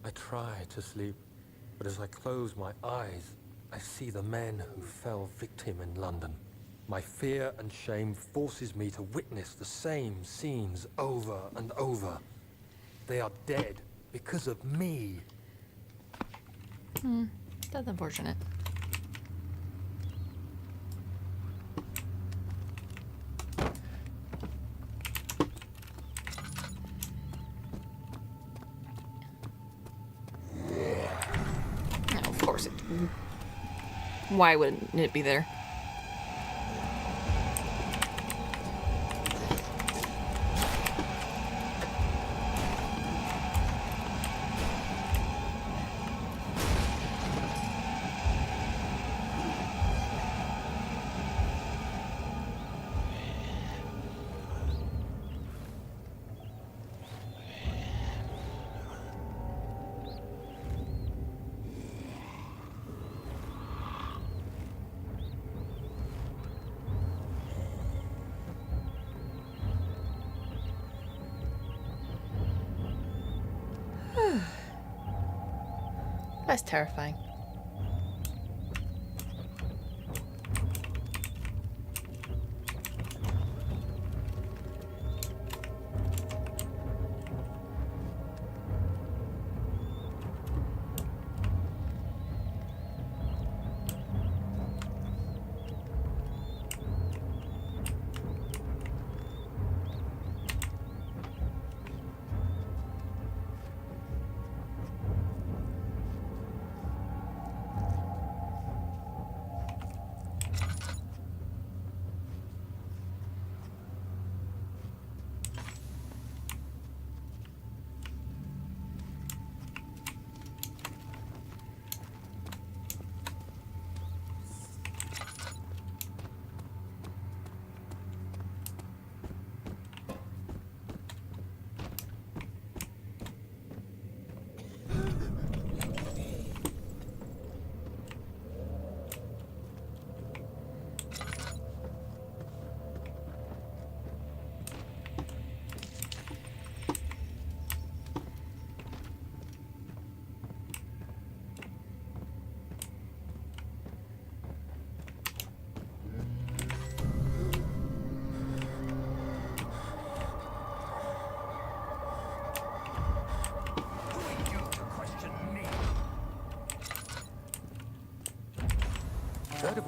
I try to sleep, but as I close my eyes, I see the men who fell victim in London. My fear and shame forces me to witness the same scenes over and over. They are dead because of me. That's unfortunate. No, of course it. Why wouldn't it be there? That's terrifying.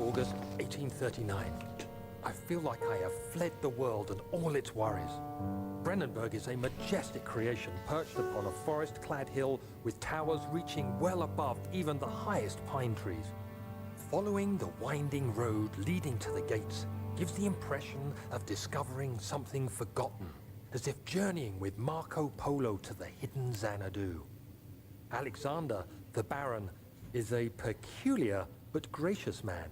August 1839. I feel like I have fled the world and all its worries. Brennenburg is a majestic creation perched upon a forest-clad hill with towers reaching well above even the highest pine trees. Following the winding road leading to the gates gives the impression of discovering something forgotten, as if journeying with Marco Polo to the hidden Xanadu. Alexander, the Baron, is a peculiar but gracious man.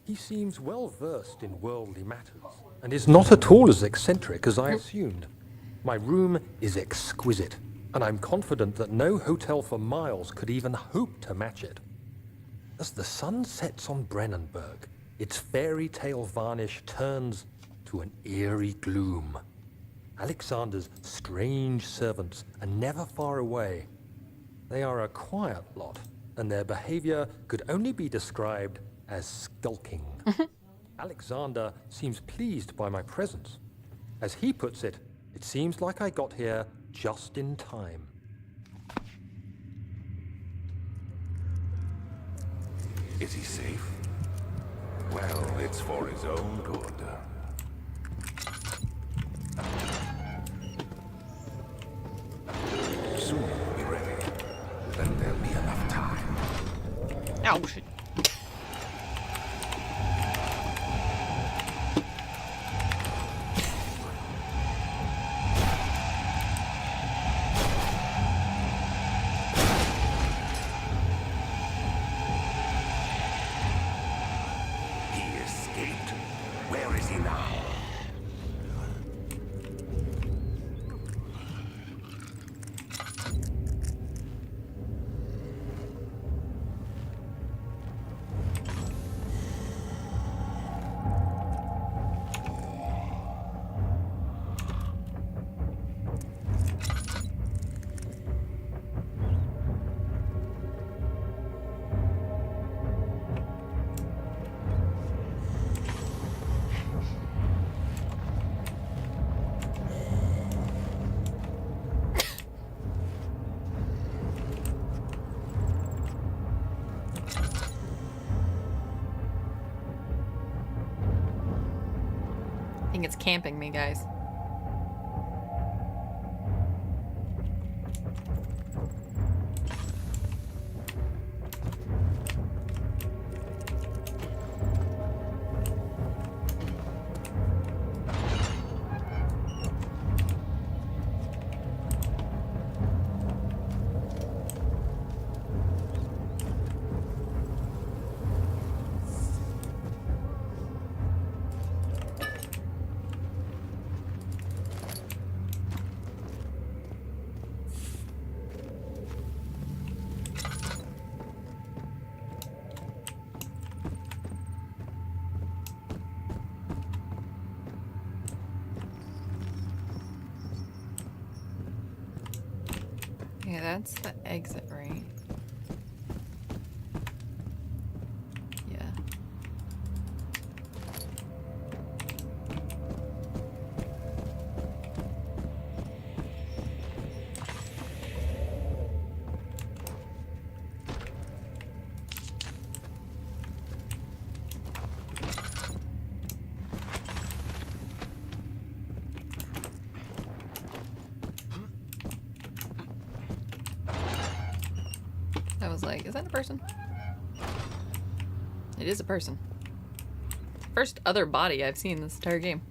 He seems well versed in worldly matters, and is not at all as eccentric as I assumed. My room is exquisite, and I'm confident that no hotel for miles could even hope to match it. As the sun sets on Brennenburg, its fairy tale varnish turns to an eerie gloom. Alexander's strange servants are never far away. They are a quiet lot, and their behavior could only be described as skulking. Alexander seems pleased by my presence. As he puts it, it seems like I got here just in time. Is he safe? Well, it's for his own good. Soon we'll be ready. Then there'll be enough time. Oh, shit. Where is he now? think it's camping me, guys. Yeah, that's the exit, right? Yeah. I was like, is that a person? It is a person. First other body I've seen this entire game.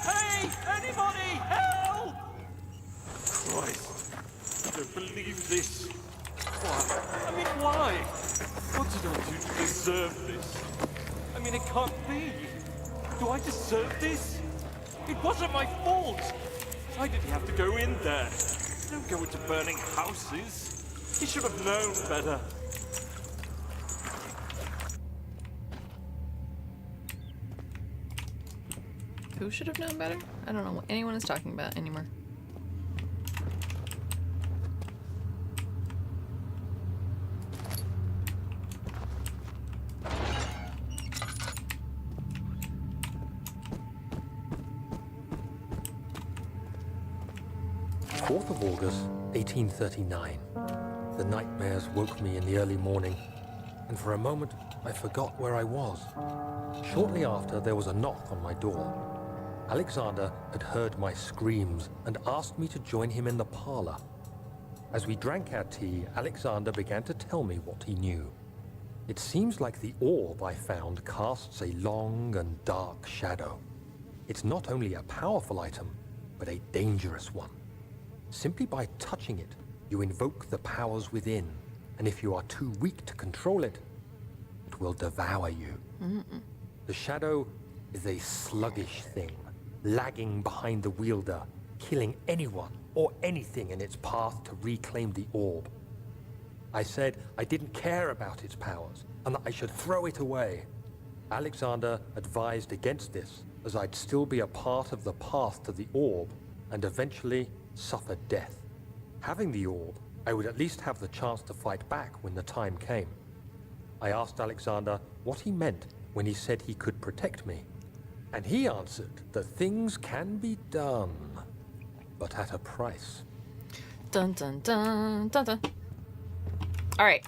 Hey! Anybody! Help! Christ. I don't believe this. Why? I mean, why? What did I do to deserve this? I mean, it can't be. Do I deserve this? It wasn't my fault. Why did he have to go in there? Don't go into burning houses. He should have known better. Who should have known better? I don't know what anyone is talking about anymore. August 1839. The nightmares woke me in the early morning, and for a moment I forgot where I was. Shortly after, there was a knock on my door. Alexander had heard my screams and asked me to join him in the parlor. As we drank our tea, Alexander began to tell me what he knew. It seems like the orb I found casts a long and dark shadow. It's not only a powerful item, but a dangerous one. Simply by touching it, you invoke the powers within, and if you are too weak to control it, it will devour you. The shadow is a sluggish thing, lagging behind the wielder, killing anyone or anything in its path to reclaim the orb. I said I didn't care about its powers, and that I should throw it away. Alexander advised against this, as I'd still be a part of the path to the orb, and eventually suffer death. Having the orb, I would at least have the chance to fight back when the time came. I asked Alexander what he meant when he said he could protect me, and he answered that things can be done, but at a price. Dun dun dun dun dun. All right,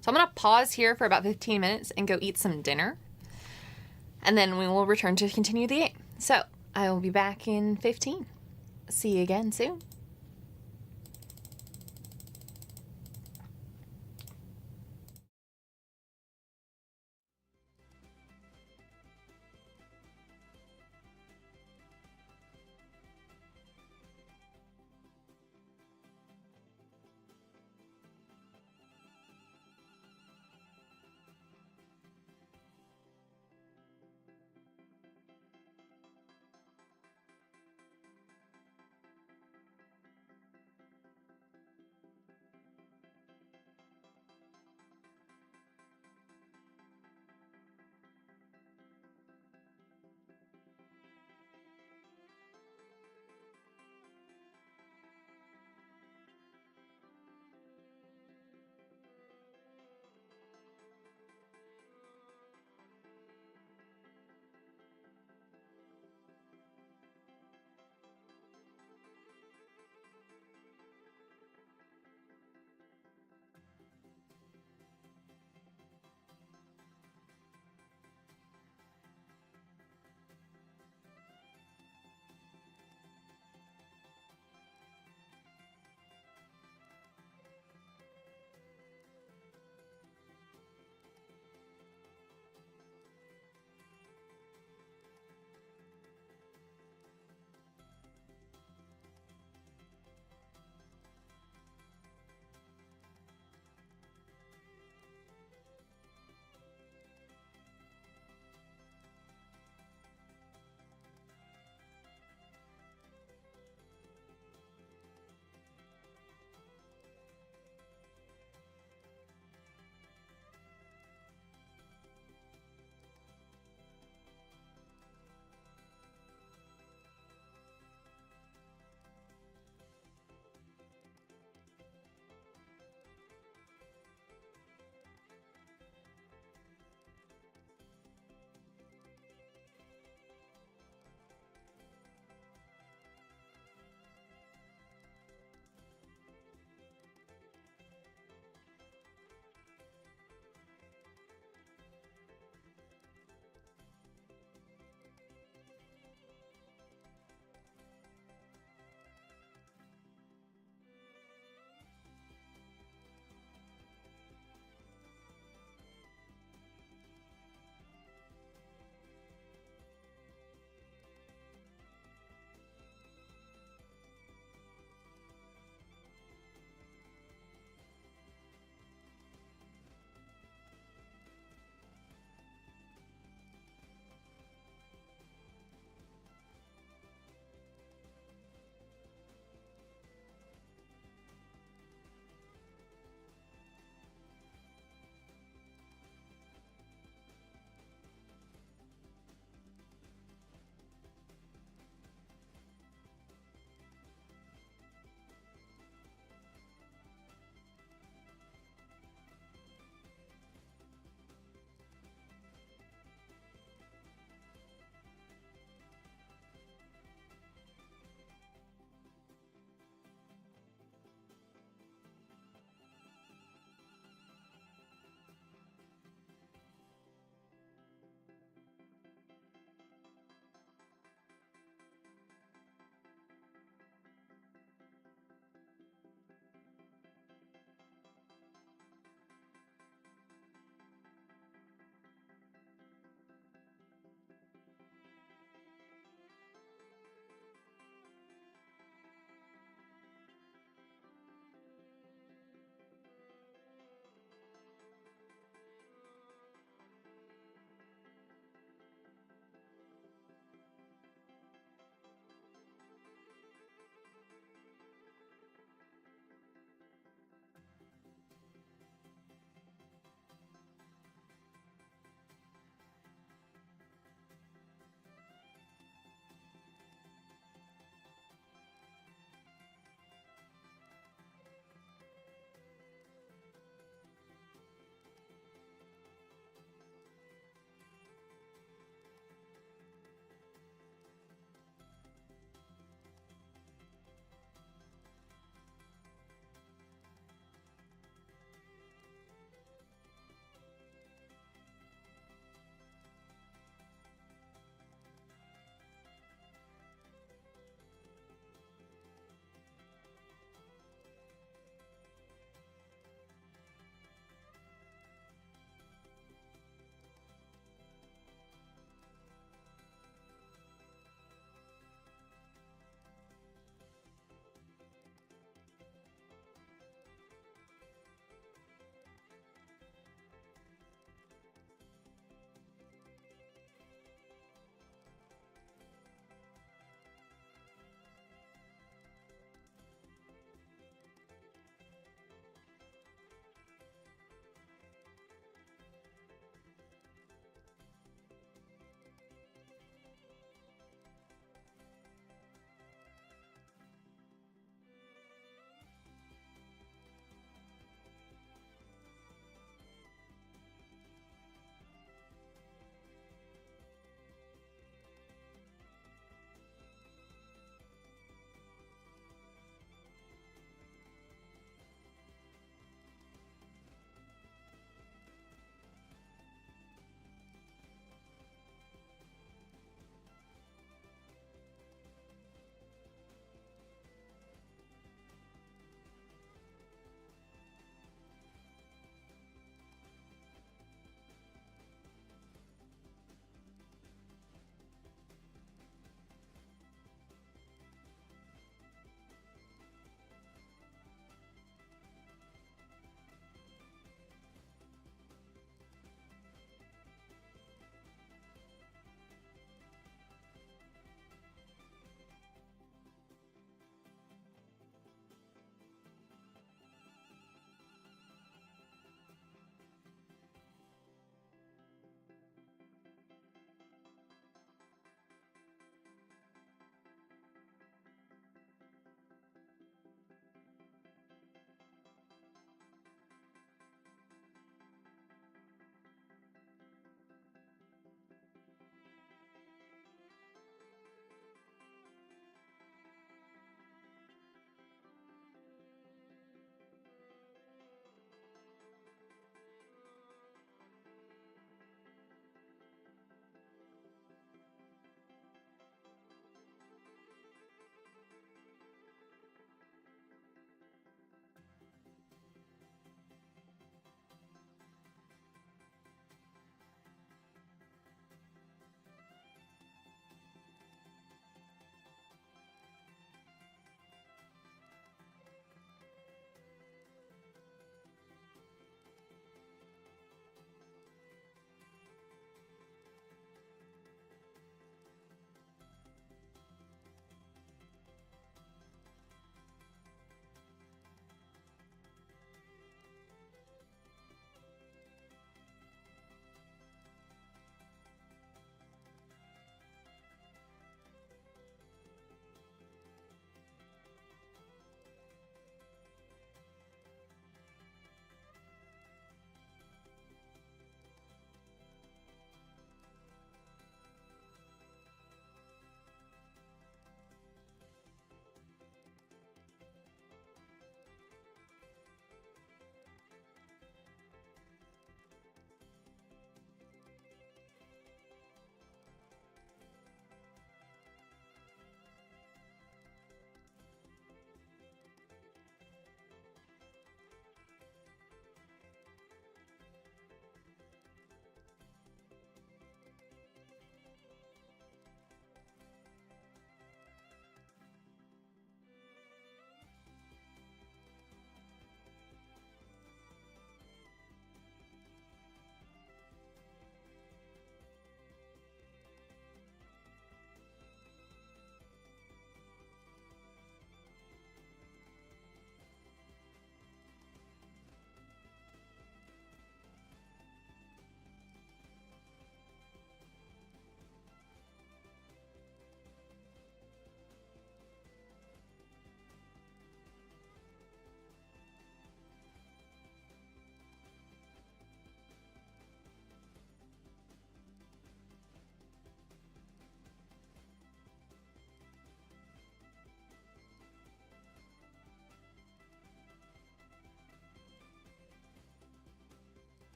so I'm gonna pause here for about 15 minutes and go eat some dinner, and then we will return to continue the game. So I will be back in 15. See you again soon.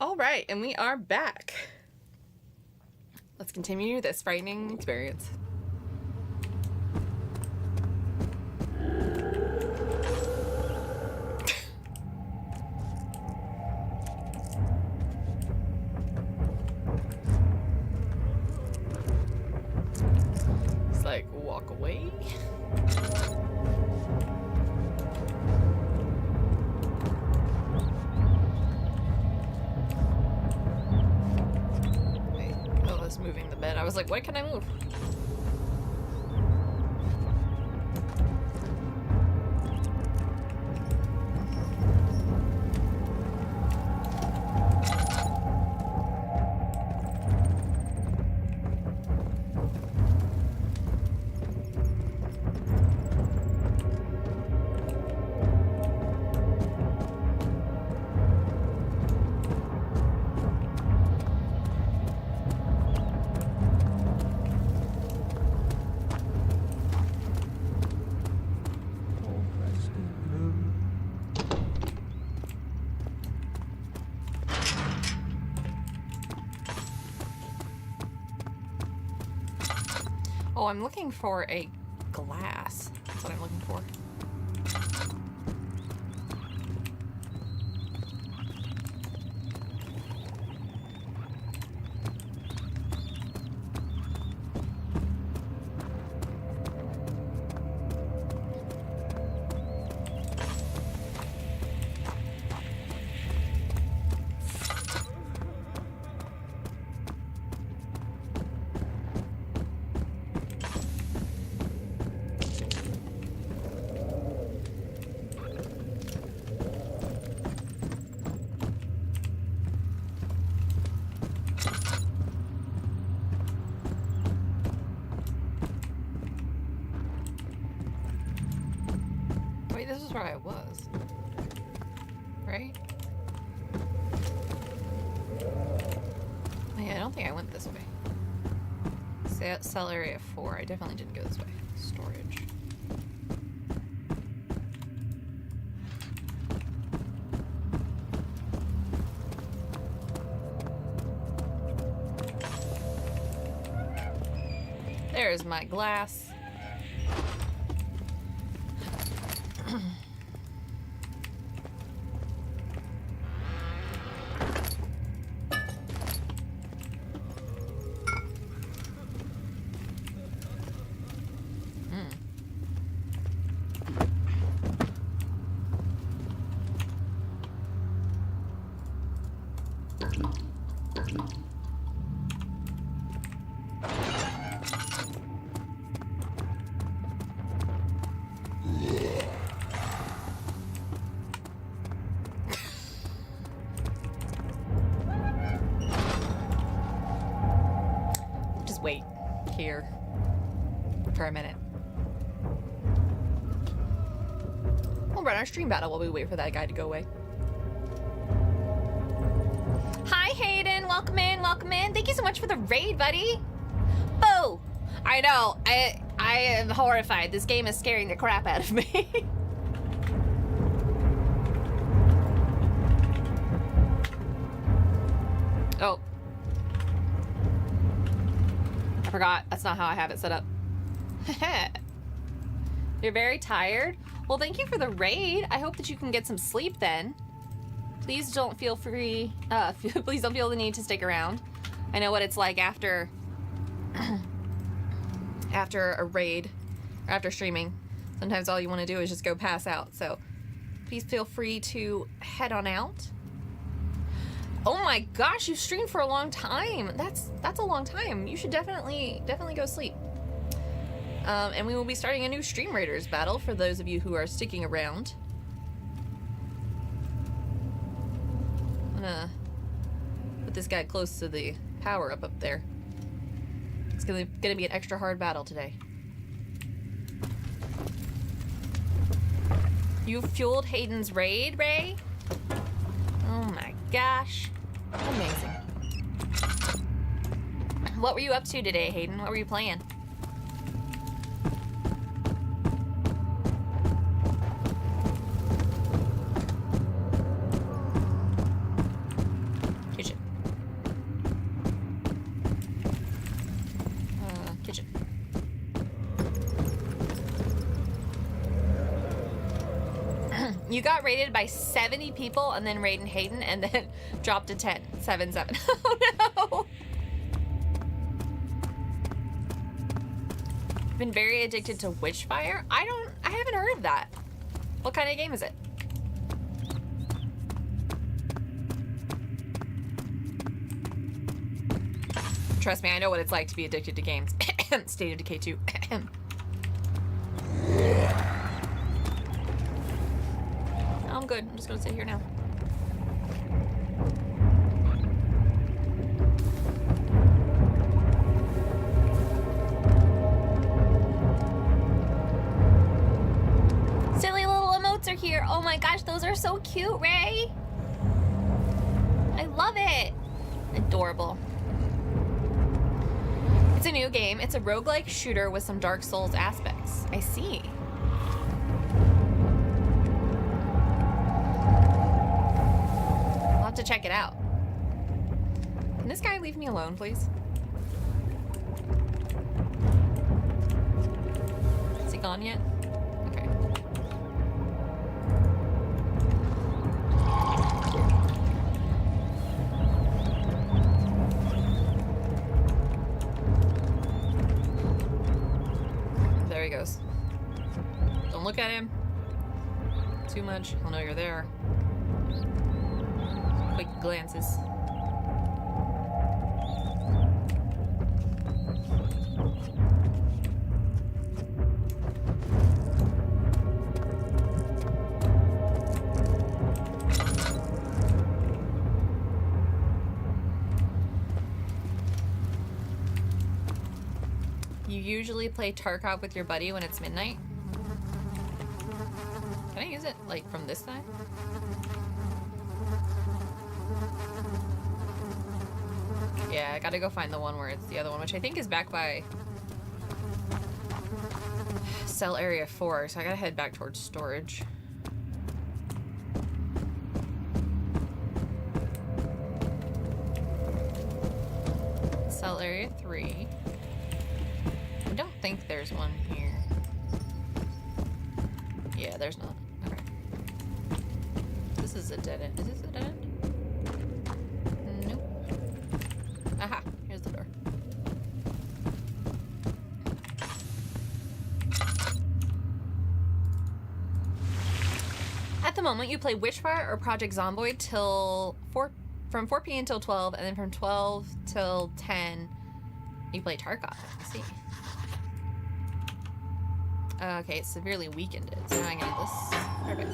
All right, and we are back. Let's continue this frightening experience. It's like, walk away. Moving the bed. I was like, what can I move? Oh, I'm looking for a glass. That's what I'm looking for. Wait, this is where I was. Right? Oh, yeah, I don't think I went this way. Cell area 4. I definitely didn't go this way. Storage. There's my glass. Wait here for a minute. We'll run our stream battle while we wait for that guy to go away. Hi Hayden, welcome in, welcome in. Thank you so much for the raid, buddy. Boo! I know, I am horrified. This game is scaring the crap out of me. Oh. I forgot. That's not how I have it set up. You're very tired? Well, thank you for the raid. I hope that you can get some sleep then. Please don't feel free. Please don't feel the need to stick around. I know what it's like after after a raid or after streaming. Sometimes all you want to do is just go pass out. So please feel free to head on out. Oh my gosh, you've streamed for a long time. That's a long time. You should definitely go sleep. And we will be starting a new Stream Raiders battle for those of you who are sticking around. I'm gonna put this guy close to the power up there. It's gonna be an extra hard battle today. You fueled Hayden's raid, Ray? Oh my gosh. Amazing. What were you up to today, Hayden? What were you playing? You're You got rated by 70 people and then Raiden Hayden and then dropped to 10. 7-7. Oh no! Been very addicted to Witchfire? I haven't heard of that. What kind of game is it? Trust me, I know what it's like to be addicted to games. State of Decay 2. I'm good. I'm just gonna sit here now. Silly little emotes are here. Oh my gosh, those are so cute, Ray. I love it. Adorable. It's a new game. It's a roguelike shooter with some Dark Souls aspects. I see. I'll have to check it out. Can this guy leave me alone, please? Is he gone yet? Okay. There he goes. Don't look at him too much. He'll know you're there. Quick glances. You usually play Tarkov with your buddy when it's midnight? Can I use it, like, from this side? Yeah, I gotta go find the one where it's the other one, which I think is back by cell area 4, so I gotta head back towards storage. Cell area 3. I don't think there's one here. Yeah, there's not. Okay. This is a dead end. Is this a dead end? Nope. Aha, here's the door. At the moment, you play Witchfire or Project Zomboid from 4 p.m. till 12, and then from 12 till 10, you play Tarkov. Let's see. Okay, it's severely weakened it, so now I can get this. Perfect.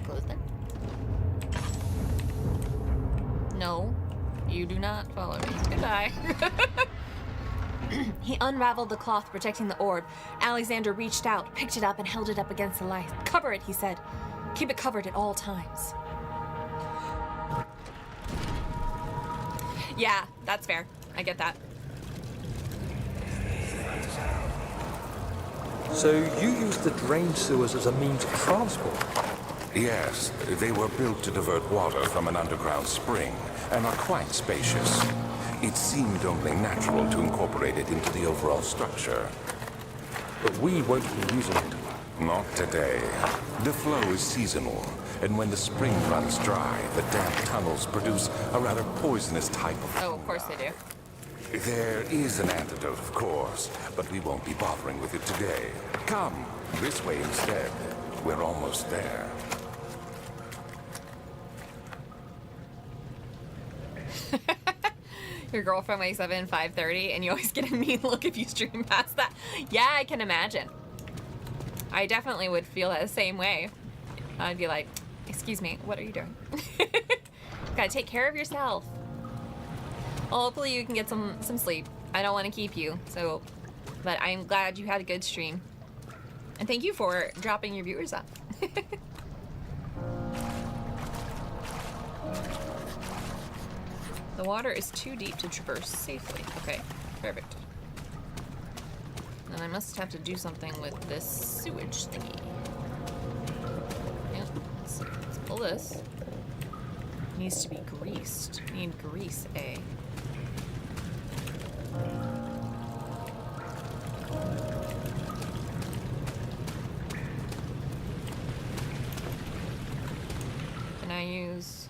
Close that. No, you do not follow me. Goodbye. He unraveled the cloth protecting the orb. Alexander reached out, picked it up, and held it up against the light. Cover it, he said. Keep it covered at all times. Yeah, that's fair. I get that. So you used the drain sewers as a means of transport? Yes, they were built to divert water from an underground spring and are quite spacious. It seemed only natural to incorporate it into the overall structure. But we won't be using it. Not today. The flow is seasonal, and when the spring runs dry, the damp tunnels produce a rather poisonous type of... Oh, of course they do. There is an antidote, of course, but we won't be bothering with it today. Come, this way instead. We're almost there. Your girlfriend wakes up at 5:30 and you always get a mean look if you stream past that. Yeah, I can imagine. I definitely would feel that same way. I'd be like, excuse me, what are you doing? Gotta take care of yourself. Well, hopefully you can get some sleep. I don't want to keep you, so, but I'm glad you had a good stream. And thank you for dropping your viewers up. The water is too deep to traverse safely. Okay, perfect. And I must have to do something with this sewage thingy. Yep, let's see. Let's pull this. It needs to be greased. We need grease, eh? Can I use...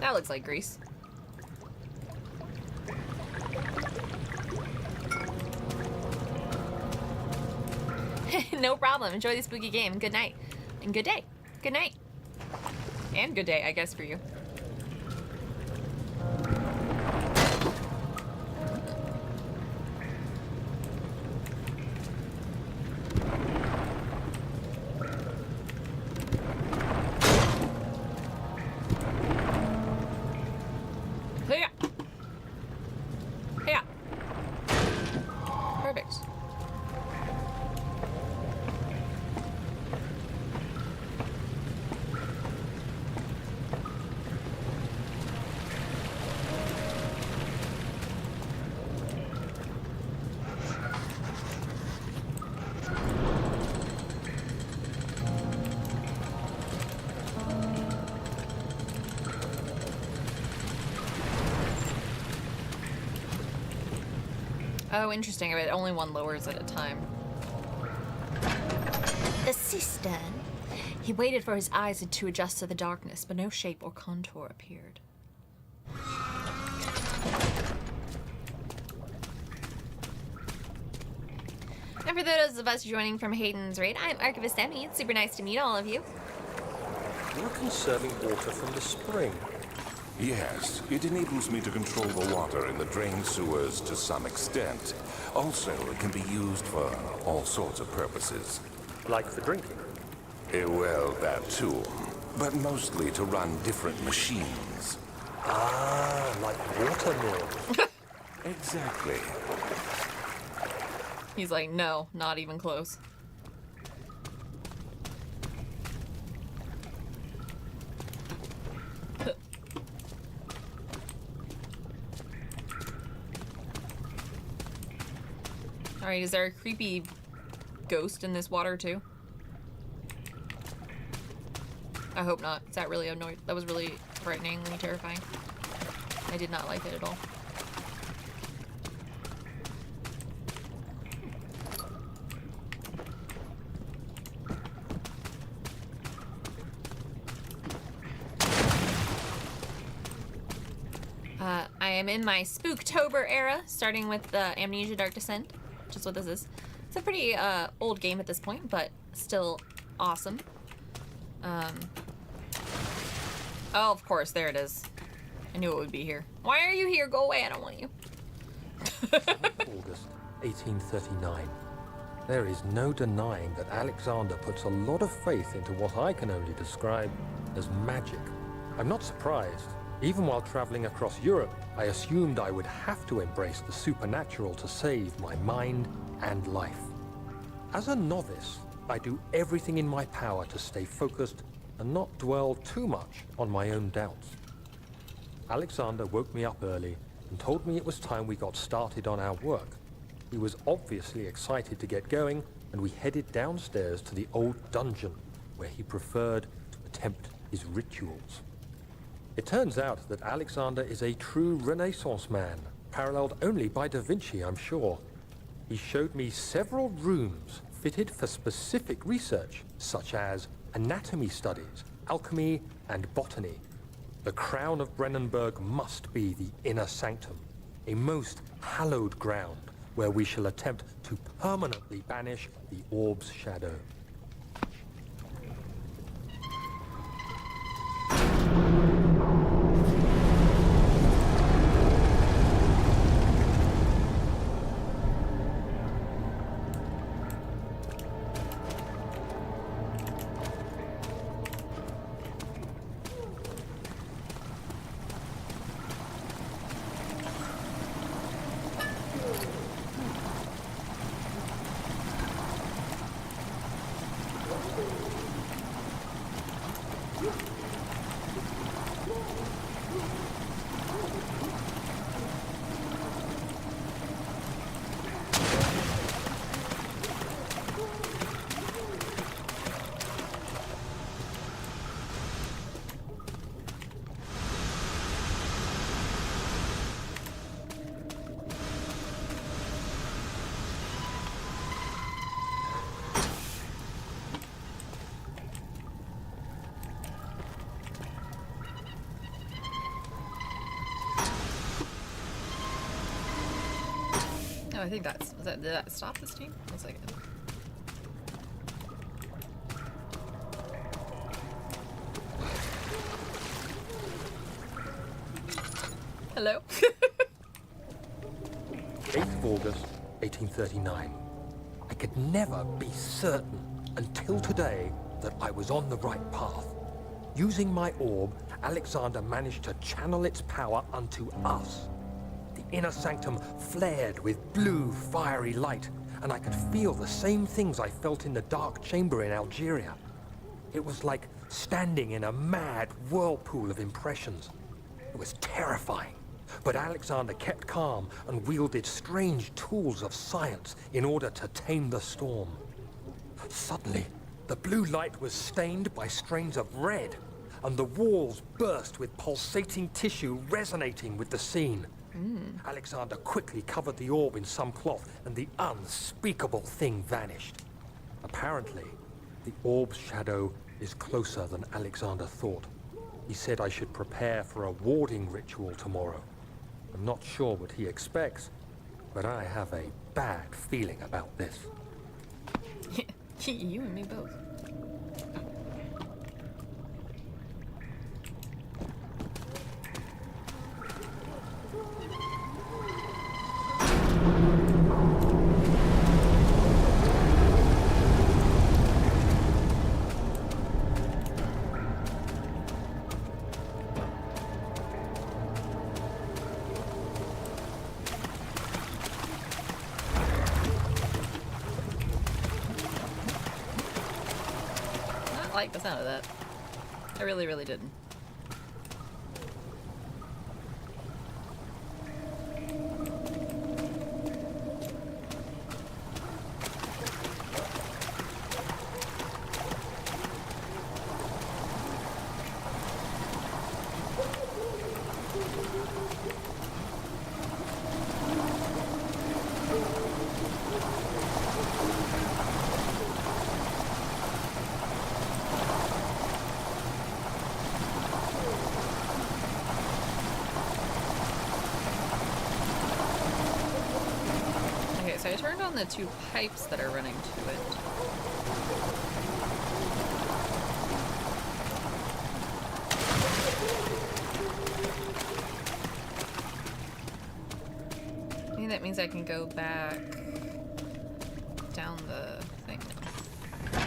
That looks like grease. No problem. Enjoy the spooky game. Good night. And good day. Good night. And good day, I guess, for you. Hiya. Hiya. Perfect. Oh, interesting. I bet only one lowers at a time. The cistern. He waited for his eyes to adjust to the darkness, but no shape or contour appeared. And for those of us joining from Hayden's raid, I'm Archivist Emmi. It's super nice to meet all of you. You're conserving water from the spring. Yes, it enables me to control the water in the drained sewers to some extent. Also, it can be used for all sorts of purposes. Like for drinking? Well, that too. But mostly to run different machines. Ah, like water mill. Exactly. He's like, no, not even close. Alright, is there a creepy ghost in this water too? I hope not. Is that really annoying? That was really frighteningly terrifying. I did not like it at all. I am in my Spooktober era, starting with Amnesia Dark Descent, which is what this is. It's a pretty old game at this point, but still awesome. Oh, of course, there it is. I knew it would be here. Why are you here? Go away, I don't want you. August 1839. There is no denying that Alexander puts a lot of faith into what I can only describe as magic. I'm not surprised. Even while traveling across Europe, I assumed I would have to embrace the supernatural to save my mind and life. As a novice, I do everything in my power to stay focused and not dwell too much on my own doubts. Alexander woke me up early and told me it was time we got started on our work. He was obviously excited to get going, and we headed downstairs to the old dungeon, where he preferred to attempt his rituals. It turns out that Alexander is a true Renaissance man, paralleled only by Da Vinci, I'm sure. He showed me several rooms fitted for specific research, such as anatomy studies, alchemy, and botany. The crown of Brennenburg must be the inner sanctum, a most hallowed ground where we shall attempt to permanently banish the orb's shadow. I think that's... did that stop the steam? 1 second. Hello? 8th of August, 1839. I could never be certain until today that I was on the right path. Using my orb, Alexander managed to channel its power unto us. The inner sanctum flared with blue, fiery light, and I could feel the same things I felt in the dark chamber in Algeria. It was like standing in a mad whirlpool of impressions. It was terrifying. But Alexander kept calm and wielded strange tools of science in order to tame the storm. Suddenly, the blue light was stained by strains of red, and the walls burst with pulsating tissue resonating with the scene. Alexander quickly covered the orb in some cloth, and the unspeakable thing vanished. Apparently, the orb's shadow is closer than Alexander thought. He said I should prepare for a warding ritual tomorrow. I'm not sure what he expects, but I have a bad feeling about this. You and me both. I like the sound of that. I really, really didn't. So I turned on the 2 pipes that are running to it. I think that means I can go back down the thing now.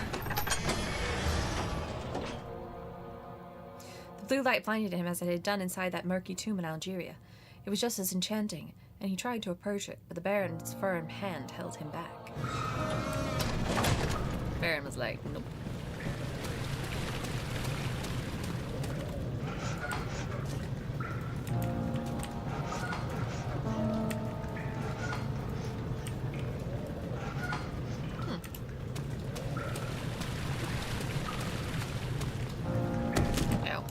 The blue light blinded him as it had done inside that murky tomb in Algeria. It was just as enchanting, and he tried to approach it, but the Baron's firm hand held him back. Baron was like, nope. Ow.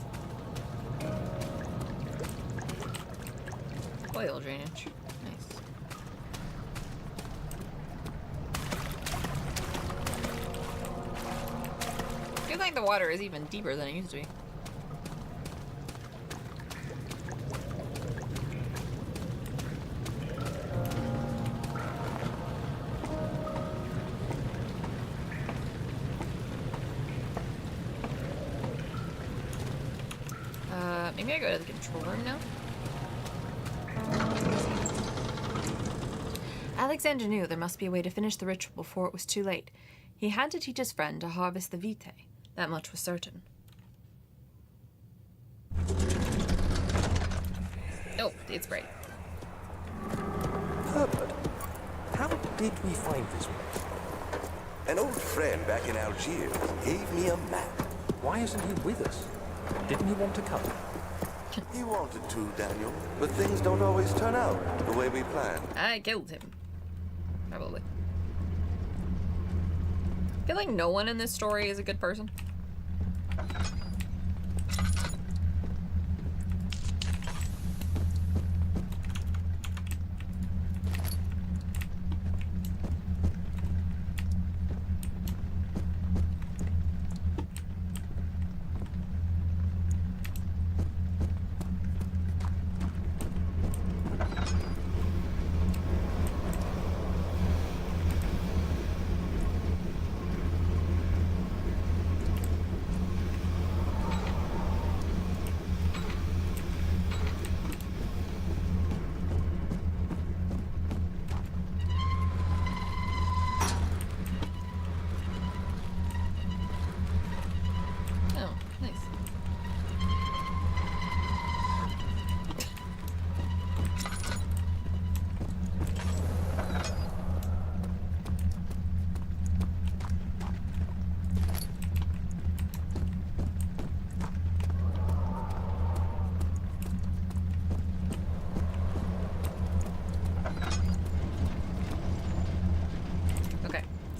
Oil drainage. Nice. I feel like the water is even deeper than it used to be. Maybe I go to the control room now? Alexander knew there must be a way to finish the ritual before it was too late. He had to teach his friend to harvest the vitae. That much was certain. Oh, it's bright. Herbert, how did we find this place? An old friend back in Algiers gave me a map. Why isn't he with us? Didn't he want to come? He wanted to, Daniel, but things don't always turn out the way we planned. I killed him. Probably. I feel like no one in this story is a good person.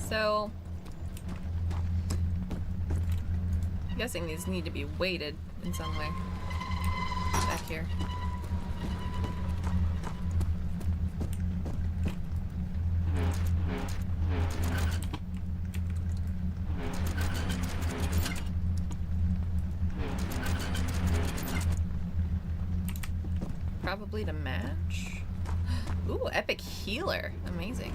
So, I'm guessing these need to be weighted in some way. Back here. Probably to match. Ooh, epic healer. Amazing.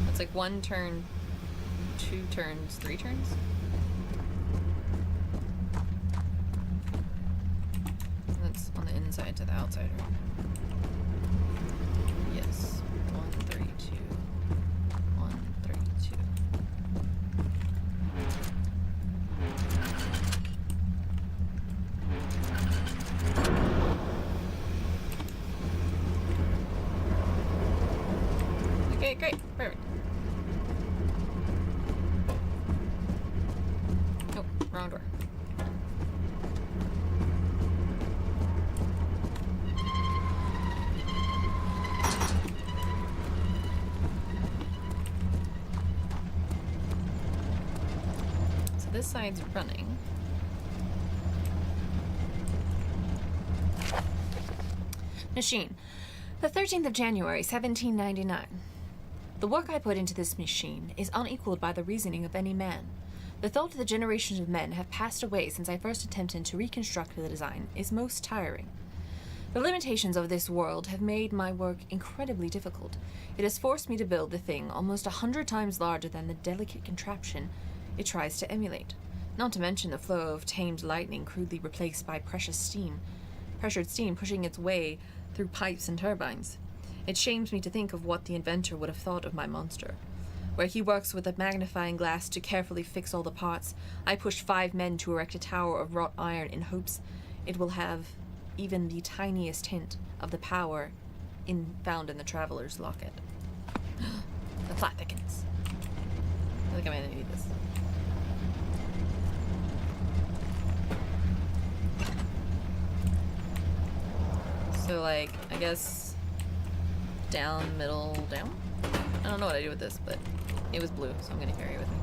It's like 1 turn, 2 turns, 3 turns? That's on the inside to the outside, right? Yes. 1, 3, 2. 1, 3, 2. Okay, great. Perfect. Oh, wrong door. So this side's running. Machine. The 13th of January, 1799. The work I put into this machine is unequaled by the reasoning of any man. The thought that the generations of men have passed away since I first attempted to reconstruct the design is most tiring. The limitations of this world have made my work incredibly difficult. It has forced me to build the thing almost 100 times larger than the delicate contraption it tries to emulate, not to mention the flow of tamed lightning crudely replaced by pressured steam pushing its way through pipes and turbines. It shames me to think of what the inventor would have thought of my monster. Where he works with a magnifying glass to carefully fix all the parts, I push 5 men to erect a tower of wrought iron in hopes it will have even the tiniest hint of the power found in the Traveler's Locket. The plot thickens. I think I'm gonna need this. So, like, I guess down, middle, down? I don't know what I do with this, but it was blue, so I'm gonna carry it with me.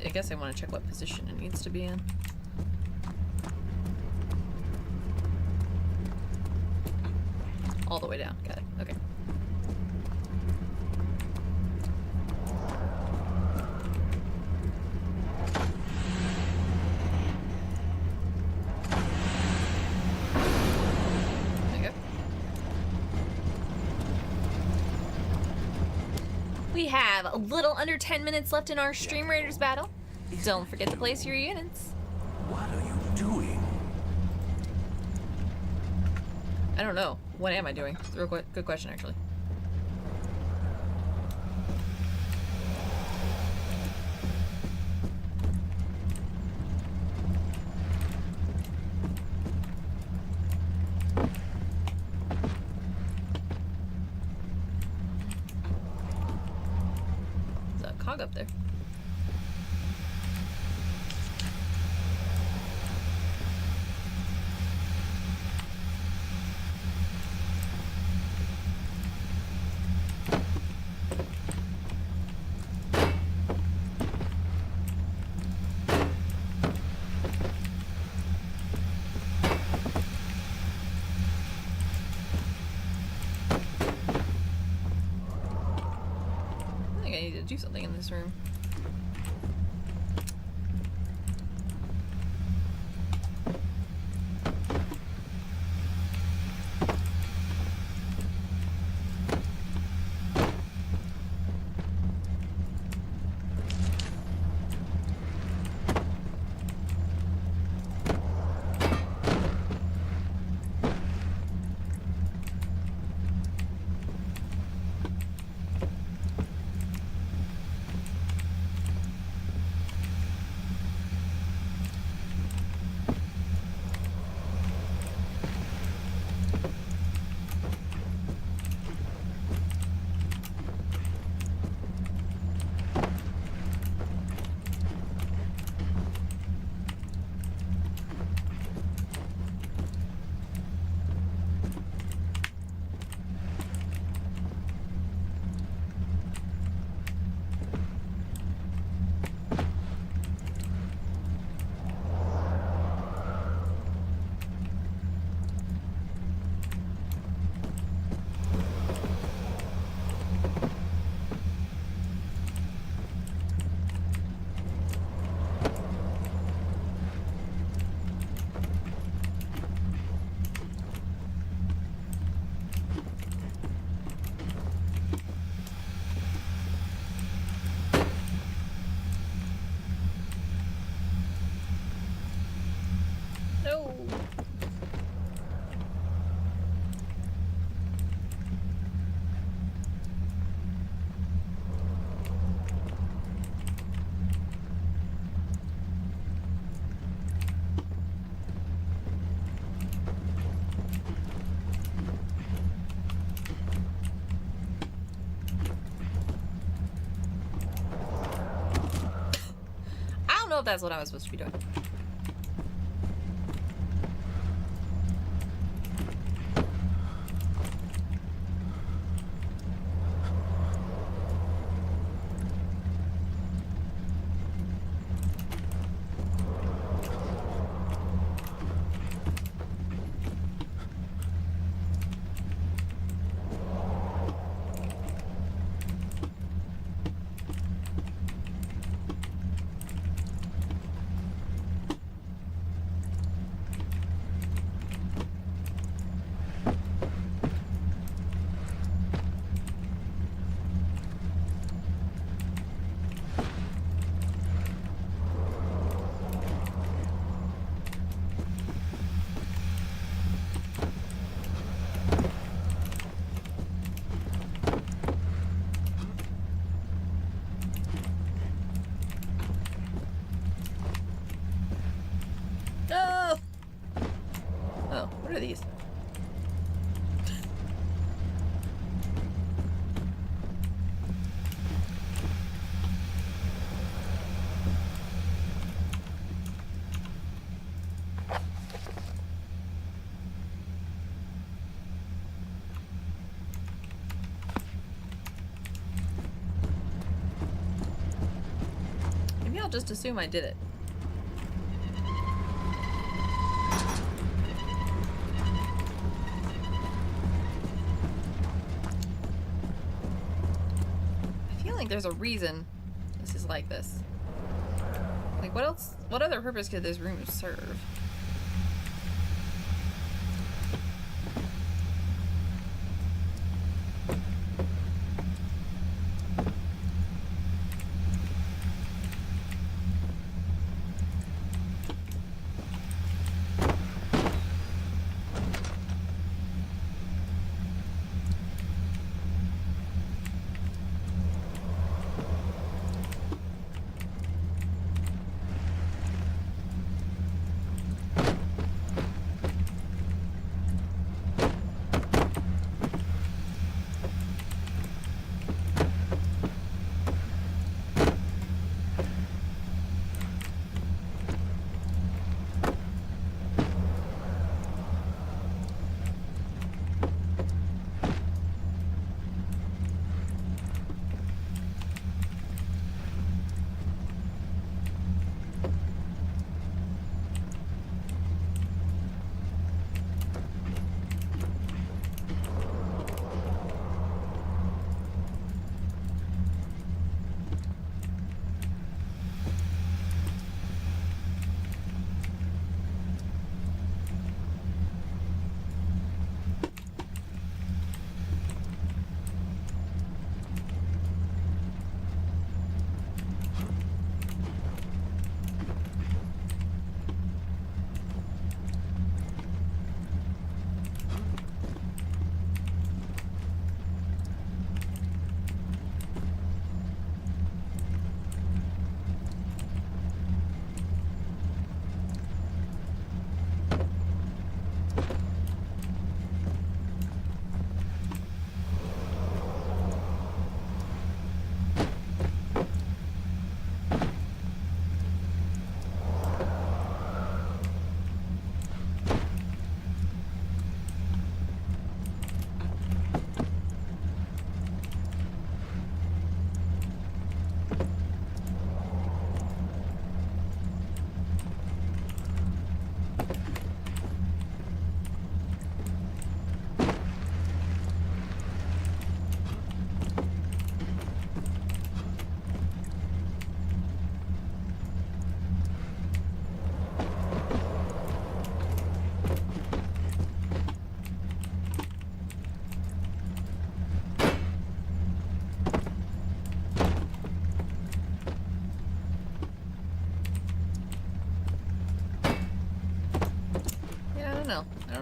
I guess I want to check what position it needs to be in. All the way down. Got it. Okay. There you go. We have a little under 10 minutes left in our Stream Raiders battle. Don't forget to place your units. What are you doing? I don't know. What am I doing? It's a real good question, actually. There's a cog up there. Do something in this room. No. I don't know if that's what I was supposed to be doing. No! Oh, what are these? Maybe I'll just assume I did it. I feel like there's a reason this is like this. Like, what else? What other purpose could this room serve?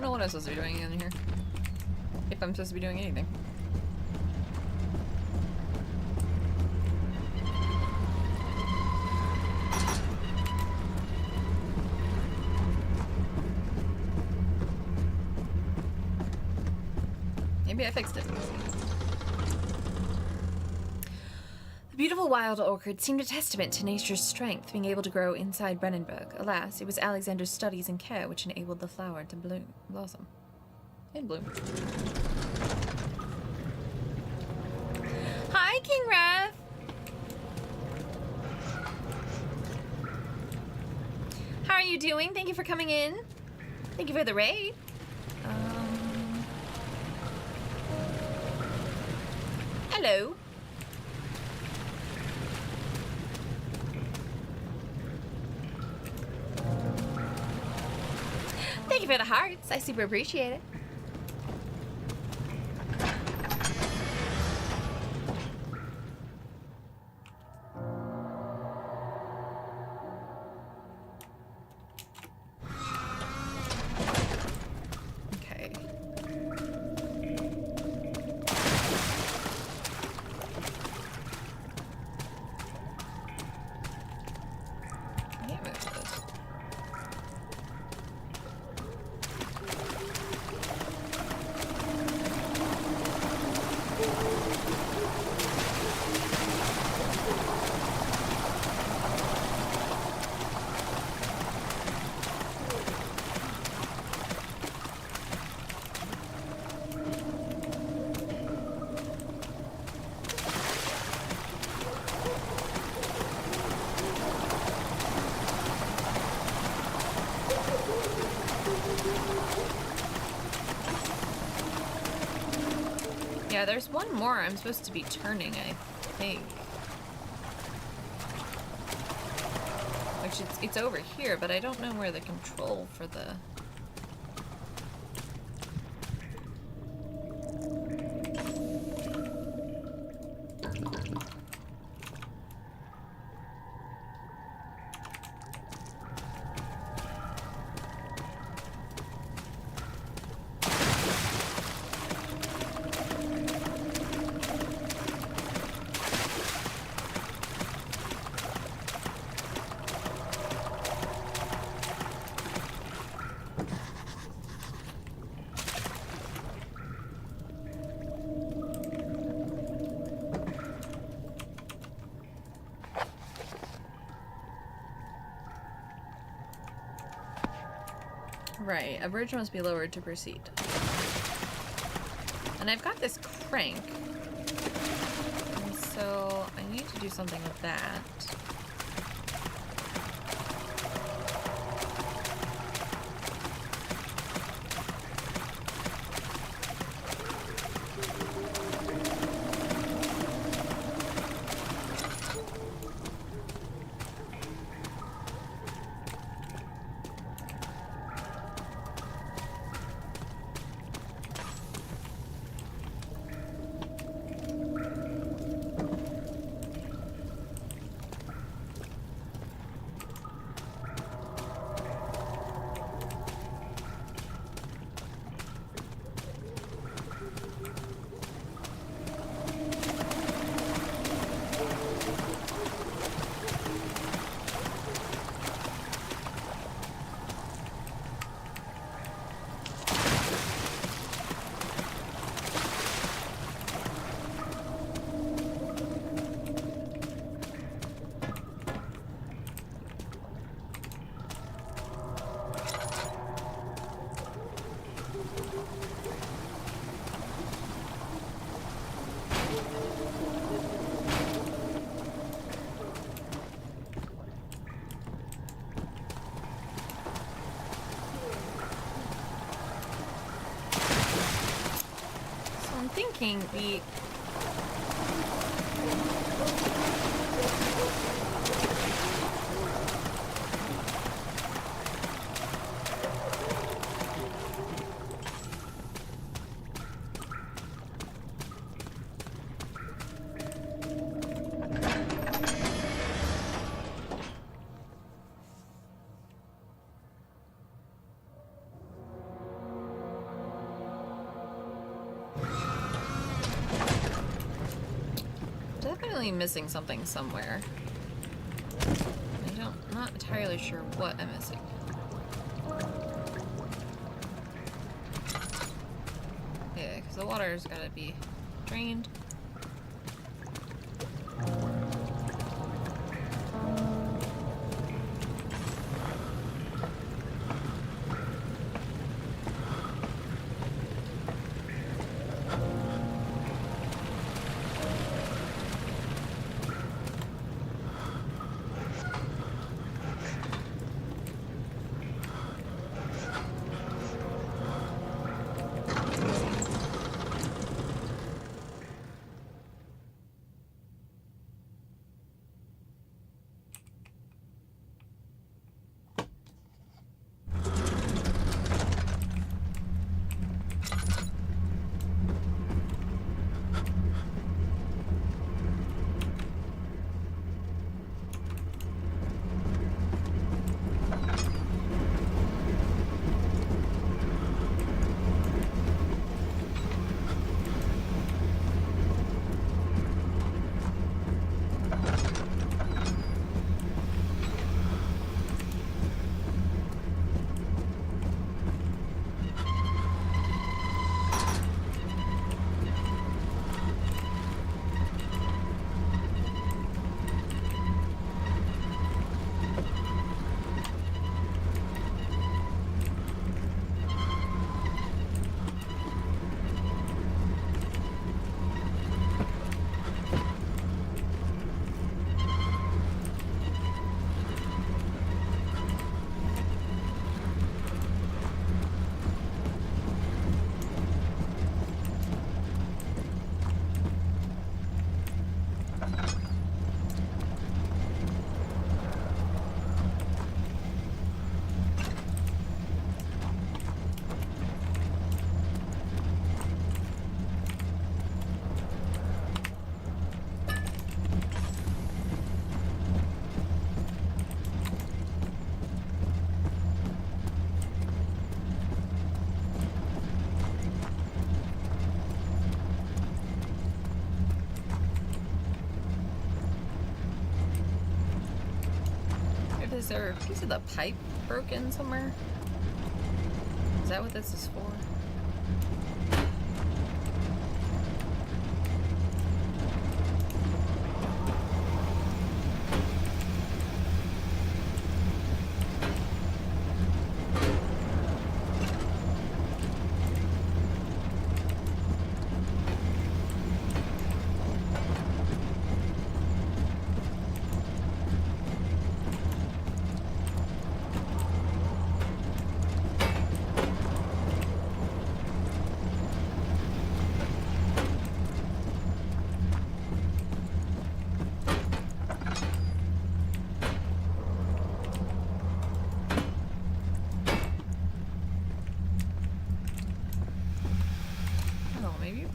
know what I'm supposed to be doing in here. If I'm supposed to be doing anything. Maybe I fixed it. The beautiful wild orchid seemed a testament to nature's strength, being able to grow inside Brennenburg. Alas, it was Alexander's studies and care which enabled the flower to blossom. And bloom. Hi, King Rev! How are you doing? Thank you for coming in. Thank you for the raid. Hello. Thank you for the hearts. I super appreciate it. Okay. I can't move this. Yeah, there's one more I'm supposed to be turning, I think. Which it's over here, but I don't know where the control for the... Right, a bridge must be lowered to proceed. And I've got this crank. And so I need to do something with that. Thinking the Definitely missing something somewhere. I'm not entirely sure what I'm missing. Yeah, because the water's gotta be drained. Is there a piece of the pipe broken somewhere? Is that what this is for?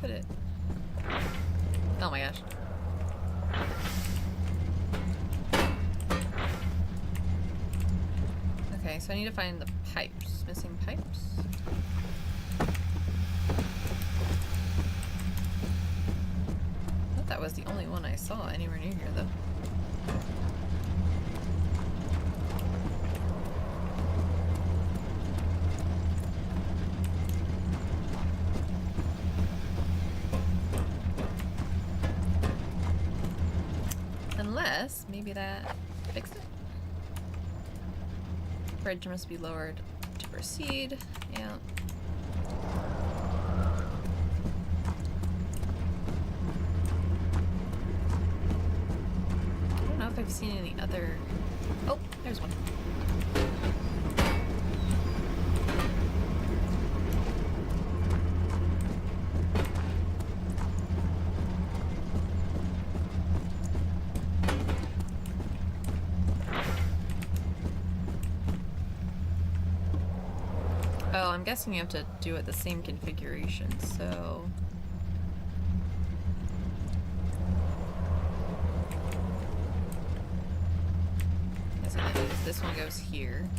Put it. Oh my gosh. Okay, so I need to find the pipes. Missing pipes? I thought that was the only one I saw anywhere near here though. Unless, maybe that fixed it? Bridge must be lowered to proceed. Yeah. I don't know if I've seen any other... Oh, there's one. Oh, I'm guessing you have to do it the same configuration, so... Guess what that is. This one goes here.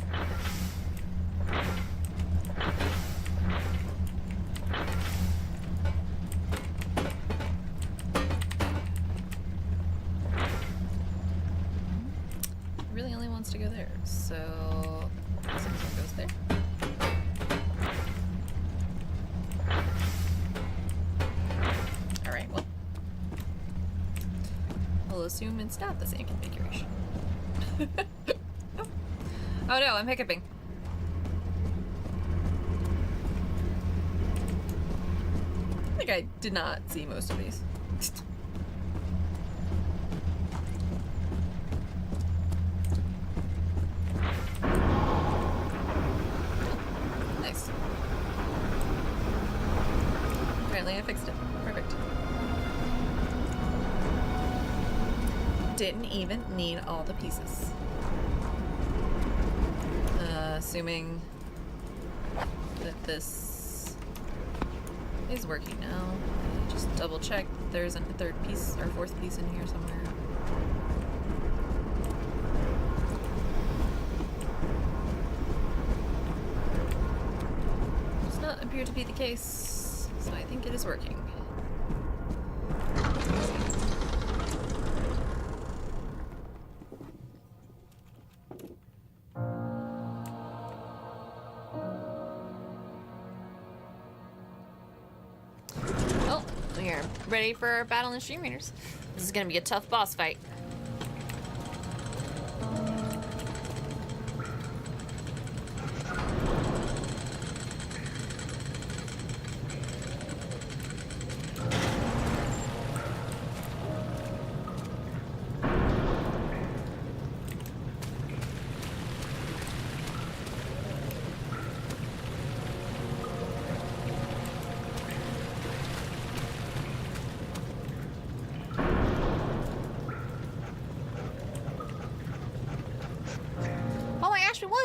wants to go there. So this one goes there. Alright, well. We'll assume it's not the same configuration. Oh no, I'm hiccuping. I think I did not see most of these. Nice. Apparently I fixed it. Perfect. Didn't even need all the pieces. Assuming that this is working now. Just double check that there's a third piece or fourth piece in here somewhere. Does not appear to be the case, so I think it is working. Ready for our battle in Stream Readers. This is gonna be a tough boss fight.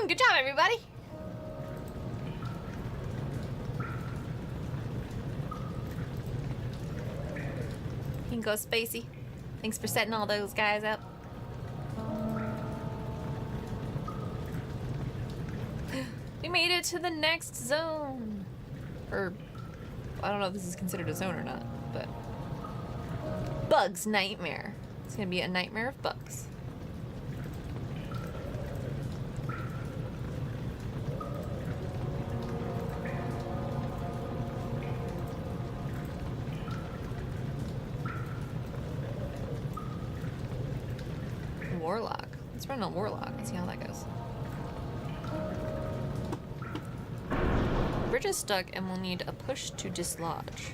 Good job, everybody! You can go, Spacey. Thanks for setting all those guys up. We made it to the next zone. Or, I don't know if this is considered a zone or not, but... Bugs Nightmare. It's gonna be a nightmare of bugs. Warlock. Let's run a Warlock and see how that goes. Bridge is stuck and we'll need a push to dislodge.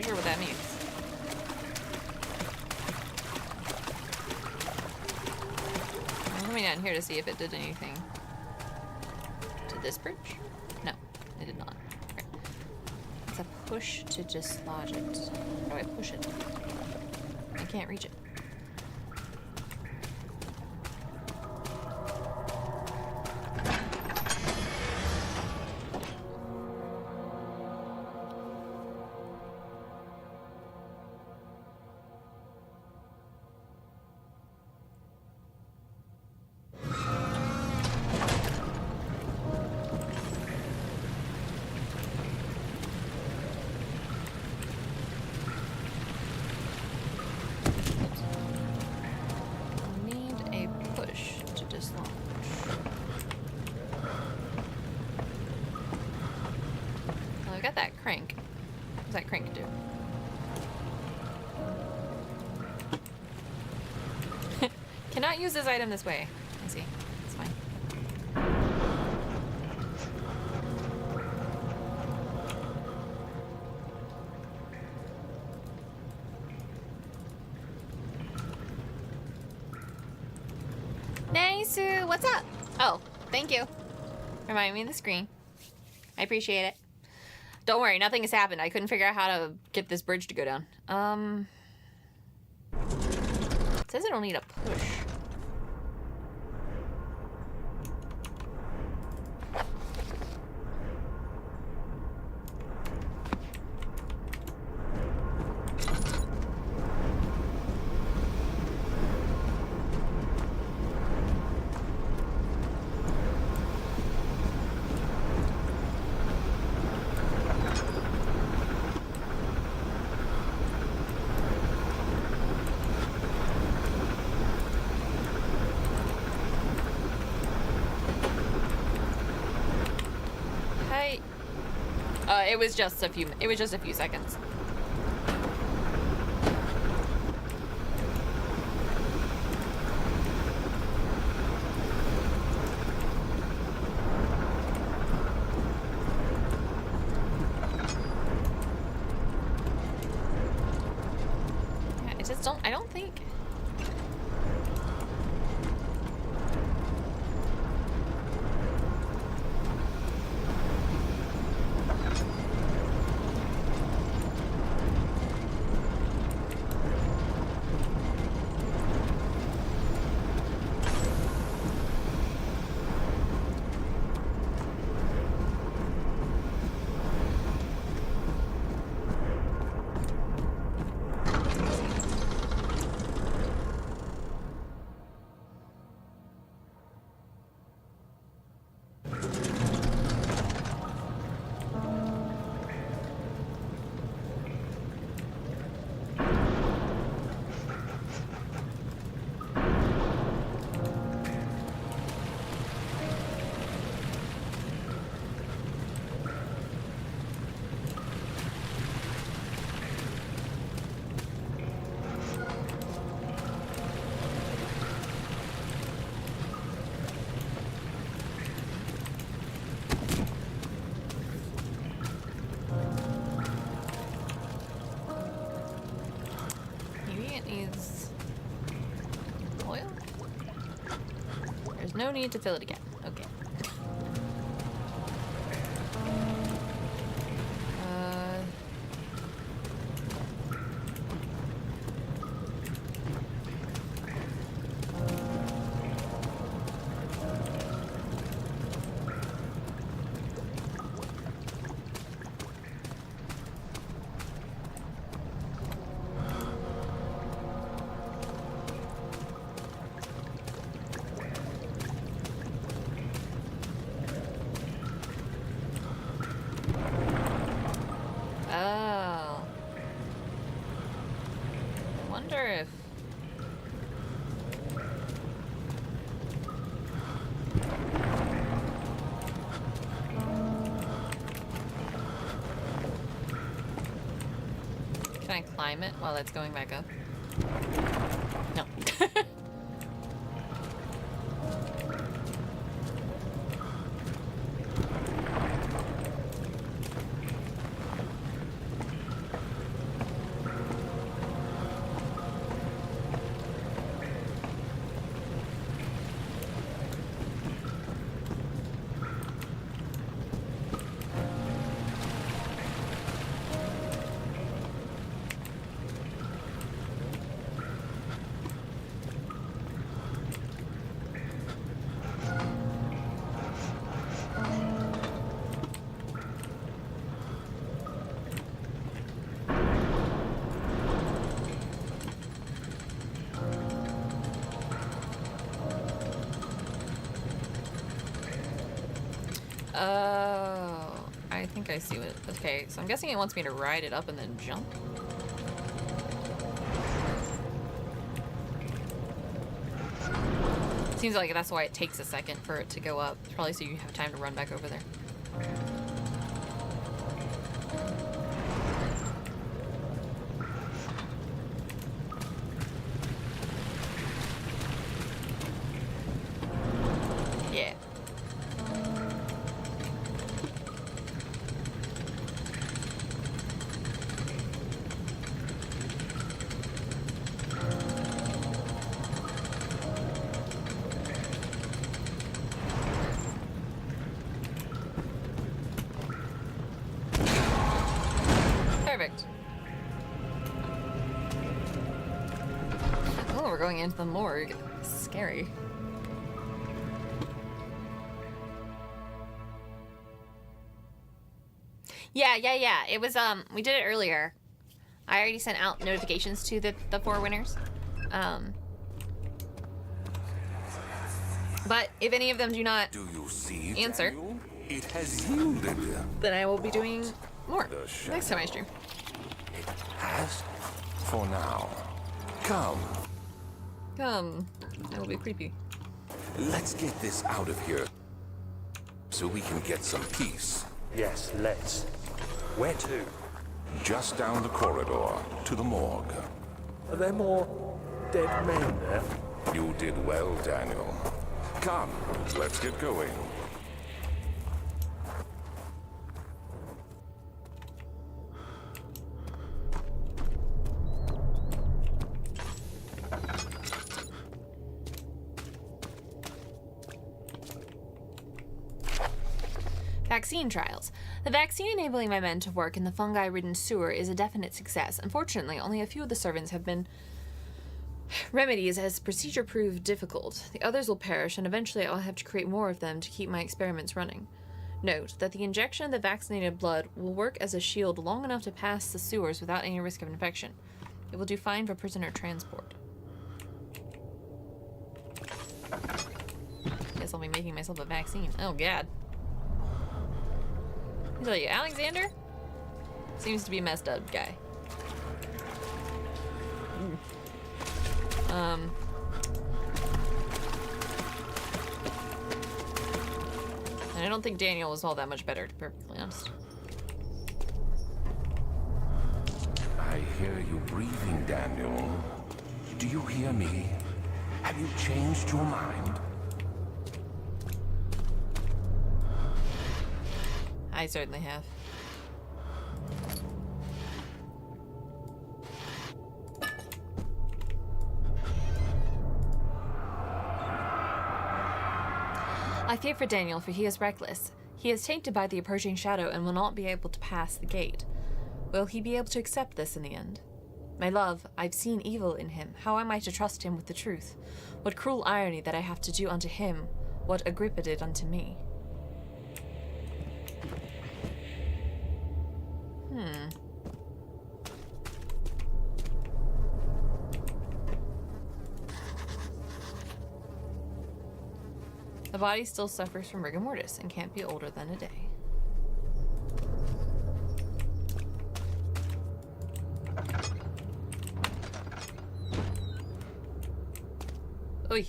Sure what that means. I'm coming down here to see if it did anything to this bridge. No, it did not. Okay. It's a push to dislodge it. How do I push it? I can't reach it. Cannot use this item this way. I see. It's fine. Nice. What's up? Oh, thank you. Remind me of the screen. I appreciate it. Don't worry, nothing has happened. I couldn't figure out how to get this bridge to go down. It says it'll need a push. it was just a few. It was just a few seconds. Yeah, I just don't. I don't think. Needs oil? There's no need to fill it again. Okay. Oh. I wonder if... Can I climb it while it's going back up? No. Oh, I think I see what... Okay, so I'm guessing it wants me to ride it up and then jump. Seems like that's why it takes a second for it to go up. Probably so you have time to run back over there. Yeah. Perfect. Oh, we're going into the morgue. Scary. Yeah. It was, we did it earlier. I already sent out notifications to the 4 winners. But if any of them do not answer, it has yielded. Then I will be doing more next time I stream. It has for now. Come. That will be creepy. Let's get this out of here so we can get some peace. Yes, let's. Where to? Just down the corridor to the morgue. Are there more dead men there? You did well, Daniel. Come, let's get going. Vaccine trials. The vaccine enabling my men to work in the fungi-ridden sewer is a definite success. Unfortunately, only a few of the servants have been remedies as procedure proved difficult. The others will perish, and eventually I'll have to create more of them to keep my experiments running. Note that the injection of the vaccinated blood will work as a shield long enough to pass the sewers without any risk of infection. It will do fine for prisoner transport. Guess I'll be making myself a vaccine. Oh god. I tell you, Alexander seems to be a messed up guy. And I don't think Daniel was all that much better, to be perfectly honest. I hear you breathing, Daniel. Do you hear me? Have you changed your mind? I certainly have. I fear for Daniel, for he is reckless. He is tainted by the approaching shadow and will not be able to pass the gate. Will he be able to accept this in the end? My love, I've seen evil in him. How am I to trust him with the truth? What cruel irony that I have to do unto him what Agrippa did unto me. The body still suffers from rigor mortis and can't be older than a day. Oy.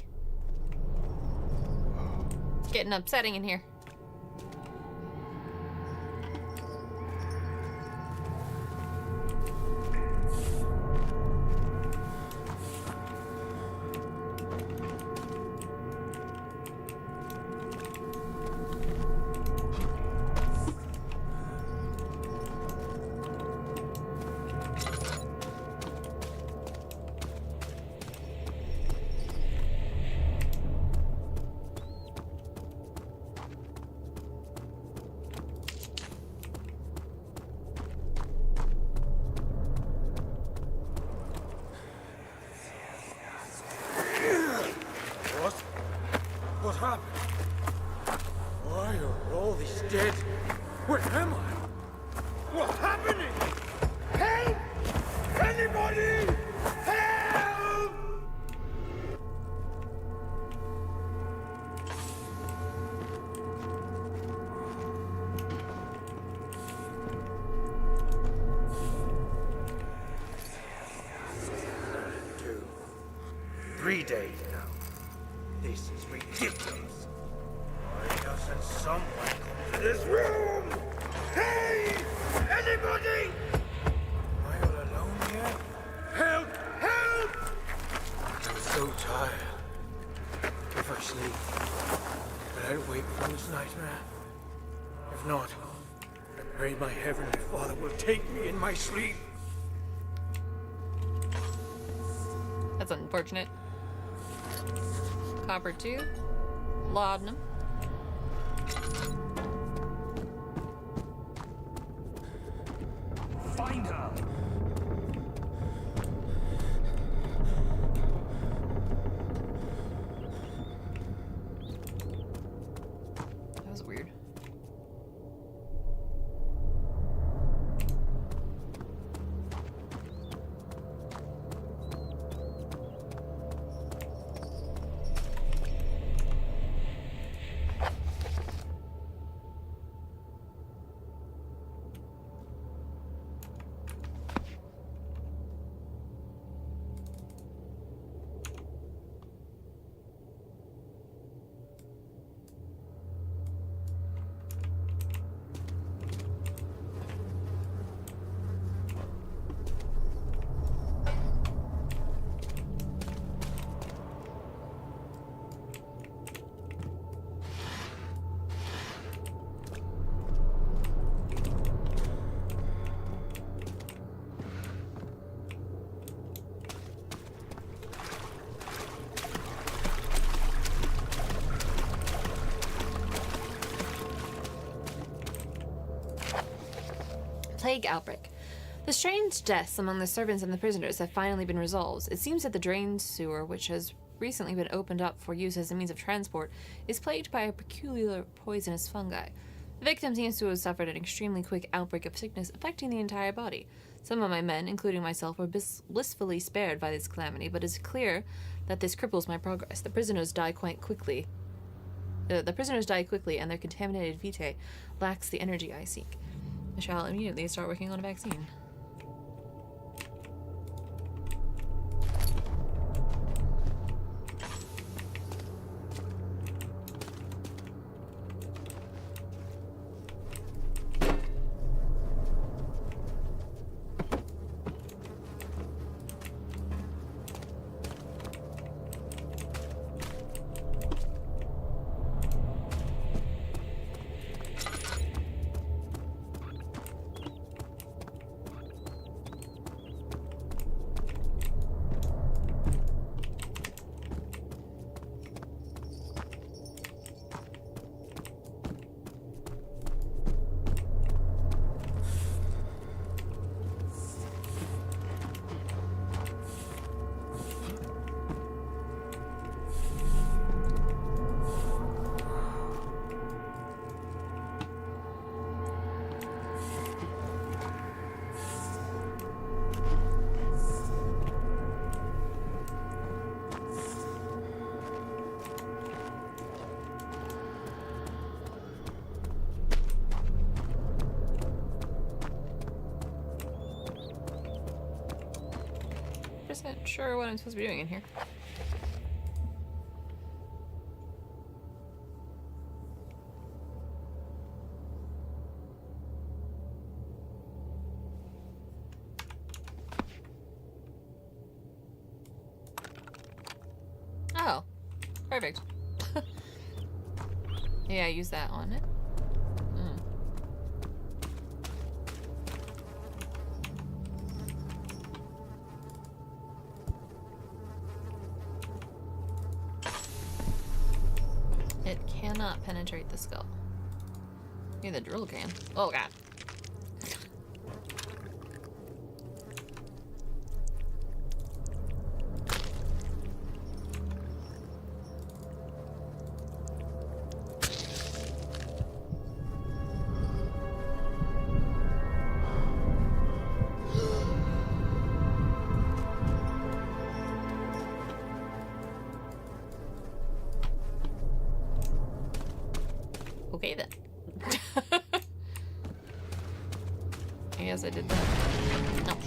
It's getting upsetting in here. What happened? Why are all these dead? Where am I? What's happening? Help! Anybody! Help! Three days now. This is ridiculous. Why doesn't someone come to this room? Hey! Anybody? Am I all alone here? Help! Help! I'm so tired. If I sleep, will I wake from this nightmare? If not, I pray my Heavenly Father will take me in my sleep. That's unfortunate. Copper 2. Laudanum. Find her! That was weird. plague outbreak. The strange deaths among the servants and the prisoners have finally been resolved. It seems that the drain sewer, which has recently been opened up for use as a means of transport, is plagued by a peculiar poisonous fungi. The victim seems to have suffered an extremely quick outbreak of sickness affecting the entire body. Some of my men, including myself, were blissfully spared by this calamity, but it is clear that this cripples my progress. The prisoners die quickly, and their contaminated vitae lacks the energy I seek. I shall immediately start working on a vaccine. Not sure what I'm supposed to be doing in here. Oh, perfect. Yeah, use that on it. It cannot penetrate the skull. Maybe the drill can. Oh god. Okay then. I guess I did that. Oh.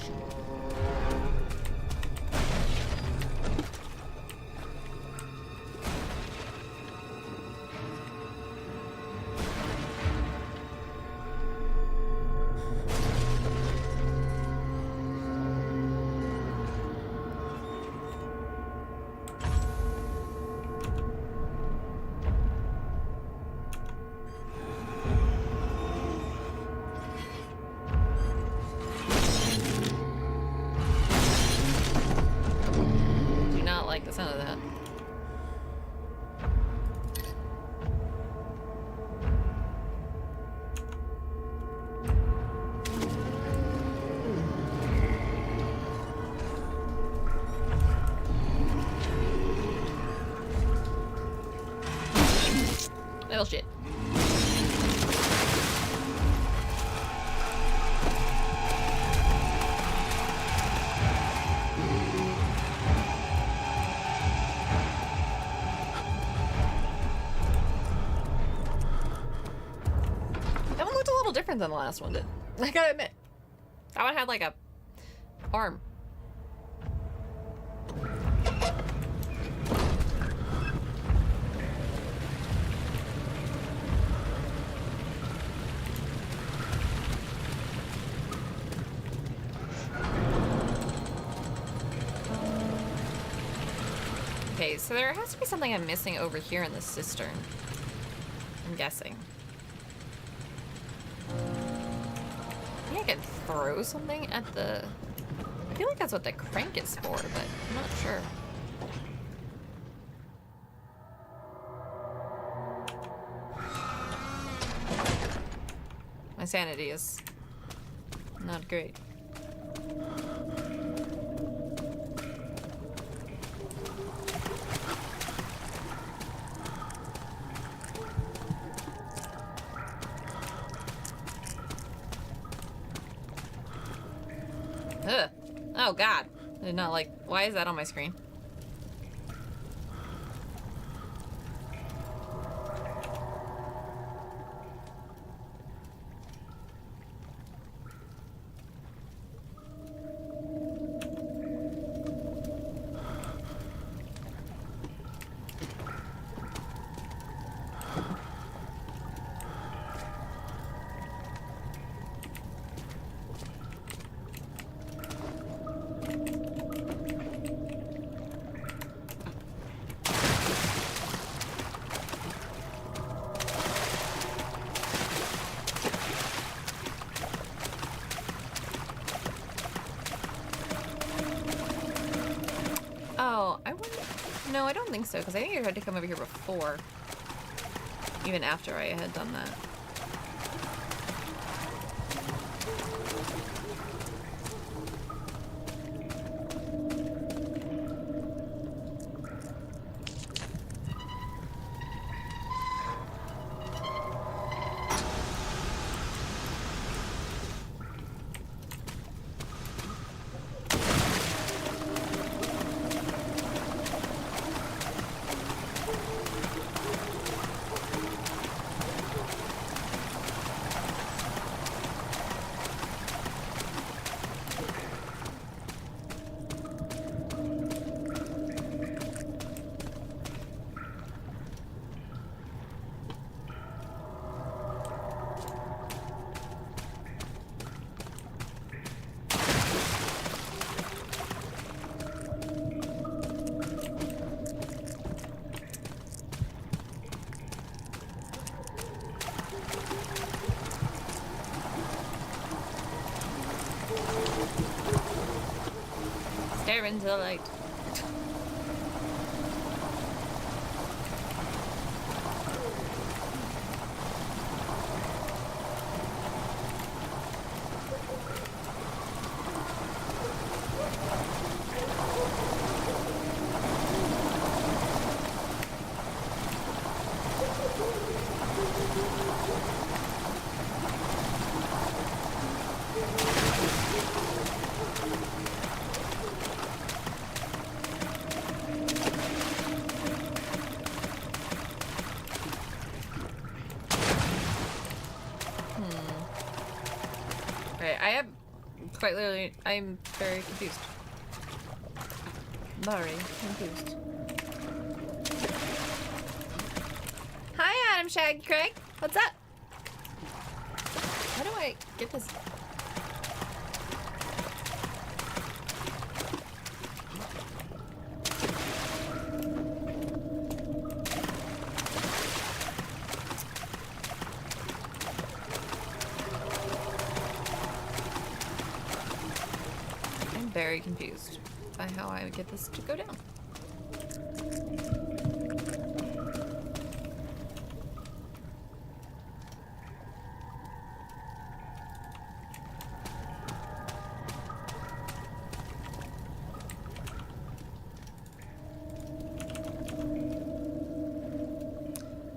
Like the sound of that. Well, shit. Different than the last one did. I gotta admit. That one had like a arm. Okay, so there has to be something I'm missing over here in the cistern. I'm guessing. I can throw something at the... I feel like that's what the crank is for, but I'm not sure. My sanity is Not great. Ugh. Oh god. I did not like. Why is that on my screen? Oh, I wonder. No, I don't think so, because I think I tried to come over here before. Even after I had done that. Stare into the light. Quite literally, I'm very confused. Very confused. Hi, Adam, Shaggy, Craig. What's up? How do I get this? Very confused by how I would get this to go down.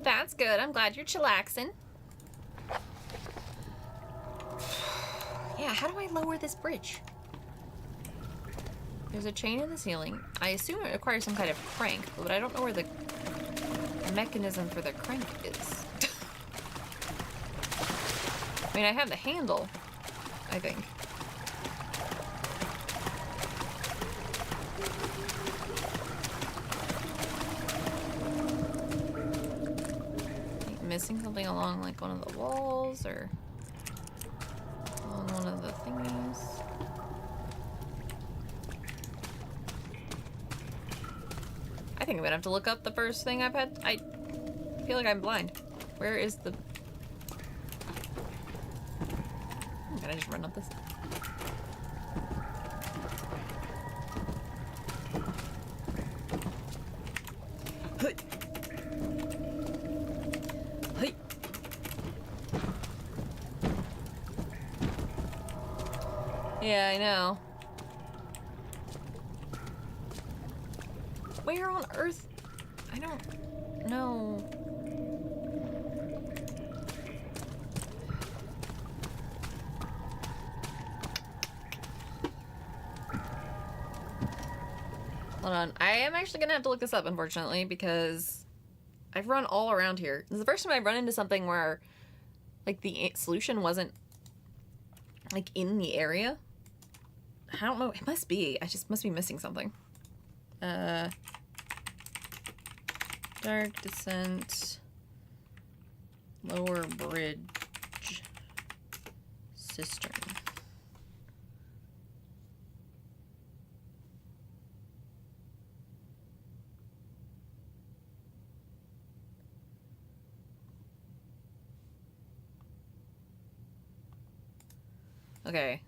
That's good. I'm glad you're chillaxing. Yeah, how do I lower this bridge? There's a chain in the ceiling. I assume it requires some kind of crank, but I don't know where the mechanism for the crank is. I mean, I have the handle, I think. Missing something along like one of the walls or along one of the thingies. I think I'm gonna have to look up the first thing I've had. I feel like I'm blind. Where is the... Can I just run up this? Yeah, I know. Where on earth? I don't know. Hold on. I am actually gonna have to look this up, unfortunately, because I've run all around here. This is the first time I've run into something where, like, the solution wasn't, like, in the area. I don't know. It must be. I just must be missing something. Dark Descent. Lower Bridge. Cistern. Okay.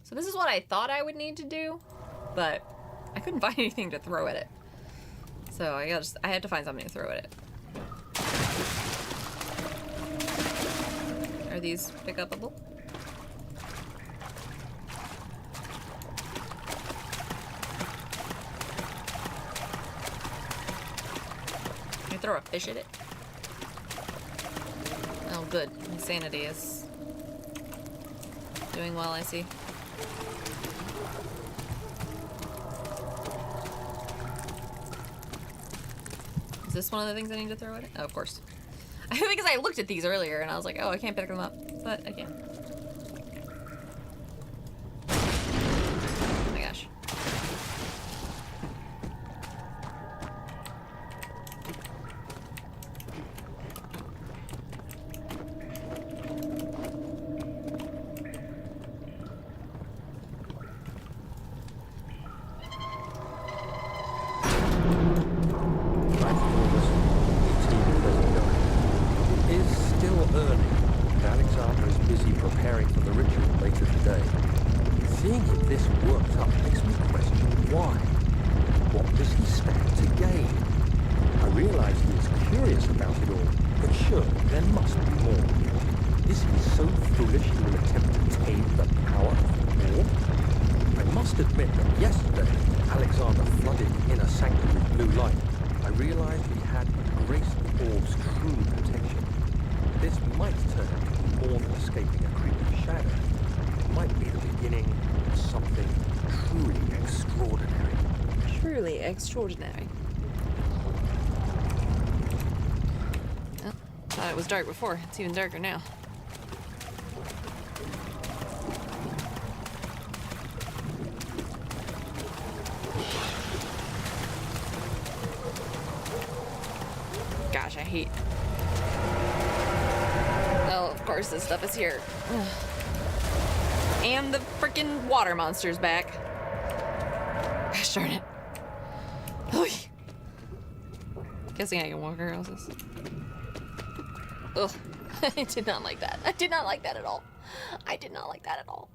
So this is what I thought I would need to do, but I couldn't find anything to throw at it. So I had to find something to throw at it. Are these pick-upable? Can I throw a fish at it? Oh, good. Insanity is doing well, I see. Is this one of the things I need to throw at it? Oh, of course. I think because I looked at these earlier and I was like, oh, I can't pick them up. But I can. Oh my gosh. Extraordinary. Oh, thought it was dark before. It's even darker now. Gosh, I hate... Oh, of course this stuff is here. And the freaking water monster's back. Gosh darn it. Guessing I can walk across this. Ugh. I did not like that. I did not like that at all. I did not like that at all.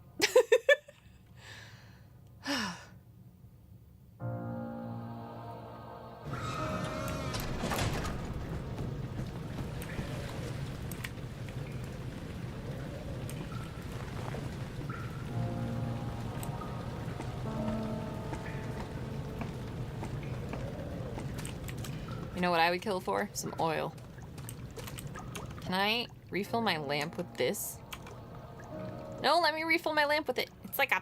You know what I would kill for? Some oil. Can I refill my lamp with this? No, let me refill my lamp with it. It's like a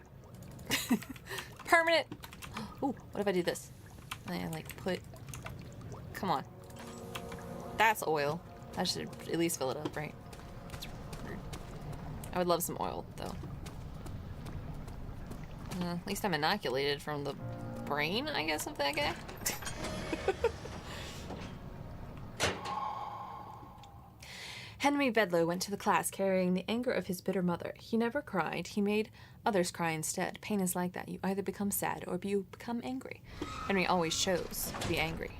permanent. Ooh, what if I do this? And I like put... Come on. That's oil. I should at least fill it up, right? I would love some oil, though. At least I'm inoculated from the brain, I guess, of that guy. Henry Bedloe went to the class carrying the anger of his bitter mother. He never cried. He made others cry instead. Pain is like that. You either become sad or you become angry. Henry always chose to be angry.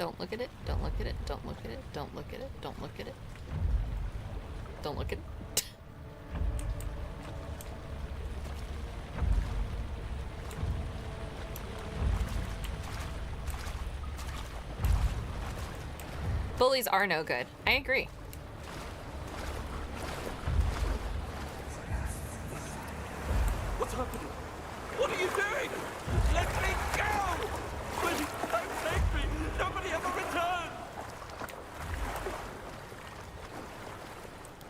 Don't look at it. Don't look at it. Don't look at it. Don't look at it. Don't look at it. Don't look at it. Bullies are no good. I agree. What's happening? What are you doing? Let me go! Please, don't take me! Nobody ever return!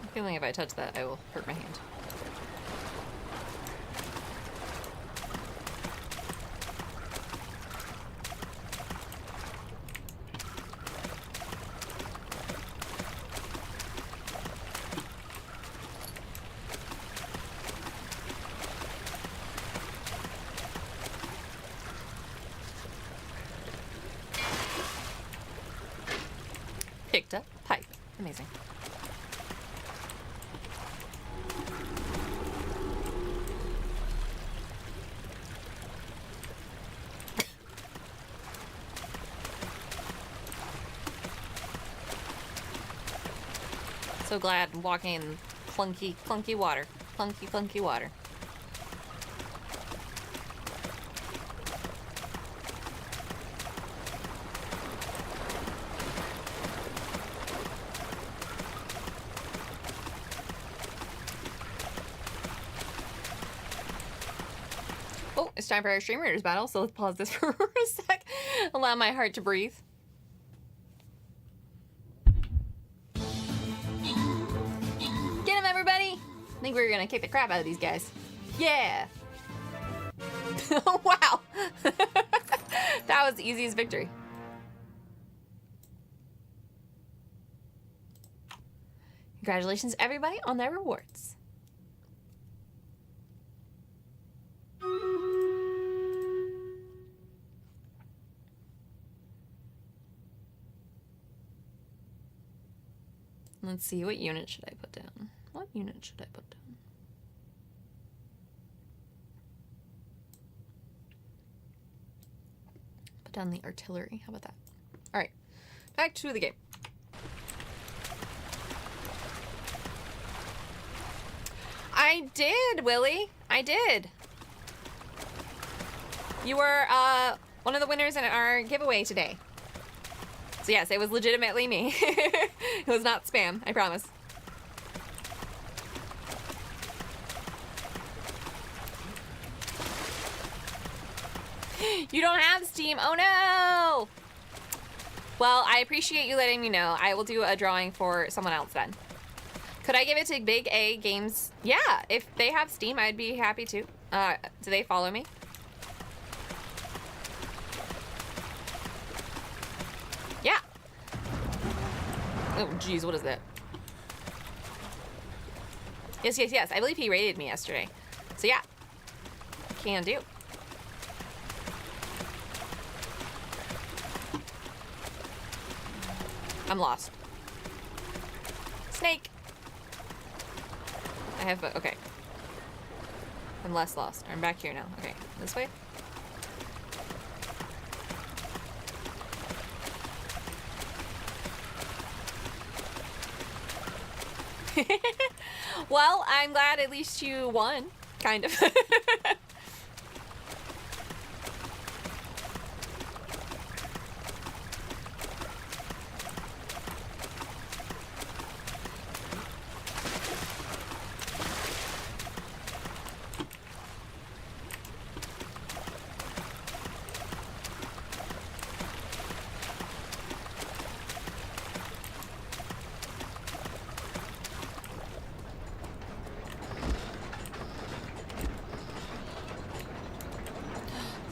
I'm feeling if I touch that, I will hurt my hand. Picked up pipe. Amazing. So glad I'm walking in clunky, clunky water. Clunky, clunky water. Oh, it's time for our Stream Raiders battle, so let's pause this for a sec. Allow my heart to breathe. Get him, everybody! I think we're gonna kick the crap out of these guys. Yeah! Oh, wow! That was the easiest victory. Congratulations, everybody, on their rewards. Let's see, what unit should I put down? What unit should I put down? Put down the artillery. How about that? All right, back to the game. I did, Willie. I did. You were one of the winners in our giveaway today. So yes, it was legitimately me. It was not spam, I promise. You don't have Steam. Oh no! Well, I appreciate you letting me know. I will do a drawing for someone else then. Could I give it to Big A Games? Yeah, if they have Steam, I'd be happy to. Do they follow me? Yeah. Oh, geez, what is that? Yes, yes, yes. I believe he rated me yesterday. So yeah, can do. I'm lost. Snake. I have, okay. I'm less lost. I'm back here now. Okay, this way. Well, I'm glad at least you won, kind of.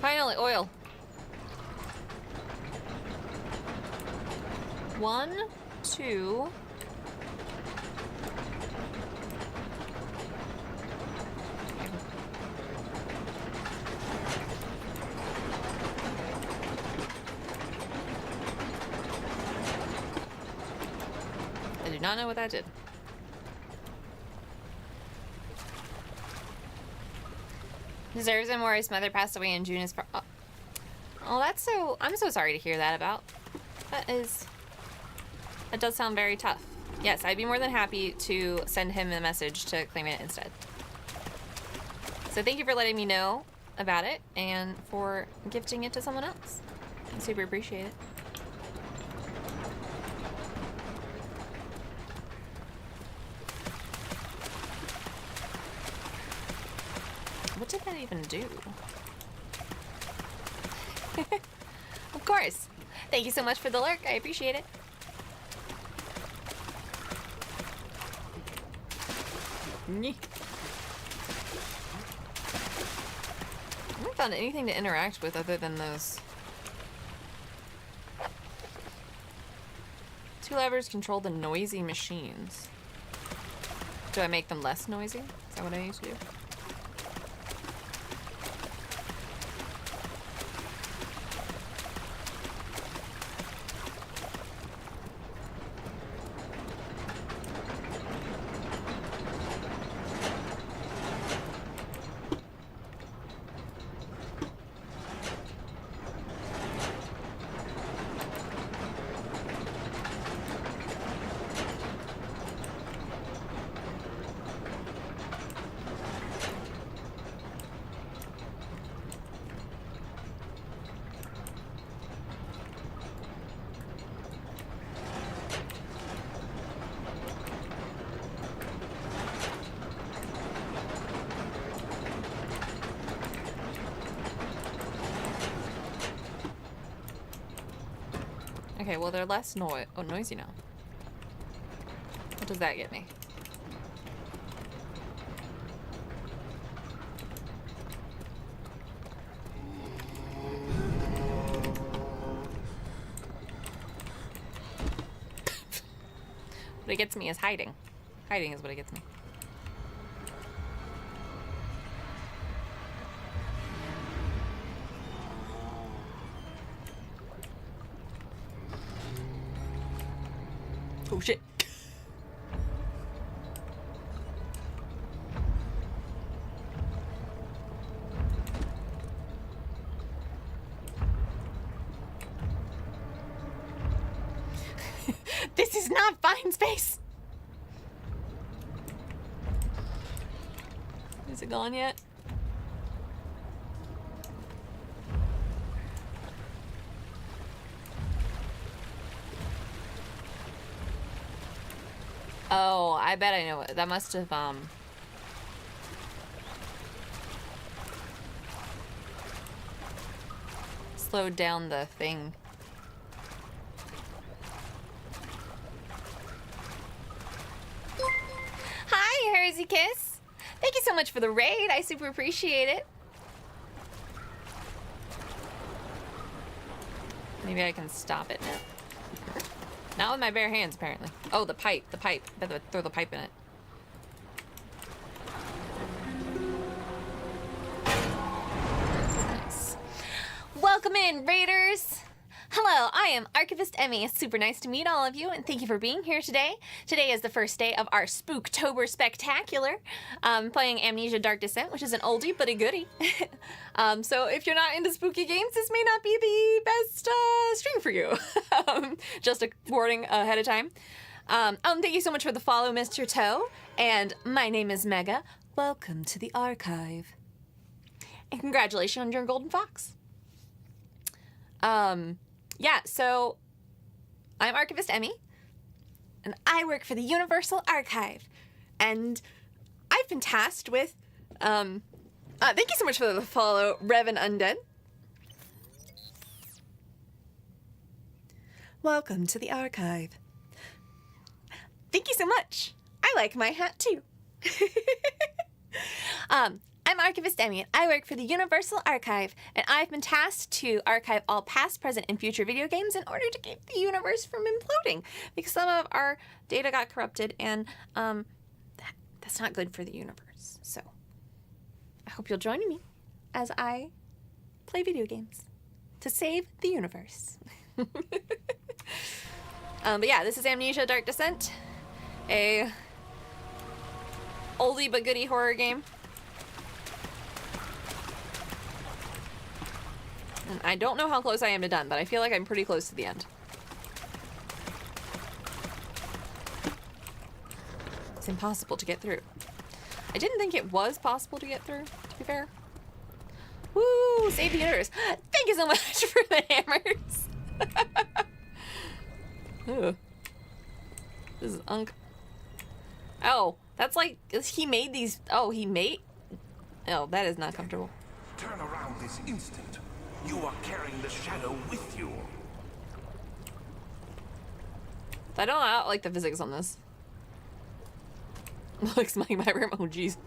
Finally, oil. 1, 2. I do not know what that did. Deserves it more. His mother passed away in June. Oh, that's so. I'm so sorry to hear that about. That does sound very tough. Yes, I'd be more than happy to send him a message to claim it instead. So thank you for letting me know about it and for gifting it to someone else. I super appreciate it. What did that even do? Of course. Thank you so much for the lurk. I appreciate it. I haven't found anything to interact with other than those. Two levers control the noisy machines. Do I make them less noisy? Is that what I need to do? Okay, well they're less noisy now. What does that get me? What it gets me is hiding. Hiding is what it gets me. Oh shit. This is not fine space. Is it gone yet? Oh, I bet I know it. That must have, slowed down the thing. Hi, Hersey Kiss. Thank you so much for the raid. I super appreciate it. Maybe I can stop it now. Not with my bare hands, apparently. Oh, the pipe, the pipe. I better throw the pipe in it. Nice. Welcome in, raiders! Hello, I am Archivist Emmi. It's super nice to meet all of you, and thank you for being here today. Today is the first day of our Spooktober Spectacular. Playing Amnesia Dark Descent, which is an oldie but a goodie. So if you're not into spooky games, this may not be the best stream for you. Just a warning ahead of time. Thank you so much for the follow, Mr. Toe. And my name is Mega. Welcome to the archive. And congratulations on your golden fox. Yeah, so I'm Archivist Emmi, and I work for the Universal Archive, and I've been tasked with, thank you so much for the follow, Revan Undead. Welcome to the archive. Thank you so much. I like my hat too. I'm Archivist Emmi, and I work for the Universal Archive, and I've been tasked to archive all past, present, and future video games in order to keep the universe from imploding, because some of our data got corrupted, and that's not good for the universe. So I hope you'll join me as I play video games to save the universe. But yeah, this is Amnesia Dark Descent, a oldie but goodie horror game. And I don't know how close I am to done, but I feel like I'm pretty close to the end. It's impossible to get through. I didn't think it was possible to get through, to be fair. Woo! Save the universe. Thank you so much for the hammers. Ooh. This is Oh, that's like, he made these. Oh, he made. Oh, that is not comfortable. Turn around this instant. You are carrying the shadow with you. I don't like the physics on this. Looks like my room. Oh, jeez.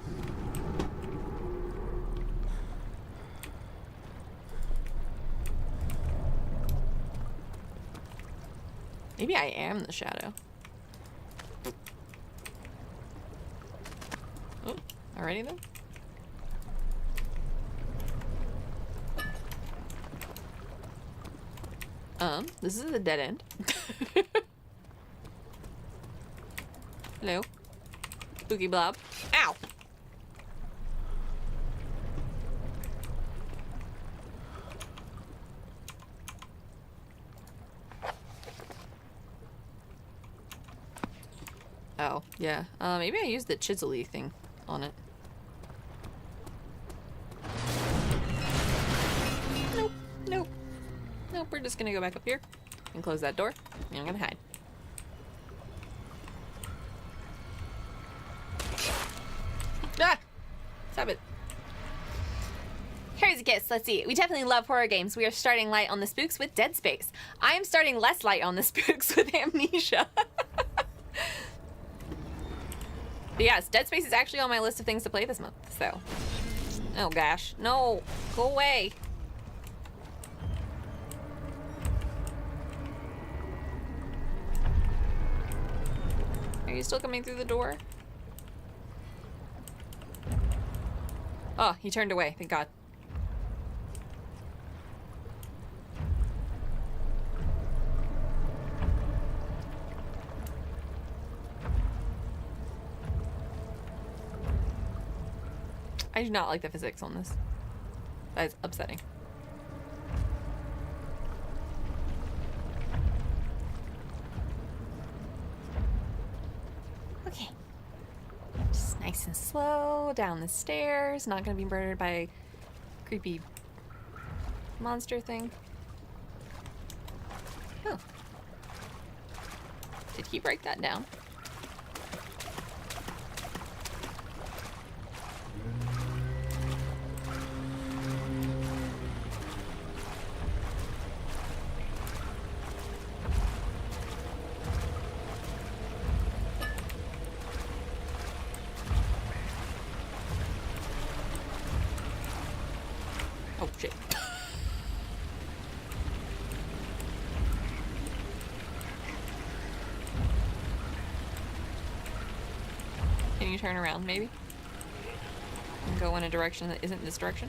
Maybe I am the shadow. Oh, alrighty then. This is a dead end. Hello. Spooky blob. Ow! Oh, yeah. Maybe I used the chisel-y thing on it. Nope. Nope. Nope, we're just gonna go back up here and close that door. And I'm gonna hide. Ah! Stop it. Here's a guess. Let's see. We definitely love horror games. We are starting light on the spooks with Dead Space. I am starting less light on the spooks with Amnesia. But yes, Dead Space is actually on my list of things to play this month, so. Oh gosh. No. Go away. Are you still coming through the door? Oh, he turned away. Thank God. I do not like the physics on this. That is upsetting. Okay. Just nice and slow down the stairs. Not gonna be murdered by a creepy monster thing. Oh. Did he break that down? Oh, shit. Can you turn around, maybe? And go in a direction that isn't this direction?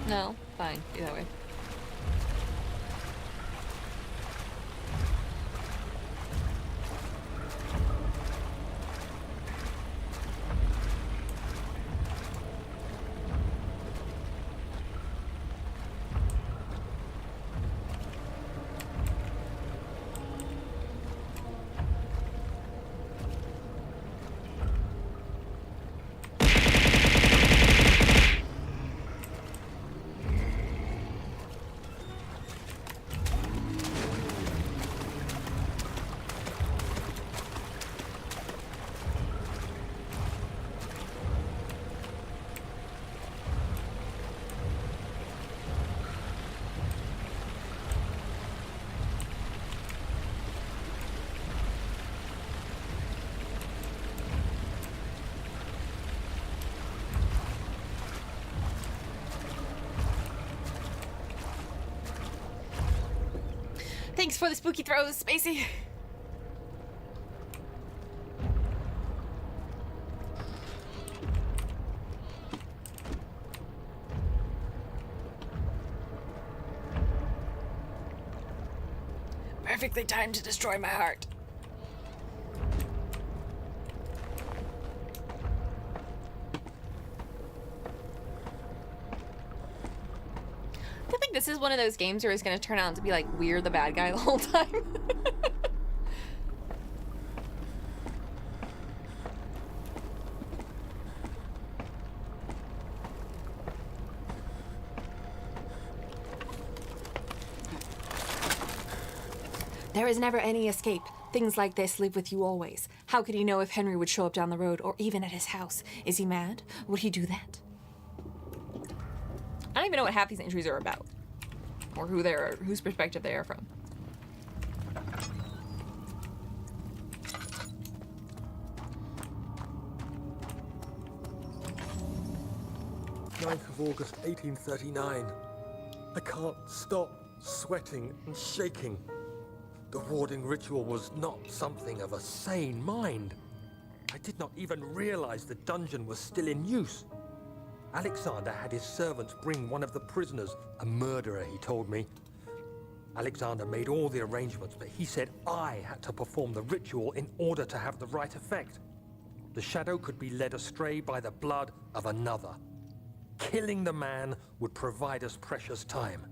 No, fine. Do that way. Thanks for the spooky throws, Spacey. perfectly timed to destroy my heart. I feel like this is one of those games where it's going to turn out to be like we're the bad guy the whole time. There is never any escape. Things like this live with you always. How could he know if Henry would show up down the road or even at his house? Is he mad? Would he do that? I don't even know what half these entries are about. Or whose perspective they are from. August 1839. I can't stop sweating and shaking. The warding ritual was not something of a sane mind. I did not even realize the dungeon was still in use. Alexander had his servants bring one of the prisoners, a murderer, he told me. Alexander made all the arrangements, but he said I had to perform the ritual in order to have the right effect. The shadow could be led astray by the blood of another. Killing the man would provide us precious time.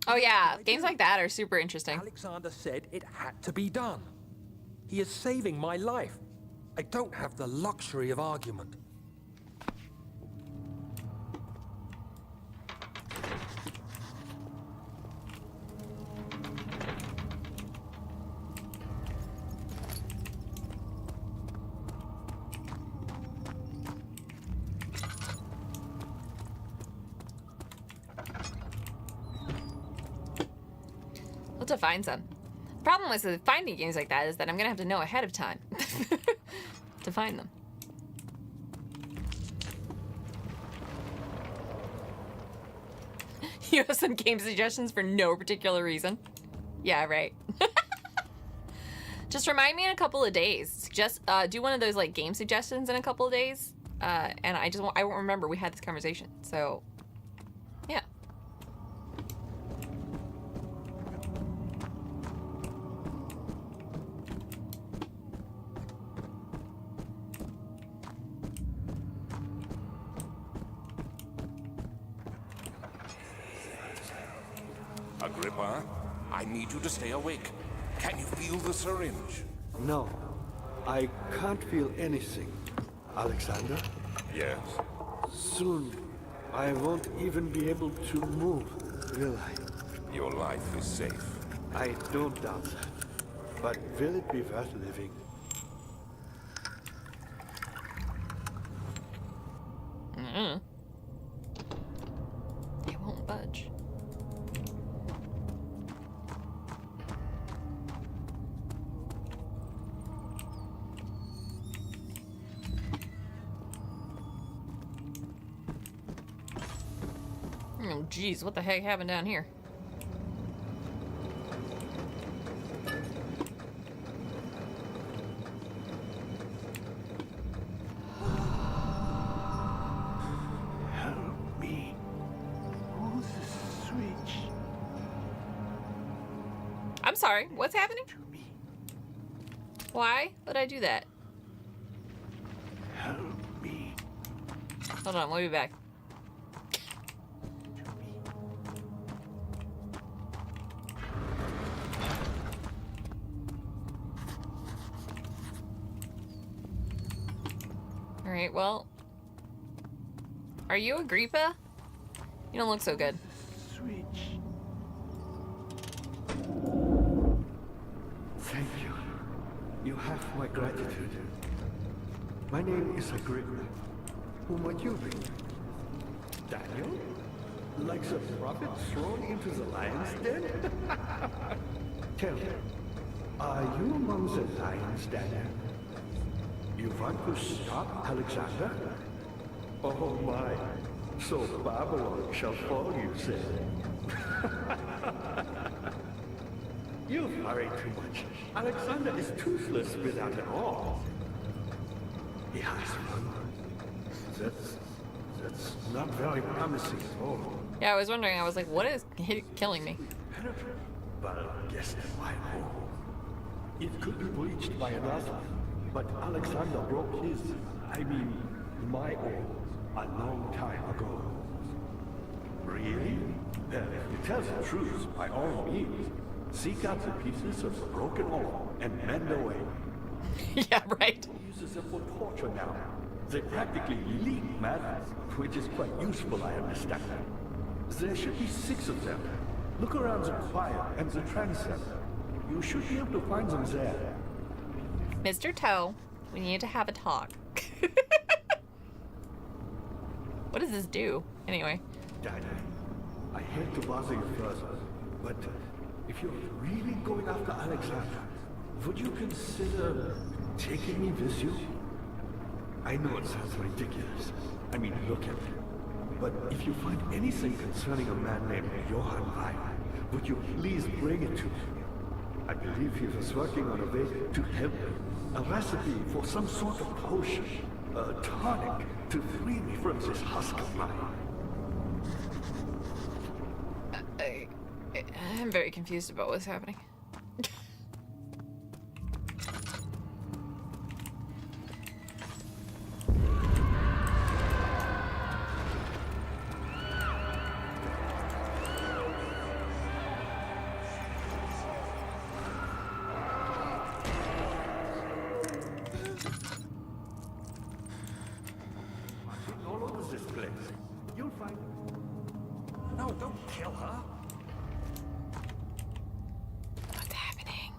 Oh yeah, games like that are super interesting. Alexander said it had to be done. He is saving my life. I don't have the luxury of argument. To find some. The problem with finding games like that is that I'm gonna have to know ahead of time to find them. You have some game suggestions for no particular reason. Yeah, right. Just remind me in a couple of days. Just do one of those like game suggestions in a couple of days, and I won't remember we had this conversation. So, yeah. Agrippa, I need you to stay awake. Can you feel the syringe? No, I can't feel anything. Alexander? Yes. Soon, I won't even be able to move, will I? Your life is safe. I don't doubt that. But will it be worth living? They won't budge. Oh, geez, what the heck happened down here? Help me. Who's the switch? I'm sorry, what's happening? Why would I do that? Help me. Hold on, we'll be back. Alright, well. Are you Agrippa? You don't look so good. Switch. Thank you. You have my gratitude. My name is Agrippa. Who might you be? Daniel? Like a prophet thrown into the lion's den? Tell me, are you among the lions, Daniel? You want to stop Alexander? Oh my, so Babylon shall fall, you say. You worry too much. Alexander is toothless without an arm. He has one. That's not very promising at all. Yeah, I was wondering, I was like, what is killing me? Well, guess my hole. It could be breached by another, but Alexander broke his, my orb, a long time ago. Really? Then if it tells the truth, by all means, seek out the pieces of the broken orb and mend away. Yeah, right. He uses them for torture now. They practically leak madness, which is quite useful, I understand. There should be 6 of them. Look around the choir and the transept. You should be able to find them there. Mr. Toe, we need to have a talk. What does this do, anyway? Daddy, I hate to bother you further, but if you're really going after Alexander, would you consider taking me with you? I know it sounds ridiculous. Look at me. But if you find anything concerning a man named Johann Wein, would you please bring it to me? I believe he was working on a way to help me. A recipe for some sort of potion, a tonic to free me from this husk of mine. I'm very confused about what's happening. All over this place. You'll find... No, don't kill her. What's happening?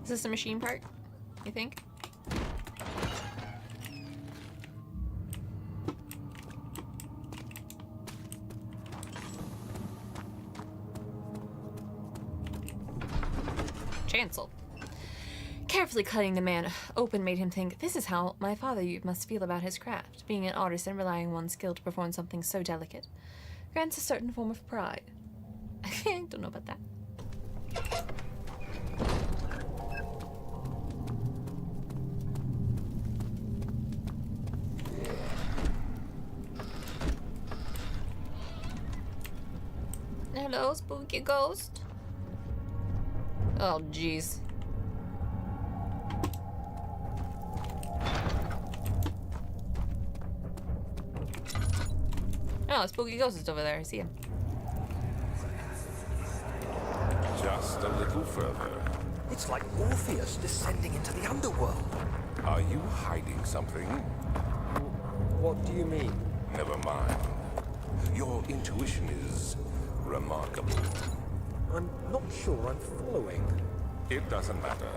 Is this a machine part, you think? Chancel. Carefully cutting the man open made him think, this is how my father must feel about his craft. Being an artist and relying on one's skill to perform something so delicate grants a certain form of pride. I don't know about that. Hello, spooky ghost. Oh, jeez. Oh, spooky ghost is over there. I see him. Just a little further. It's like Orpheus descending into the underworld. Are you hiding something? What do you mean? Never mind. Your intuition is remarkable. I'm not sure I'm following. It doesn't matter.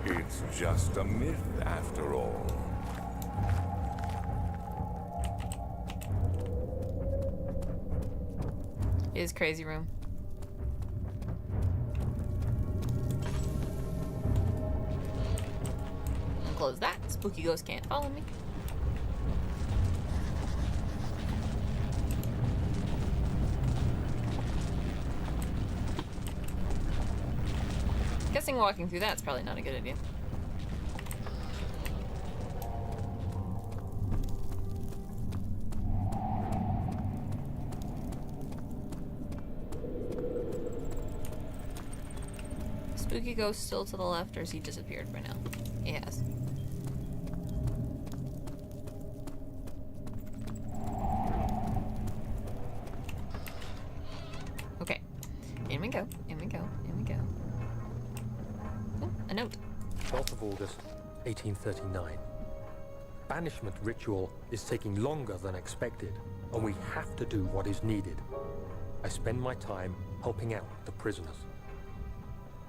It's just a myth after all. His crazy room. And close that. Spooky ghost can't follow me. Guessing walking through that's probably not a good idea. Spooky ghost still to the left, or has he disappeared by now? He has. Okay. In we go, in we go, in we go. Oh, a note. 12th of August, 1839. Banishment ritual is taking longer than expected, and we have to do what is needed. I spend my time helping out the prisoners.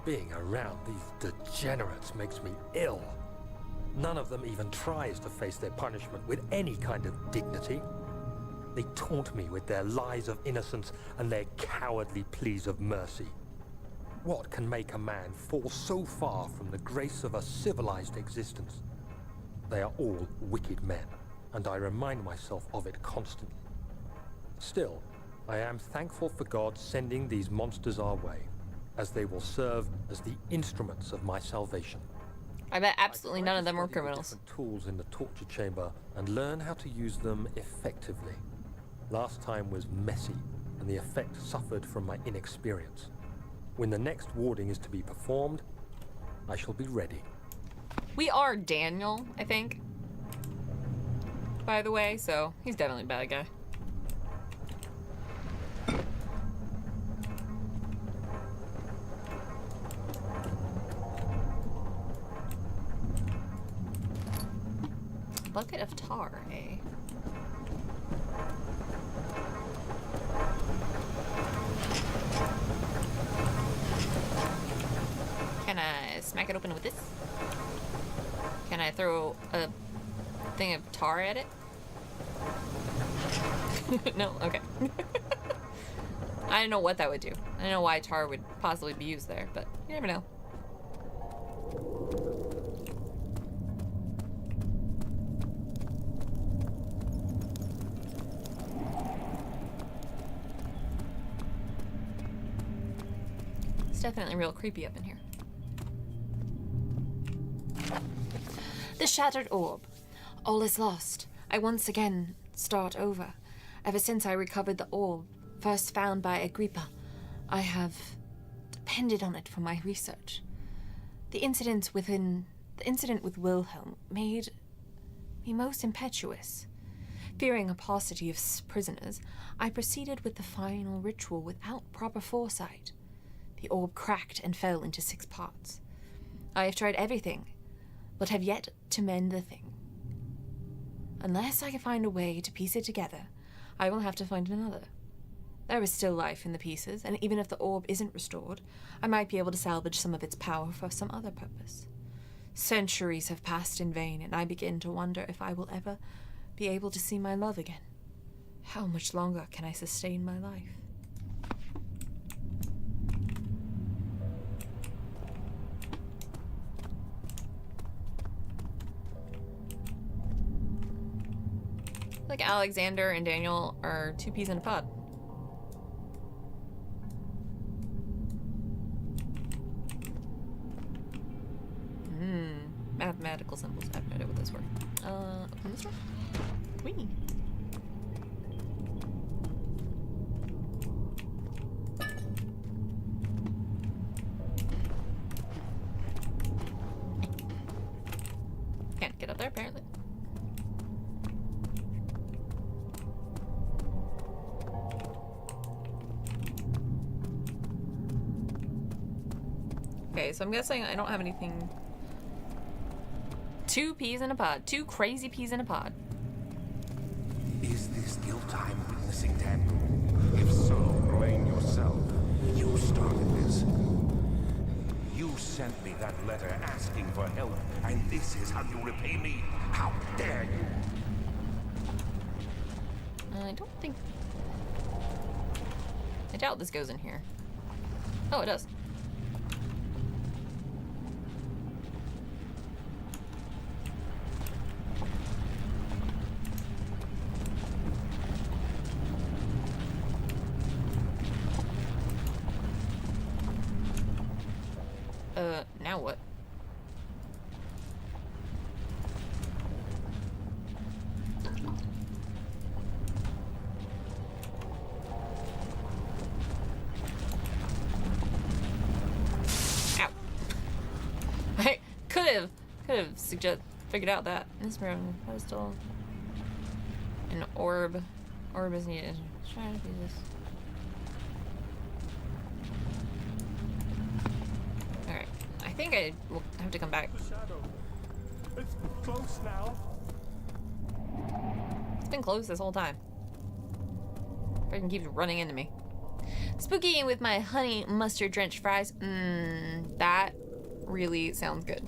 Being around these degenerates makes me ill. None of them even tries to face their punishment with any kind of dignity. They taunt me with their lies of innocence and their cowardly pleas of mercy. What can make a man fall so far from the grace of a civilized existence? They are all wicked men, and I remind myself of it constantly. Still, I am thankful for God sending these monsters our way, as they will serve as the instruments of my salvation. I bet absolutely none of them were Study the criminals. different tools in the torture chamber and learn how to use them effectively. Last time was messy, and the effect suffered from my inexperience. When the next warding is to be performed, I shall be ready. We are Daniel, I think. By the way, so he's definitely a bad guy. Bucket of tar, eh? Can I smack it open with this? Can I throw a thing of tar at it? No? Okay. I don't know what that would do. I don't know why tar would possibly be used there, but you never know. It's definitely real creepy up in here. The shattered orb. All is lost. I once again start over. Ever since I recovered the orb, first found by Agrippa, I have depended on it for my research. The incident with Wilhelm made me most impetuous. Fearing a paucity of prisoners, I proceeded with the final ritual without proper foresight. The orb cracked and fell into 6 parts. I have tried everything, but have yet to mend the thing. Unless I can find a way to piece it together, I will have to find another. There is still life in the pieces, and even if the orb isn't restored, I might be able to salvage some of its power for some other purpose. Centuries have passed in vain, and I begin to wonder if I will ever be able to see my love again. How much longer can I sustain my life? Like Alexander and Daniel are 2 peas in a pod. Mathematical symbols. I have no idea what those were. Open this door? Wee. Can't get up there apparently. Okay, so I'm guessing I don't have anything. 2 peas in a pod. 2 crazy peas in a pod. Is this guilt I'm witnessing, Daniel? If so, blame yourself. You started this. You sent me that letter asking for help, and this is how you repay me? How dare you? I don't think... I doubt this goes in here. Oh, it does. Now what? Ow. I could have figured out that this room pedestal. An orb. Orb is needed. Try to do this. I think I will have to come back. The shadow. It's close now. It's been close this whole time. Freaking keeps running into me. Spooky with my honey mustard drenched fries. That really sounds good.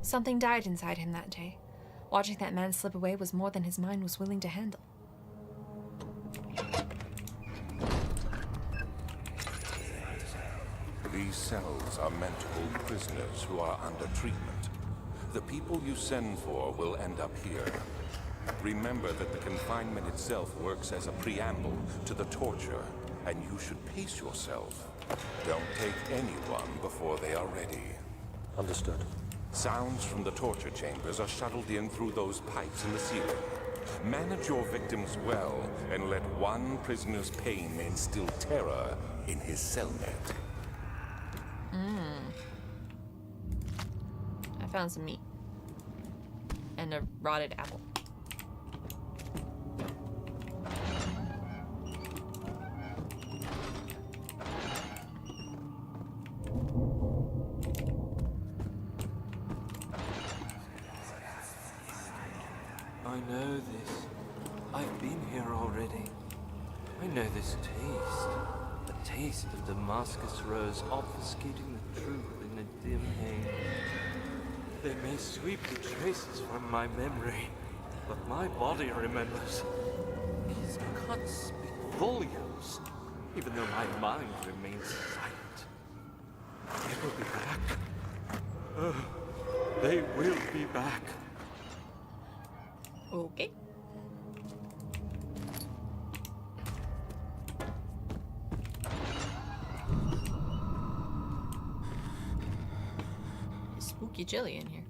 Something died inside him that day. Watching that man slip away was more than his mind was willing to handle. These cells are meant to hold prisoners who are under treatment. The people you send for will end up here. Remember that the confinement itself works as a preamble to the torture, and you should pace yourself. Don't take anyone before they are ready. Understood. Sounds from the torture chambers are shuttled in through those pipes in the ceiling. Manage your victims well, and let one prisoner's pain instill terror in his cellmate. I found some meat. And a rotted apple. I know this. I've been here already. I know this taste. The taste of Damascus rose obfuscating the truth in a dim haze. They may sweep the traces from my memory, but my body remembers. These cuts speak volumes, even though my mind remains silent. They will be back. They will be back. Okay. Spooky chili in here.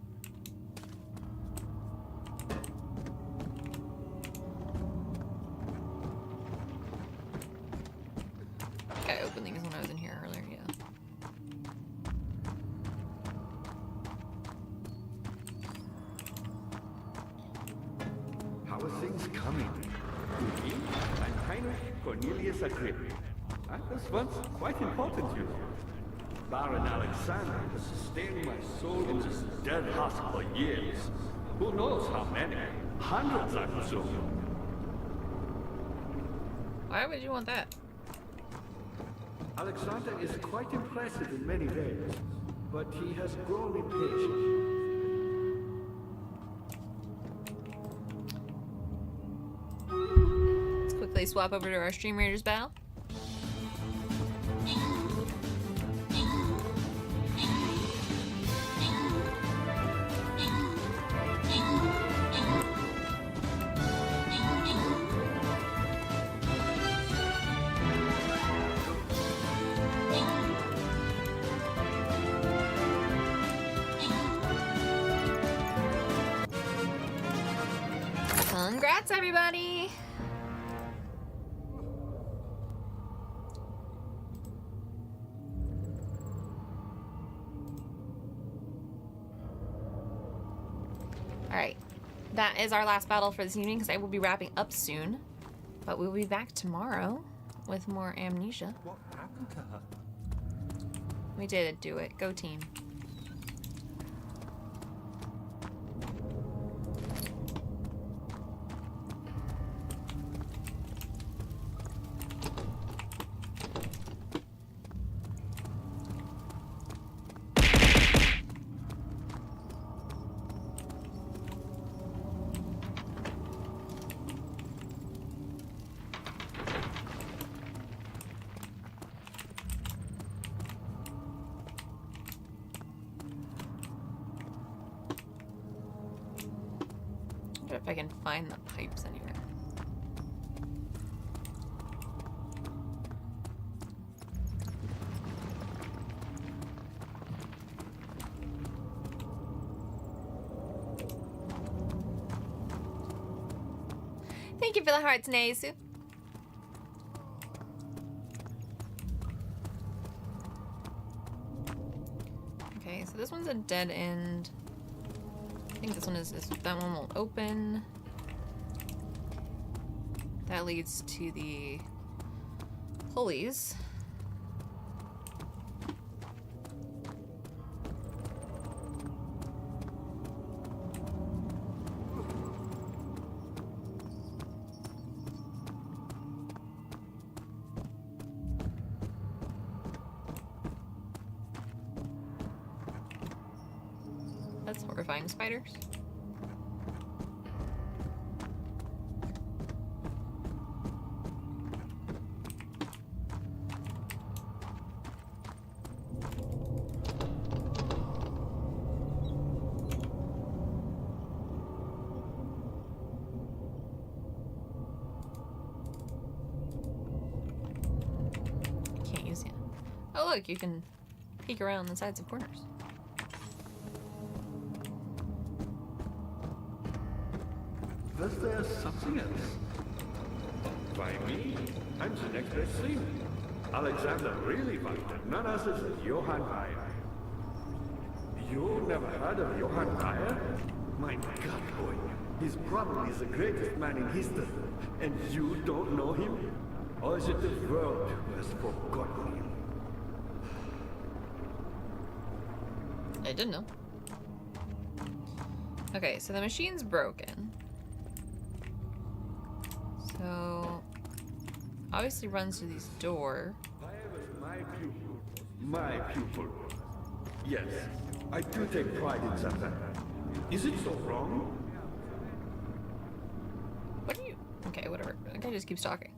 I opened these when I was in here earlier, yeah. How are things coming? Me, I'm Heinrich Cornelius Agrippa. I was once quite important to you. Baron Alexander has sustained my soul in this dead husk for years. Who knows how many? Hundreds, I presume. Why would you want that? Alexander is quite impressive in many ways, but he has grown impatient. Let's quickly swap over to our Stream Raiders battle. Congrats, everybody! Alright, that is our last battle for this evening because I will be wrapping up soon. But we'll be back tomorrow with more Amnesia. What happened to her? We did do it. Go team. If I can find the pipes anywhere. Thank you for the hearts, Naisu. Okay, so this one's a dead end. I think this one is that one won't open. That leads to the pulleys. That's horrifying spiders. Oh look, you can peek around the sides of corners. Was there something else? Why me? I'm the next best thing. Alexander really wanted none other than Johann Weyer. You never heard of Johann Weyer? My God, boy. He's probably the greatest man in history. And you don't know him? Or is it the world who has forgotten him? I didn't know. Okay, so the machine's broken. So obviously runs through this door. Weyer was my pupil. My pupil. Yes, I do take pride in that. Is it so wrong? What do you... Okay, whatever. The guy just keeps talking.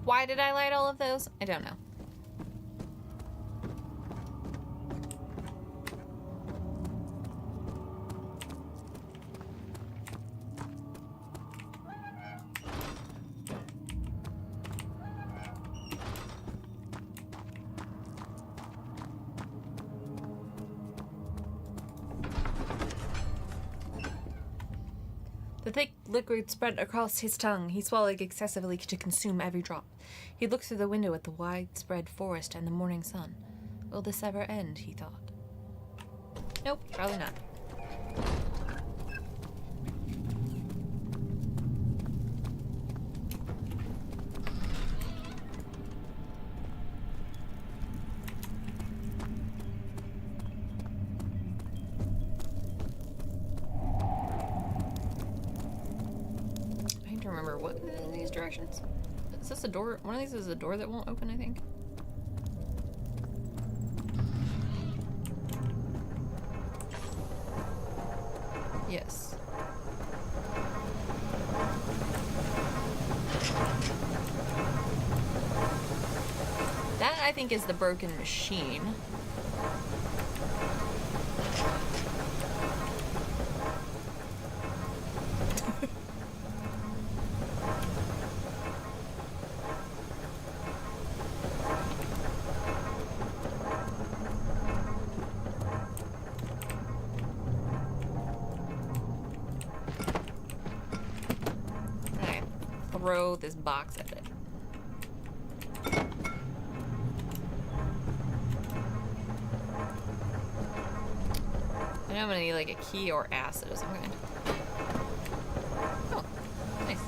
Why did I light all of those? I don't know. The thick liquid spread across his tongue. He swallowed excessively to consume every drop. He looked through the window at the widespread forest and the morning sun. Will this ever end, he thought. Nope, probably not. Remember what in these directions? Is this a door? One of these is a door that won't open, I think. Yes. That, I think, is the broken machine. Throw this box at it. I know I'm gonna need like a key or acid of some kind. Oh, nice.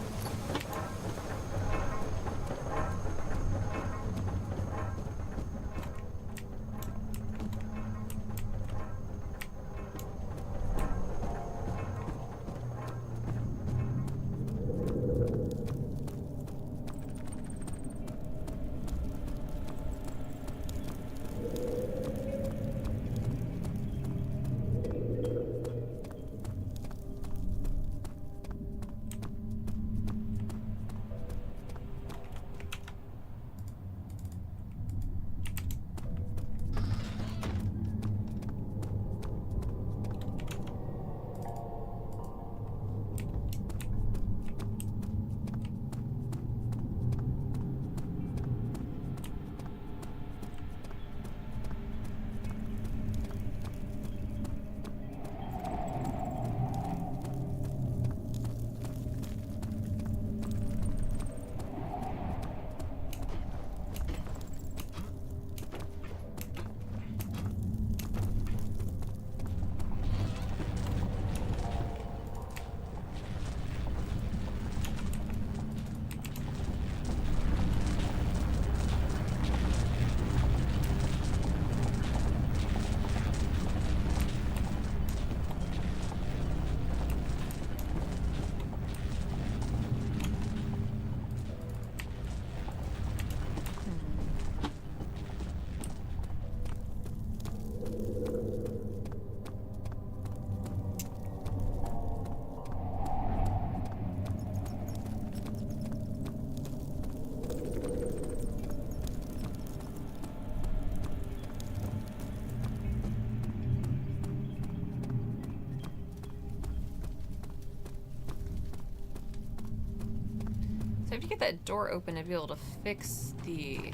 So if you get that door open, I'd be able to fix the...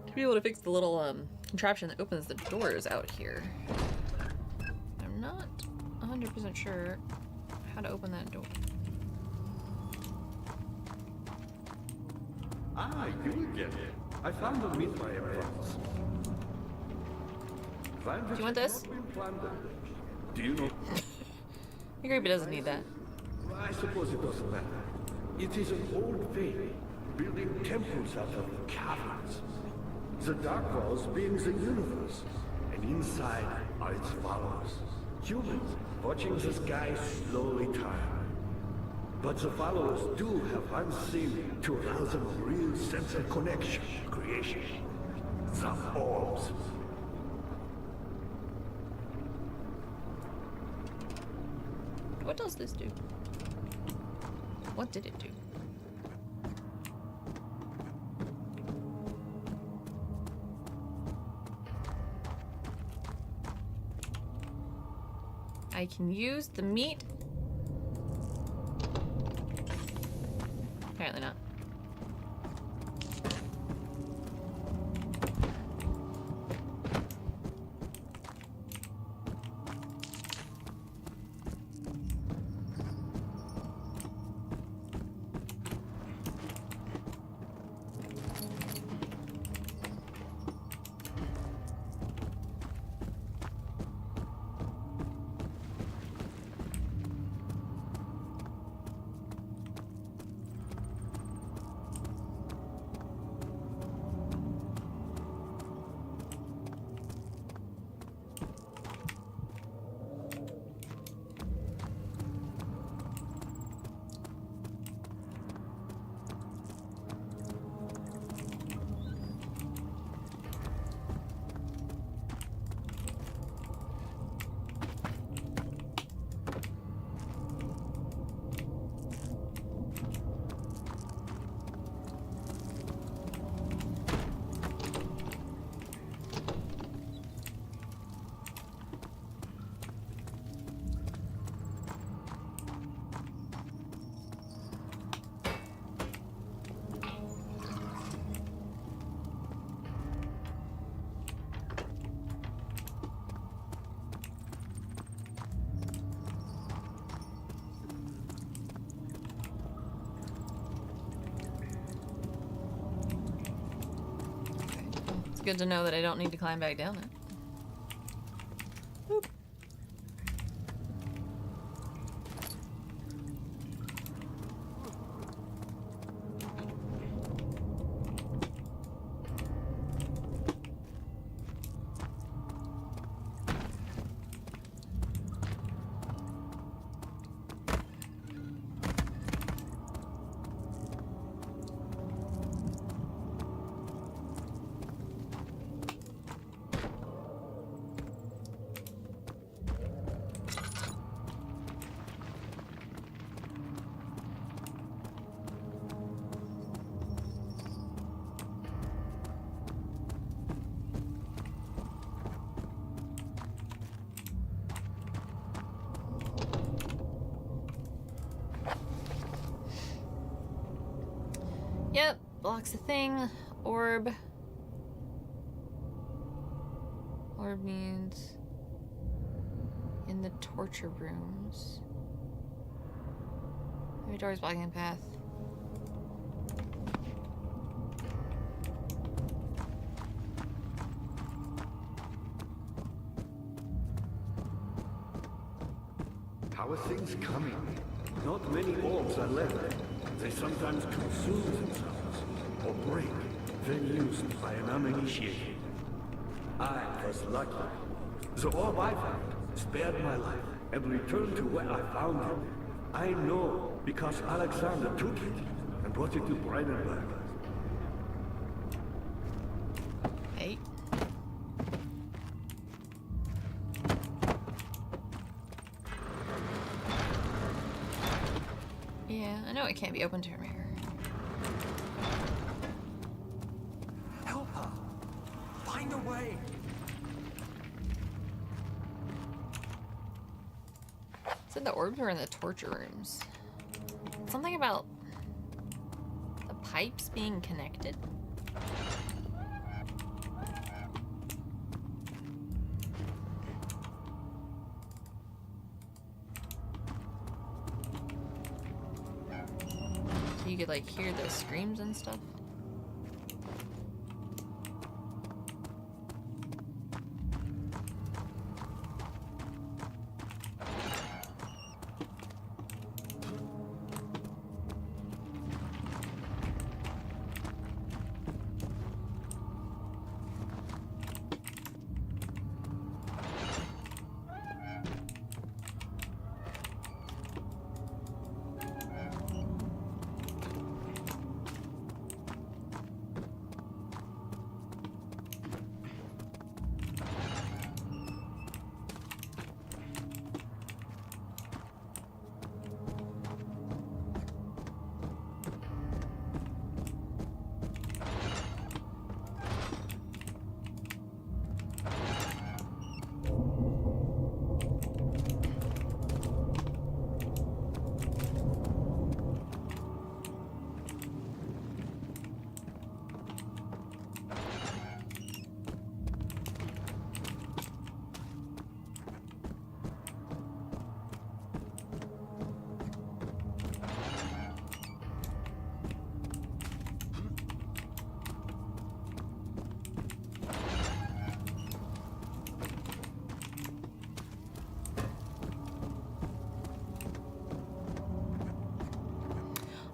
To be able to fix the little contraption that opens the doors out here. I'm not 100% sure how to open that door. Ah, you again. I found the meat by everyone's. Do you want this? Do you know? Creepy doesn't need that. I suppose it doesn't matter. It is an old faith, building temples out of caverns. The dark walls being the universe, and inside are its followers. Humans watching the sky slowly turn. But the followers do have unseen to allow them a real sense of connection, creation. The orbs. What does this do? What did it do? I can use the meat. Apparently not. good to know that I don't need to climb back down it. Boop. Yep, blocks the thing. Orb. Orb means in the torture rooms. Maybe door's blocking the path. How are things coming? Not many orbs are left. They sometimes consume themselves, or break, then used by an uninitiated. I was lucky. The orb I found spared my life and returned to where I found it. I know because Alexander took it and brought it to Brandenburg. Hey. Yeah, I know it can't be opened from here. Help her. Find a way. Said the orbs were in the torture rooms. Something about the pipes being connected. So you could like hear the screams and stuff.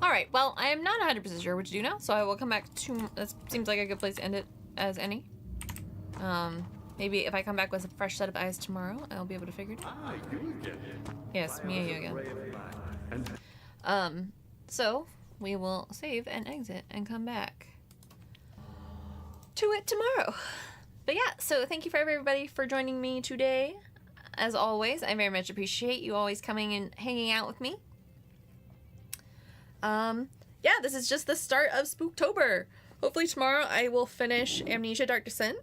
Alright, well, I am not 100% sure what to do now, so I will come back to... That seems like a good place to end it as any. Maybe if I come back with a fresh set of eyes tomorrow, I'll be able to figure it out. Ah, you again. Yes, me and you again. So, we will save and exit and come back to it tomorrow. But yeah, so thank you for everybody for joining me today. As always, I very much appreciate you always coming and hanging out with me. Yeah, this is just the start of Spooktober. Hopefully tomorrow I will finish Amnesia Dark Descent.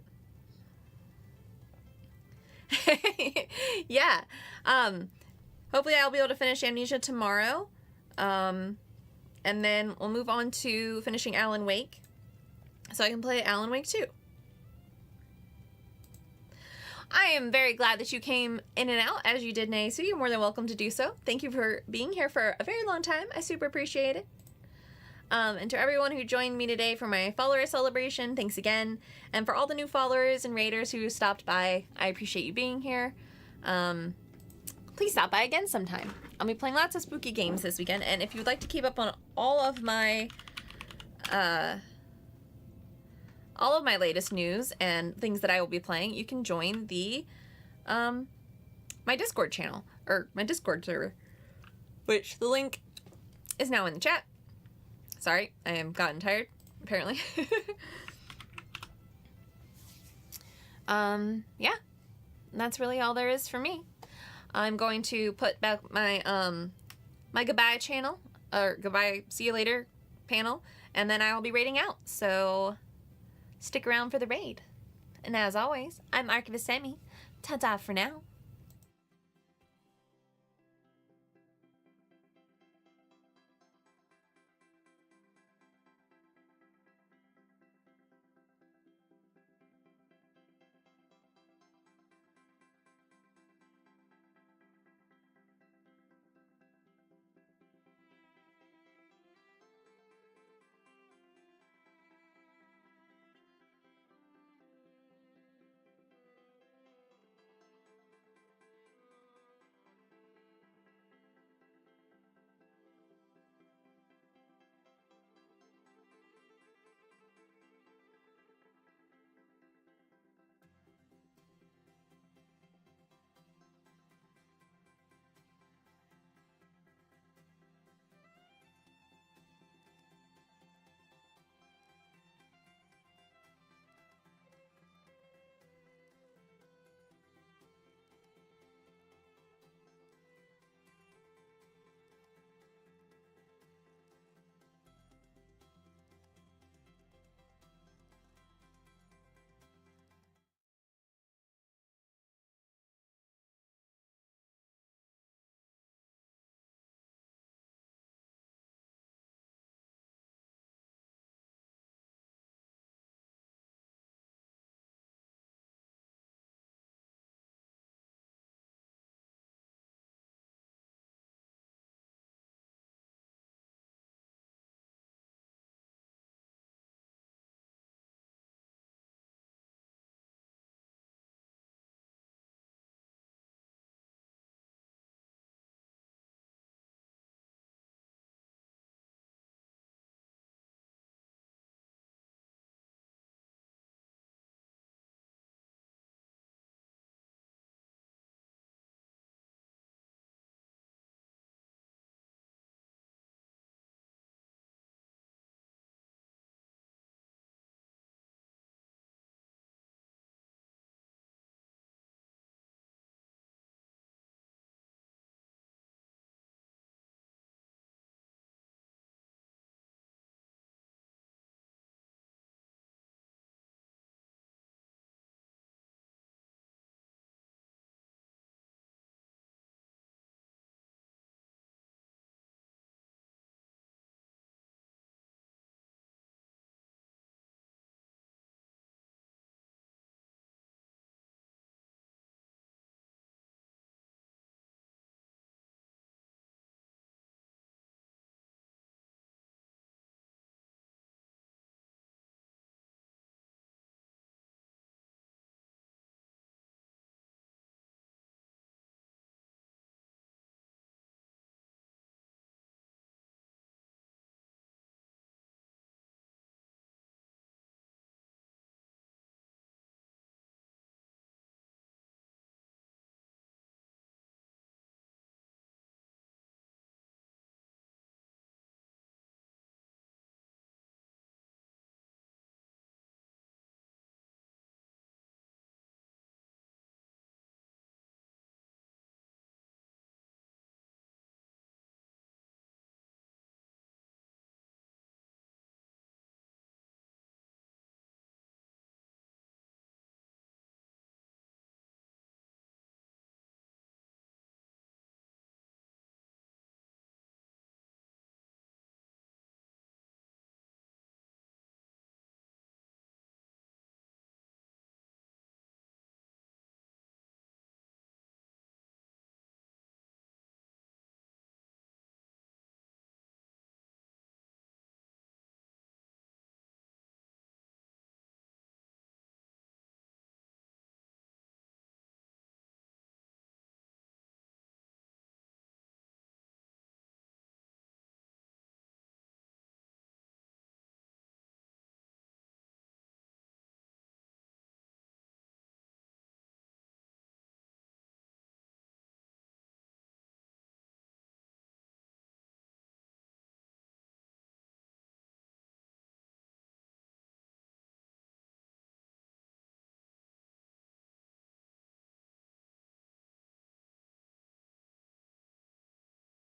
Yeah. Hopefully I'll be able to finish Amnesia tomorrow. And then we'll move on to finishing Alan Wake. So I can play Alan Wake 2. I am very glad that you came in and out as you did, Naesu. You're more than welcome to do so. Thank you for being here for a very long time. I super appreciate it. And to everyone who joined me today for my follower celebration, thanks again. And for all the new followers and raiders who stopped by, I appreciate you being here. Please stop by again sometime. I'll be playing lots of spooky games this weekend, and if you'd like to keep up on all of my latest news and things that I will be playing, you can join the my Discord channel, or my Discord server, which the link is now in the chat. Sorry, I am gotten tired, apparently. Yeah, that's really all there is for me. I'm going to put back my my goodbye channel, or goodbye, see you later panel, and then I will be raiding out, so stick around for the raid. And as always, I'm Archivist Emmi. Ta-ta for now.